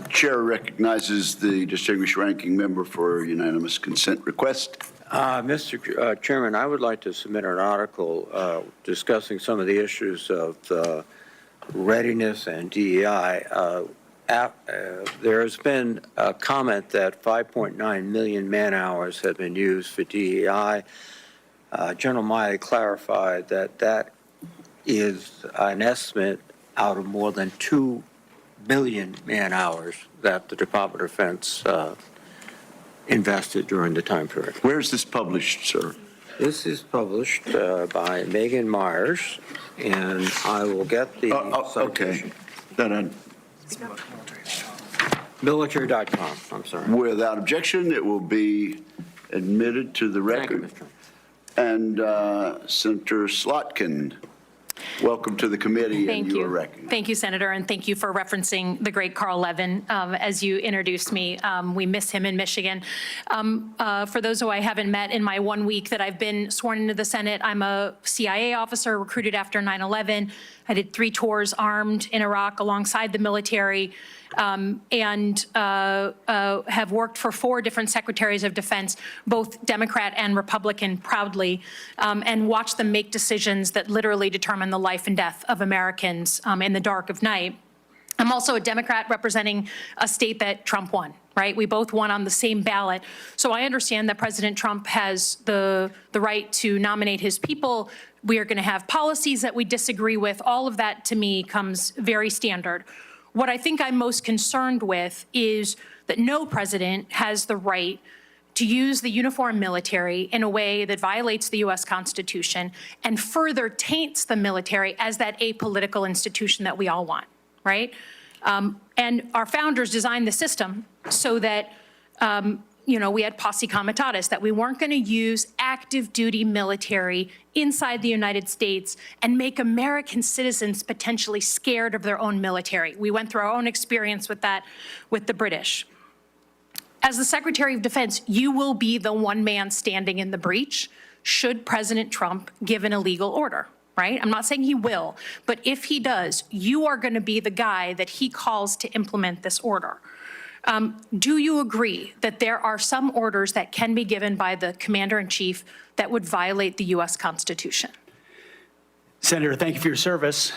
Chair recognizes the distinguished ranking member for unanimous consent request. Mr. Chairman, I would like to submit an article discussing some of the issues of readiness and DEI. There has been a comment that 5.9 million man-hours have been used for DEI. General Miley clarified that that is an estimate out of more than 2 billion man-hours that the Department of Defense invested during the time period. Where is this published, sir? This is published by Megan Myers, and I will get the citation. Okay. Military.com, I'm sorry. Without objection, it will be admitted to the record. Thank you, Mr. And Senator Slotkin, welcome to the committee. Thank and you. Are recognized. Thank you, Senator, and thank you for referencing the great Carl Levin as you introduced me. We miss him in Michigan. For those who I haven't met in my 1 week that I've been sworn into the Senate, I'm a CIA officer recruited after 9/11. I did 3 tours armed in Iraq alongside the military, and have worked for 4 different secretaries of defense, both Democrat and Republican, proudly, and watched them make decisions that literally determine the life and death of Americans in the dark of night. I'm also a Democrat representing a state that Trump won, right? We both won on the same ballot. So I understand that President Trump has the right to nominate his people. We are going to have policies that we disagree with. All of that, to me, comes very standard. What I think I'm most concerned with is that no president has the right to use the uniformed military in a way that violates the U.S. Constitution and further taints the military as that apolitical institution that we all want, right? And our founders designed the system so that, we had posse comitatus, that we weren't going to use active duty military inside the United States and make American citizens potentially scared of their own military. We went through our own experience with that with the British. As the Secretary of Defense, you will be the one man standing in the breach should President Trump give an illegal order, right? I'm not saying he will, but if he does, you are going to be the guy that he calls to implement this order. Do you agree that there are some orders that can be given by the Commander-in-Chief that would violate the U.S. Constitution? Senator, thank you for your service.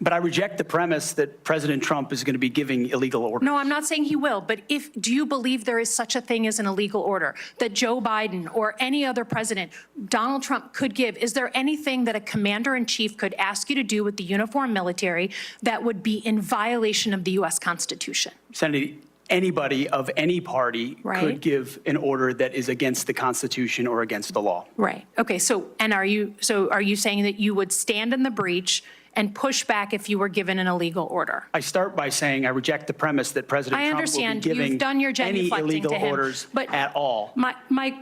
But I reject the premise that President Trump is going to be giving illegal orders. No, I'm not saying he will, but do you believe there is such a thing as an illegal order that Joe Biden or any other president, Donald Trump, could give? Is there anything that a commander-in-chief could ask you to do with the uniformed military that would be in violation of the U.S. Constitution? Senator, anybody of any party could give an order that is against the Constitution or against the law. Right. Okay. Are you saying that you would stand in the breach and push back if you were given an illegal order? I start by saying I reject the premise that President Trump will be giving any illegal orders at all.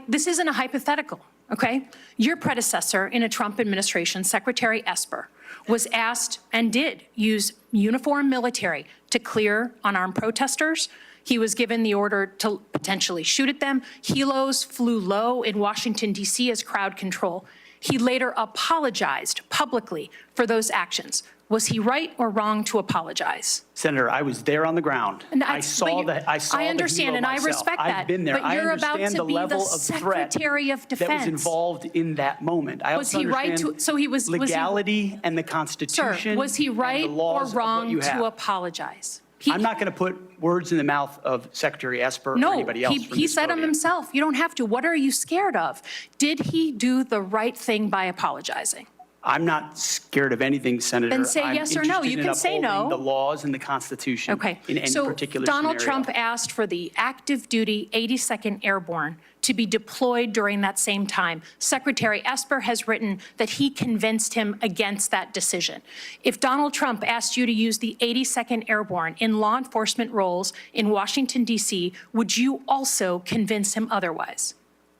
This isn't a hypothetical, okay? Your predecessor in a Trump administration, Secretary Esper, was asked and did use uniformed military to clear unarmed protesters. He was given the order to potentially shoot at them. Helos flew low in Washington, D.C. as crowd control. He later apologized publicly for those actions. Was he right or wrong to apologize? Senator, I was there on the ground. And I saw the I understand, and I respect that. I've been there. But you're about to be the Secretary of Defense. That was involved in that moment. I Was also he right understand to, so he was, legality and the Constitution. Sir, was he right and the or laws of wrong what you to have. apologize? I'm not going to put words in the mouth of Secretary Esper or anybody else. No, he said them himself. You don't have to. What are you scared of? Did he do the right thing by apologizing? I'm not scared of anything, Senator. Then say yes or no. You can say no. I'm interested in upholding the laws and the Constitution in any particular so Donald scenario. Trump asked for the active duty 82nd Airborne to be deployed during that same time. Secretary Esper has written that he convinced him against that decision. If Donald Trump asked you to use the 82nd Airborne in law enforcement roles in Washington, D.C., would you also convince him otherwise?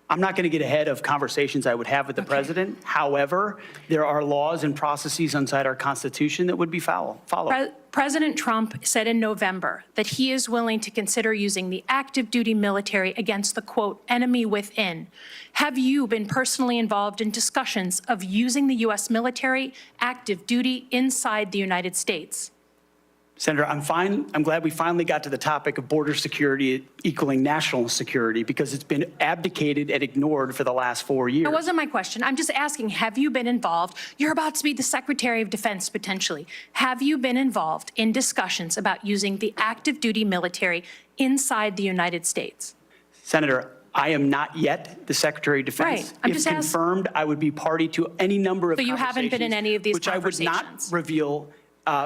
I'm not going to get ahead of conversations I would have with the president. However, there are laws and processes inside our Constitution that would be followed. President Trump said in November that he is willing to consider using the active duty military against the, quote, enemy within. Have you been personally involved in discussions of using the U.S. military active duty inside the United States? Senator, I'm glad we finally got to the topic of border security equaling national security because it's been abdicated and ignored for the last 4 years. That wasn't my question. I'm just asking, have you been involved? You're about to be the Secretary of Defense, potentially. Have you been involved in discussions about using the active duty military inside the United States? Senator, I am not yet the Secretary of Defense. Right. I'm just asking. If confirmed, I would be party to any number of conversations. So you haven't been in any of these conversations? Which I would not reveal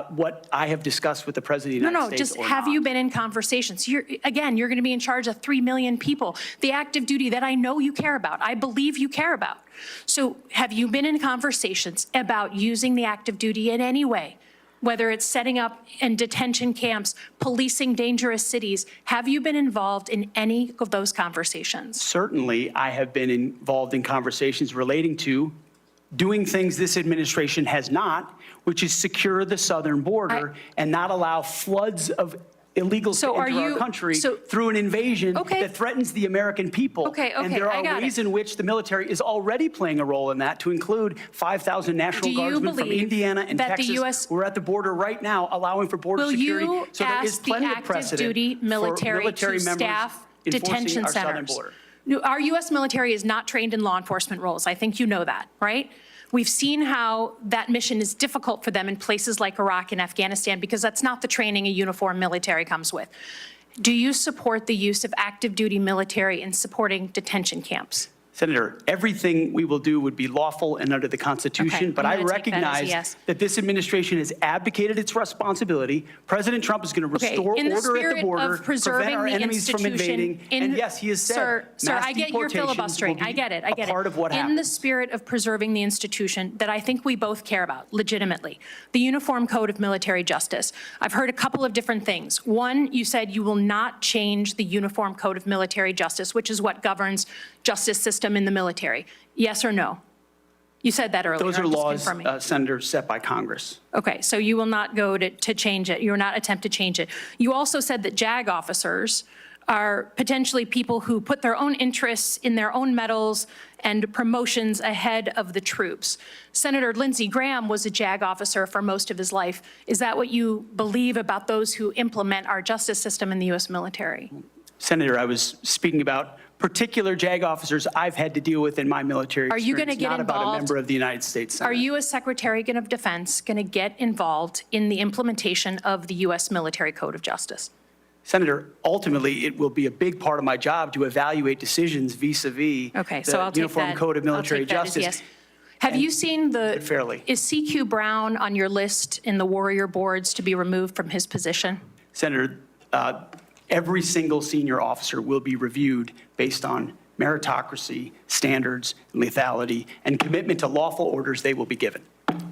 what I have discussed with the President of the United States. No, just have you been in conversations? You're going to be in charge of 3 million people. The active duty that I know you care about, I believe you care about. So have you been in conversations about using the active duty in any way? Whether it's setting up in detention camps, policing dangerous cities, have you been involved in any of those conversations? Certainly, I have been involved in conversations relating to doing things this administration has not, which is secure the southern border and not allow floods of illegals to enter our country through an invasion that threatens the American people. And there are ways in which the military is already playing a role in that, to include 5,000 National Guardsmen from Indiana and Texas who are at the border right now, allowing for border security. So there is plenty of precedent duty military to staff detention centers? Our U.S. military is not trained in law enforcement roles. I think you know that, right? We've seen how that mission is difficult for them in places like Iraq and Afghanistan because that's not the training a uniformed military comes with. Do you support the use of active duty military in supporting detention camps? Senator, everything we will do would be lawful and under the Constitution, but I recognize that this administration has abdicated its responsibility. President Trump is going to restore order at the border, prevent our enemies from invading, and yes, he has said Sir, I get your filibustering. I get it. I get it. Part of what happens. In the spirit of preserving the institution that I think we both care about, legitimately, the Uniform Code of Military Justice. I've heard a couple of different things. One, you said you will not change the Uniform Code of Military Justice, which is what governs justice system in the military. Yes or no? You said that earlier. Those are laws, Senator, set by Congress. Okay, so you will not go to change it. You will not attempt to change it. You also said that JAG officers are potentially people who put their own interests in their own medals and promotions ahead of the troops. Senator Lindsey Graham was a JAG officer for most of his life. Is that what you believe about those who implement our justice system in the U.S. military? Senator, I was speaking about particular JAG officers I've had to deal with in my military experience. Are you going to get not involved? About a member of the United States Senate. Are you, as Secretary of Defense, going to get involved in the implementation of the U.S. Military Code of Justice? Senator, ultimately, it will be a big part of my job to evaluate decisions vis-a-vis the Uniform Code of Military Justice. Yes. Have you seen fairly. Is CQ Brown on your list in the Warrior boards to be removed from his position? Senator, every single senior officer will be reviewed based on meritocracy, standards, lethality, and commitment to lawful orders they will be given.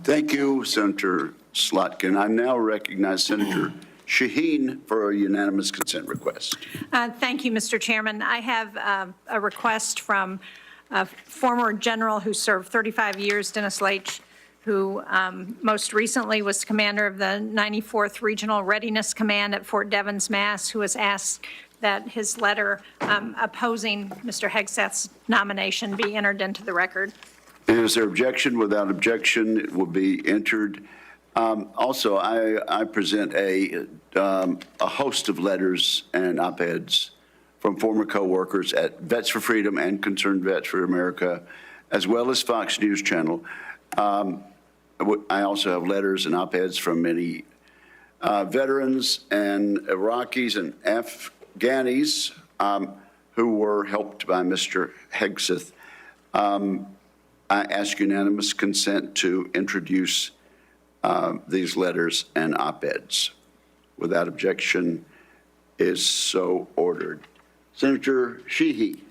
Thank you, Senator Slotkin. I now recognize Senator Shaheen for a unanimous consent request. Thank you, Mr. Chairman. I have a request from a former general who served 35 years, Dennis Leitch, who most recently was commander of the 94th Regional Readiness Command at Fort Devens, Mass., who has asked that his letter opposing Mr. Hegseth's nomination be entered into the record. Is there objection? Without objection, it will be entered. Also, I present a host of letters and op-eds from former co-workers at Vets for Freedom and Concerned Vets for America, as well as Fox News Channel. I also have letters and op-eds from many veterans and Iraqis and Afghanis who were helped by Mr. Hegseth. I ask unanimous consent to introduce these letters and op-eds. Without objection, is so ordered. Senator Sheehy,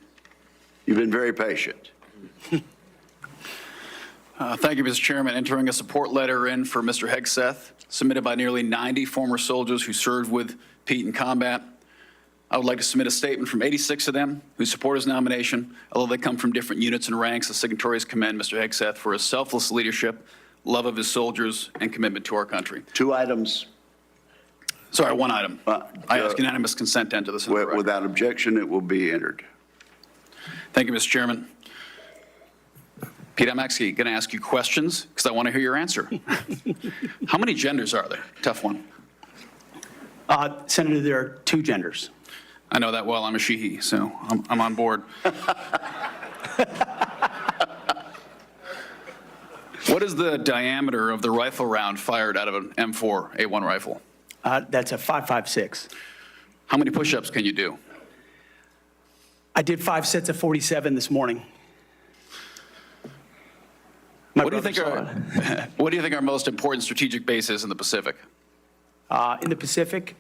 you've been very patient. Thank you, Mr. Chairman. Entering a support letter in for Mr. Hegseth, submitted by nearly 90 former soldiers who served with Pete in combat. I would like to submit a statement from 86 of them who support his nomination, although they come from different units and ranks. The signatories commend Mr. Hegseth for his selfless leadership, love of his soldiers, and commitment to our country. 2 items. Sorry, 1 item. I ask unanimous consent to enter this into the record. Without objection, it will be entered. Thank you, Mr. Chairman. Pete, I'm actually going to ask you questions because I want to hear your answer. How many genders are there? Tough one. Senator, there are 2 genders. I know that well. I'm a she/he, so I'm on board. What is the diameter of the rifle round fired out of an M4A1 rifle? That's a 5.56. How many push-ups can you do? I did 5 sets of 47 this morning. What do you think are most important strategic bases in the Pacific? In the Pacific,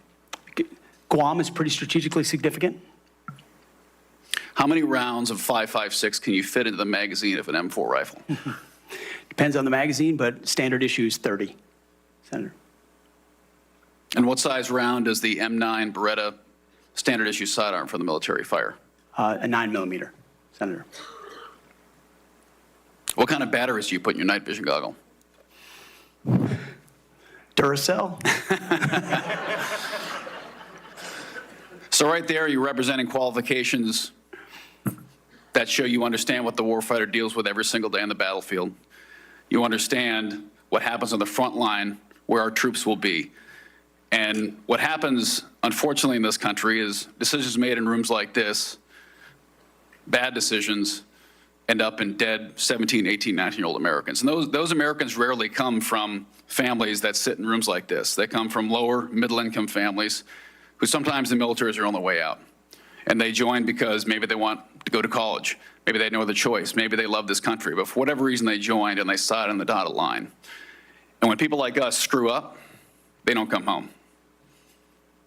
Guam is pretty strategically significant. How many rounds of 5.56 can you fit into the magazine of an M4 rifle? Depends on the magazine, but standard issue is 30, Senator. And what size round does the M9 Beretta standard issue sidearm for the military fire? A 9mm, Senator. What kind of batteries do you put in your night vision goggle? Duracell. So right there, you're representing qualifications that show you understand what the warfighter deals with every single day on the battlefield. You understand what happens on the front line where our troops will be. And what happens, unfortunately, in this country is decisions made in rooms like this, bad decisions, end up in dead 17, 18, 19-year-old Americans. And those Americans rarely come from families that sit in rooms like this. They come from lower, middle-income families who sometimes the military is their only way out. And they join because maybe they want to go to college. Maybe they had no other choice. Maybe they love this country. But for whatever reason, they joined and they sat on the dotted line. And when people like us screw up, they don't come home.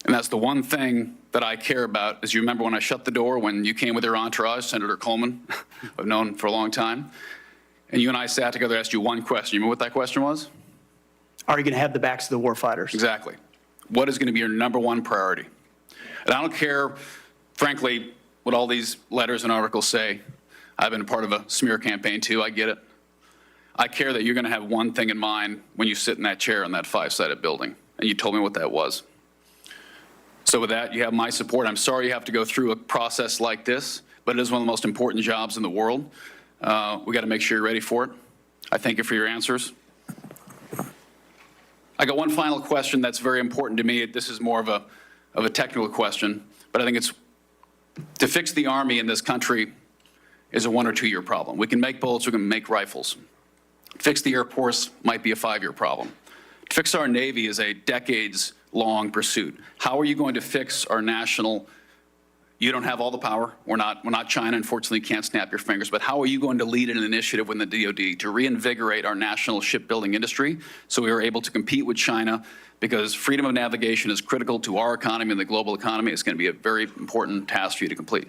And that's the one thing that I care about. As you remember when I shut the door, when you came with your entourage, Senator Coleman, I've known for a long time, and you and I sat together and asked you one question. You remember what that question was? Are you going to have the backs of the war fighters? Exactly. What is going to be your #1 priority? And I don't care, frankly, what all these letters and articles say. I've been a part of a smear campaign too, I get it. I care that you're going to have one thing in mind when you sit in that chair in that 5-sided building, and you told me what that was. So with that, you have my support. I'm sorry you have to go through a process like this, but it is one of the most important jobs in the world. We got to make sure you're ready for it. I thank you for your answers. I got one final question that's very important to me. This is more of a technical question, but I think it's to fix the Army in this country is a 1 or 2 year problem. We can make bullets, we can make rifles. Fix the Air Force might be a 5-year problem. To fix our Navy is a decades-long pursuit. How are you going to fix our national? You don't have all the power. We're not China. Unfortunately, you can't snap your fingers. But how are you going to lead an initiative within the DoD to reinvigorate our national shipbuilding industry so we are able to compete with China? Because freedom of navigation is critical to our economy and the global economy. It's going to be a very important task for you to complete.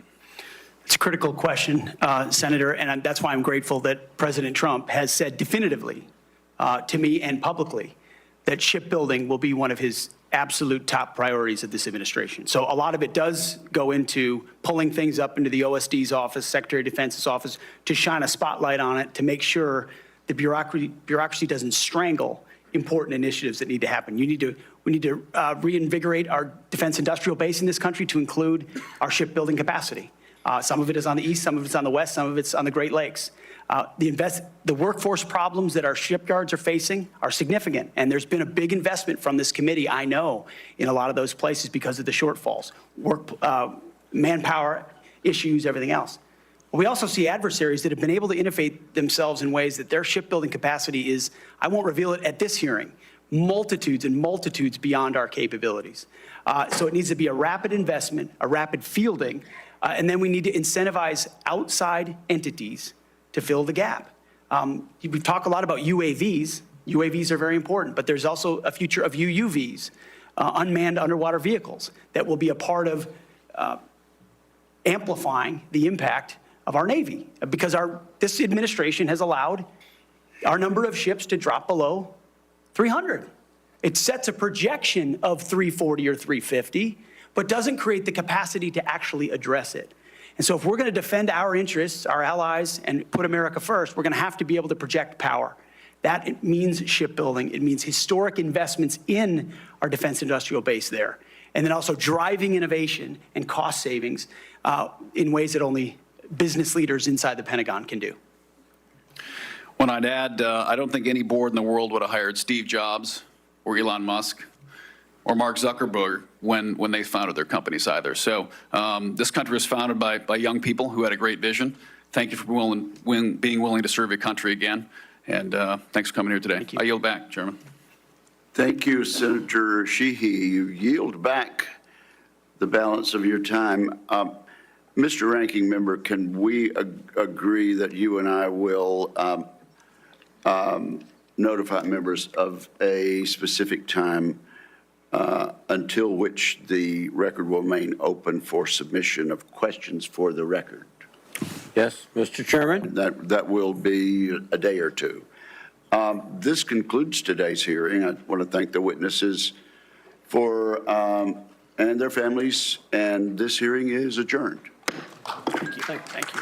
It's a critical question, Senator, and that's why I'm grateful that President Trump has said definitively to me and publicly that shipbuilding will be one of his absolute top priorities of this administration. So a lot of it does go into pulling things up into the OSD's office, Secretary of Defense's office, to shine a spotlight on it, to make sure the bureaucracy doesn't strangle important initiatives that need to happen. We need to reinvigorate our defense industrial base in this country to include our shipbuilding capacity. Some of it is on the east, some of it's on the west, some of it's on the Great Lakes. The workforce problems that our shipyards are facing are significant, and there's been a big investment from this committee, I know, in a lot of those places because of the shortfalls, manpower issues, everything else. We also see adversaries that have been able to innovate themselves in ways that their shipbuilding capacity is, I won't reveal it at this hearing, multitudes and multitudes beyond our capabilities. So it needs to be a rapid investment, a rapid fielding, and then we need to incentivize outside entities to fill the gap. We talk a lot about UAVs. UAVs are very important, but there's also a future of UUVs, unmanned underwater vehicles, that will be a part of amplifying the impact of our Navy, because this administration has allowed our number of ships to drop below 300. It sets a projection of 340 or 350, but doesn't create the capacity to actually address it. And so if we're going to defend our interests, our allies, and put America first, we're going to have to be able to project power. That means shipbuilding. It means historic investments in our defense industrial base there. And then also driving innovation and cost savings in ways that only business leaders inside the Pentagon can do. When I'd add, I don't think any board in the world would have hired Steve Jobs or Elon Musk or Mark Zuckerberg when they founded their companies either. So this country was founded by young people who had a great vision. Thank you for being willing to serve your country again. And thanks for coming here today. I yield back, Chairman. Thank you, Senator Sheehy. You yield back the balance of your time. Mr. Ranking Member, can we agree that you and I will notify members of a specific time until which the record will remain open for submission of questions for the record? Yes, Mr. Chairman. That will be a day or two. This concludes today's hearing. I want to thank the witnesses and their families, and this hearing is adjourned. Thank you. Thank you.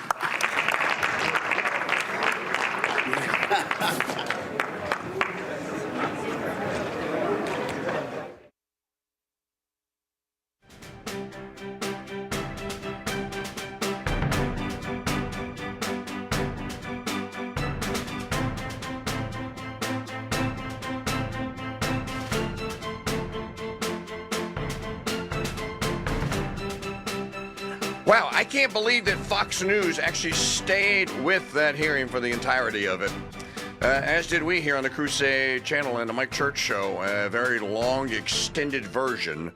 Wow, I can't believe that Fox News actually stayed with that hearing for the entirety of it. As did we here on the Crusade channel and the Mike Church Show, a very long, extended version.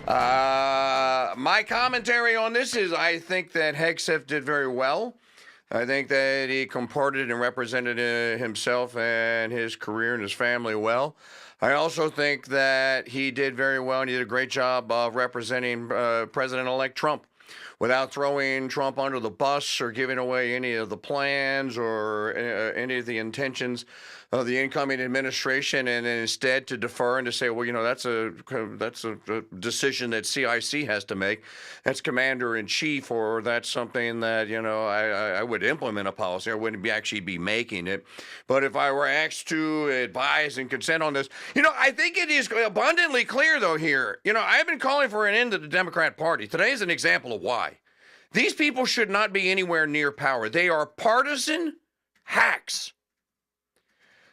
My commentary on this is I think that Hegseth did very well. I think that he comported and represented himself and his career and his family well. I also think that he did very well, and he did a great job of representing President-elect Trump, without throwing Trump under the bus or giving away any of the plans or any of the intentions of the incoming administration, and instead to defer and to say, well, you know, that's a decision that CIC has to make. That's commander-in-chief, or that's something that, you know, I would implement a policy. I wouldn't actually be making it. But if I were asked to advise and consent on this, you know, I think it is abundantly clear, though, here. You know, I've been calling for an end to the Democrat Party. Today is an example of why. These people should not be anywhere near power. They are partisan hacks.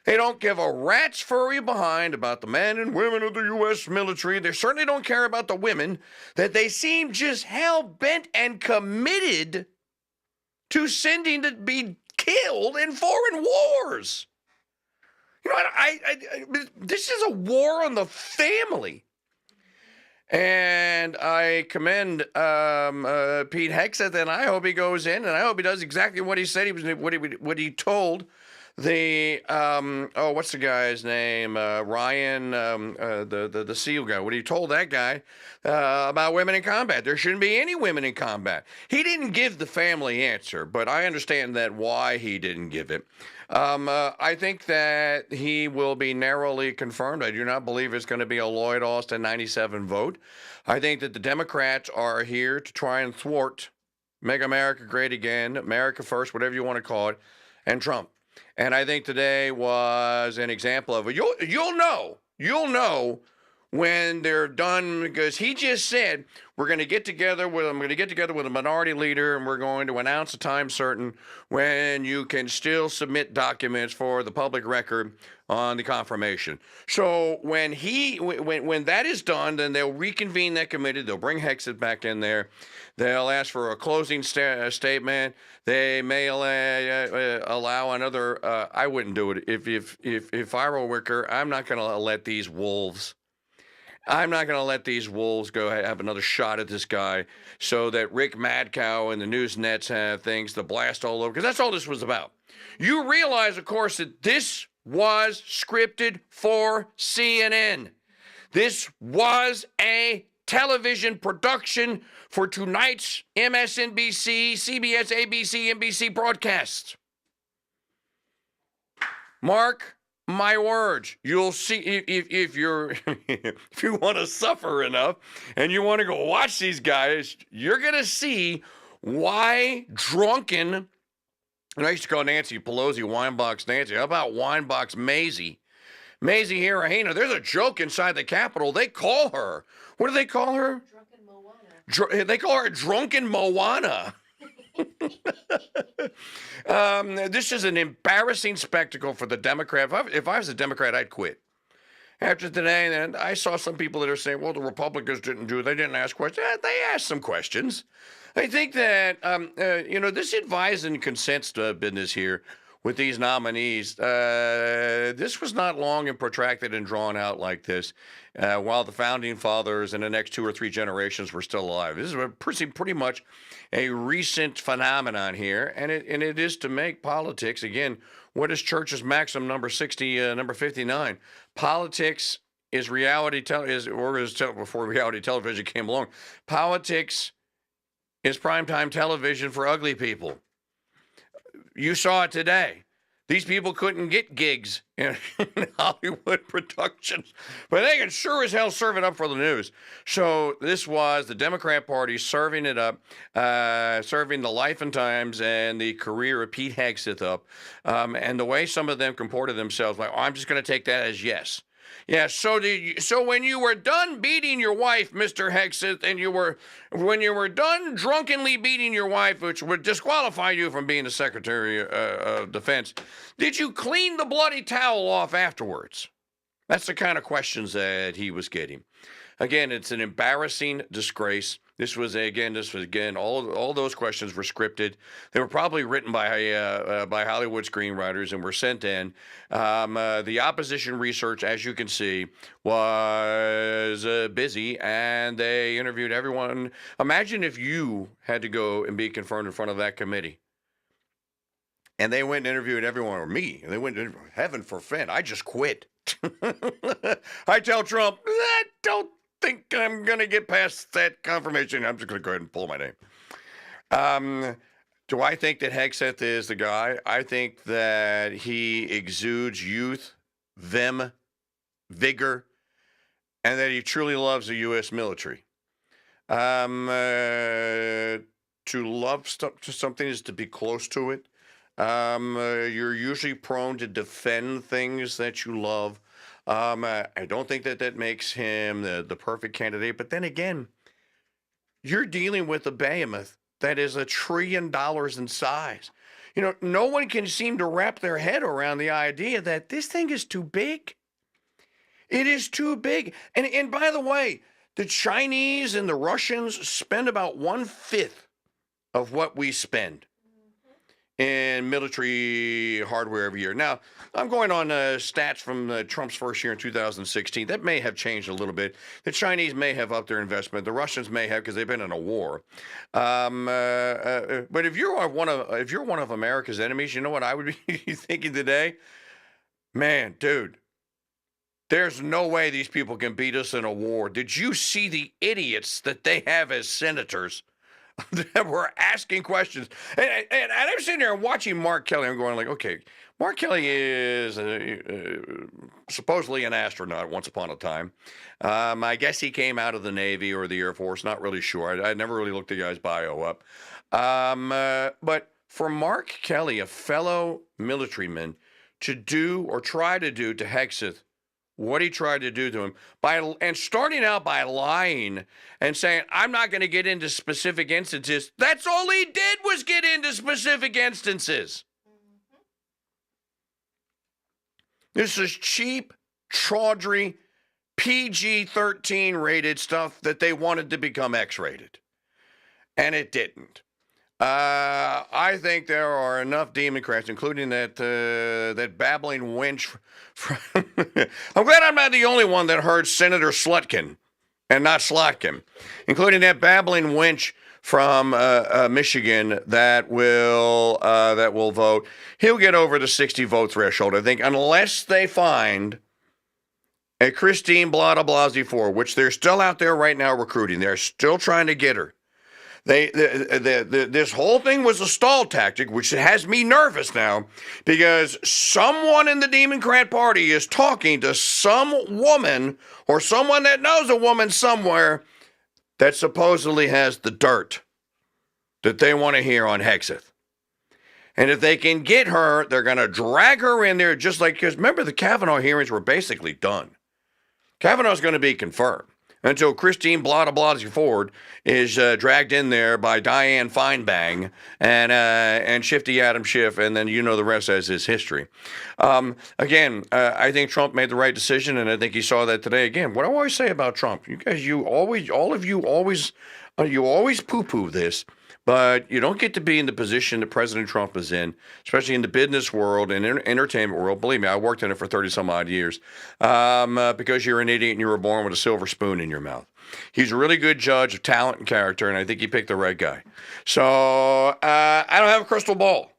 They don't give a rat's furry behind about the men and women of the U.S. military. They certainly don't care about the women that they seem just hell-bent and committed to sending to be killed in foreign wars. You know, this is a war on the family. And I commend Pete Hegseth, and I hope he goes in, and I hope he does exactly what he said he was, what he told the what's the guy's name? Ryan, the SEAL guy. What he told that guy about women in combat. There shouldn't be any women in combat. He didn't give the family answer, but I understand that why he didn't give it. I think that he will be narrowly confirmed. I do not believe it's going to be a Lloyd Austin 97 vote. I think that the Democrats are here to try and thwart Make America Great Again, America First, whatever you want to call it, and Trump. And I think today was an example of it. You'll know when they're done, because he just said, I'm going to get together with a minority leader, and we're going to announce a time certain when you can still submit documents for the public record on the confirmation. So when that is done, then they'll reconvene that committee. They'll bring Hegseth back in there. They'll ask for a closing statement. They may allow another. I wouldn't do it if I were Wicker. I'm not going to let these wolves. I'm not going to let these wolves go have another shot at this guy so that Rick Madcow and the news nets have things to blast all over, because that's all this was about. You realize, of course, that this was scripted for CNN. This was a television production for tonight's MSNBC, CBS, ABC, NBC broadcasts. Mark my words, you'll see if you want to suffer enough and you want to go watch these guys, you're going to see why drunken, and I used to call Nancy Pelosi Winebox Nancy. How about Winebox Maisie? Maisie Hirahina. There's a joke inside the Capitol. They call her, what do they call her? Drunken Moana. They call her Drunken Moana. This is an embarrassing spectacle for the Democrat. If I was a Democrat, I'd quit. After today, and I saw some people that are saying, well, the Republicans they didn't ask questions. They asked some questions. I think that, this advise and consent business here with these nominees, this was not long and protracted and drawn out like this while the founding fathers and the next 2 or 3 generations were still alive. This is pretty much a recent phenomenon here, and it is to make politics, again, what is Church's maxim number 59? Politics is reality before reality television came along. Politics is primetime television for ugly people. You saw it today. These people couldn't get gigs in Hollywood productions, but they can sure as hell serve it up for the news. So this was the Democrat Party serving it up, serving the life and times and the career of Pete Hegseth up. And the way some of them comported themselves, like, I'm just going to take that as yes. Yeah, so when you were done beating your wife, Mr. Hegseth, and when you were done drunkenly beating your wife, which would disqualify you from being the Secretary of Defense, did you clean the bloody towel off afterwards? That's the kind of questions that he was getting. Again, it's an embarrassing disgrace. This was again, all those questions were scripted. They were probably written by Hollywood screenwriters and were sent in. The opposition research, as you can see, was busy, and they interviewed everyone. Imagine if you had to go and be confirmed in front of that committee. And they went and interviewed everyone, or me, and they went to heaven forfend. I just quit. I tell Trump, I don't think I'm going to get past that confirmation. I'm just going to go ahead and pull my name. Do I think that Hegseth is the guy? I think that he exudes youth, vim, vigor, and that he truly loves the U.S. military. To love something is to be close to it. You're usually prone to defend things that you love. I don't think that makes him the perfect candidate. But then again, you're dealing with a behemoth that is $1 trillion in size. You know, no one can seem to wrap their head around the idea that this thing is too big. It is too big. And by the way, the Chinese and the Russians spend about 1/5 of what we spend in military hardware every year. Now, I'm going on stats from Trump's first year in 2016. That may have changed a little bit. The Chinese may have upped their investment. The Russians may have, because they've been in a war. But if you're one of America's enemies, you know what I would be thinking today? Man, dude, there's no way these people can beat us in a war. Did you see the idiots that they have as senators that were asking questions? And I'm sitting there watching Mark Kelly. I'm going like, okay, Mark Kelly is supposedly an astronaut once upon a time. I guess he came out of the Navy or the Air Force. Not really sure. I never really looked the guy's bio up. But for Mark Kelly, a fellow militaryman, to do or try to do to Hegseth what he tried to do to him and starting out by lying and saying, I'm not going to get into specific instances. That's all he did was get into specific instances. This is cheap, tawdry, PG-13 rated stuff that they wanted to become X-rated. And it didn't. I think there are enough Democrats, including that babbling wench. I'm glad I'm not the only one that heard Senator Slutkin and not Slotkin, including that babbling wench from Michigan that will vote. He'll get over the 60 vote threshold, I think, unless they find a Christine Blasey Ford, which they're still out there right now recruiting. They're still trying to get her. This whole thing was a stall tactic, which has me nervous now, because someone in the Democrat Party is talking to some woman or someone that knows a woman somewhere that supposedly has the dirt that they want to hear on Hegseth. And if they can get her, they're going to drag her in there, just like, because remember, the Kavanaugh hearings were basically done. Kavanaugh's going to be confirmed until Christine Blasey Ford is dragged in there by Dianne Feinbang and Shifty Adam Schiff, and then you know the rest as is history. Again, I think Trump made the right decision, and I think he saw that today. Again, what I always say about Trump, you guys, all of you always poo-poo this. But you don't get to be in the position that President Trump is in, especially in the business world and entertainment world. Believe me, I worked in it for 30-some-odd years, because you're an idiot and you were born with a silver spoon in your mouth. He's a really good judge of talent and character, and I think he picked the right guy. So I don't have a crystal ball.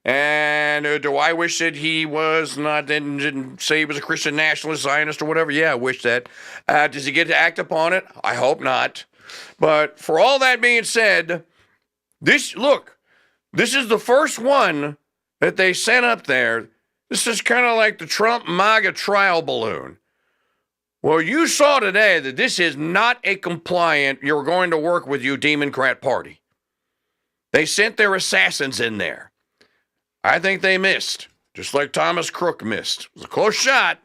And do I wish that he was not, didn't say he was a Christian nationalist, Zionist, or whatever? Yeah, I wish that. Does he get to act upon it? I hope not. But for all that being said, this is the first one that they sent up there. This is kind of like the Trump MAGA trial balloon. Well, you saw today that this is not a compliant, you're going to work with you Democrat Party. They sent their assassins in there. I think they missed, just like Thomas Crook missed. It was a close shot,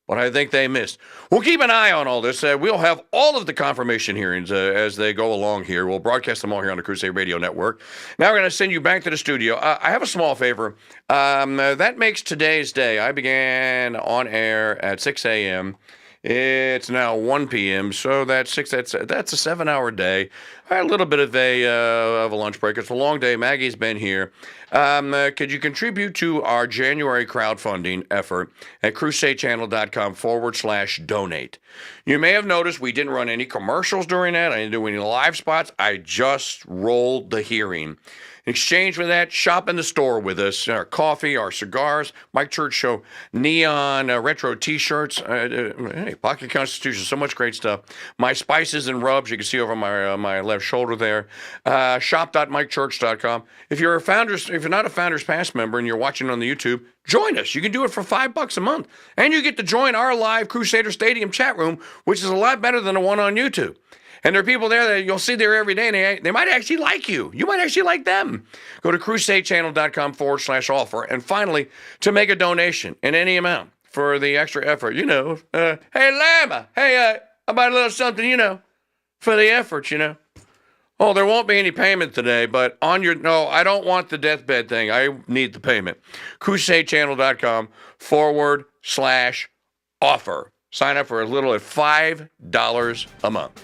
but I think they missed. We'll keep an eye on all this. We'll have all of the confirmation hearings as they go along here. We'll broadcast them all here on the Crusade Radio Network. Now we're going to send you back to the studio. I have a small favor. That makes today's day. I began on air at 6 a.m. It's now 1 p.m., so that's a 7-hour day. I had a little bit of a lunch break. It's a long day. Maggie's been here. Could you contribute to our January crowdfunding effort at crusadechannel.com/donate? You may have noticed we didn't run any commercials during that. I didn't do any live spots. I just rolled the hearing. In exchange for that, shop in the store with us. Our coffee, our cigars, Mike Church Show, neon retro T-shirts, hey, Pocket Constitution, so much great stuff. My spices and rubs, you can see over my left shoulder there. Shop.mikechurch.com. If you're not a Founders Pass member and you're watching on the YouTube, join us. You can do it for $5 a month, and you get to join our live Crusader Stadium chat room, which is a lot better than the one on YouTube. And there are people there that you'll see there every day, and they might actually like you. You might actually like them. Go to crusadechannel.com/offer. And finally, to make a donation in any amount for the extra effort, hey, Lama, hey, how about a little something, for the effort, Oh, there won't be any payment today, but no, I don't want the deathbed thing. I need the payment. crusadechannel.com/offer. Sign up for as little as $5 a month.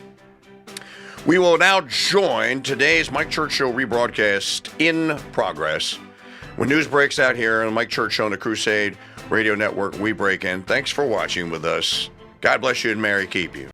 We will now join today's Mike Church Show rebroadcast in progress. When news breaks out here on the Mike Church Show on the Crusade Radio Network, we break in. Thanks for watching with us. God bless you and Mary keep you.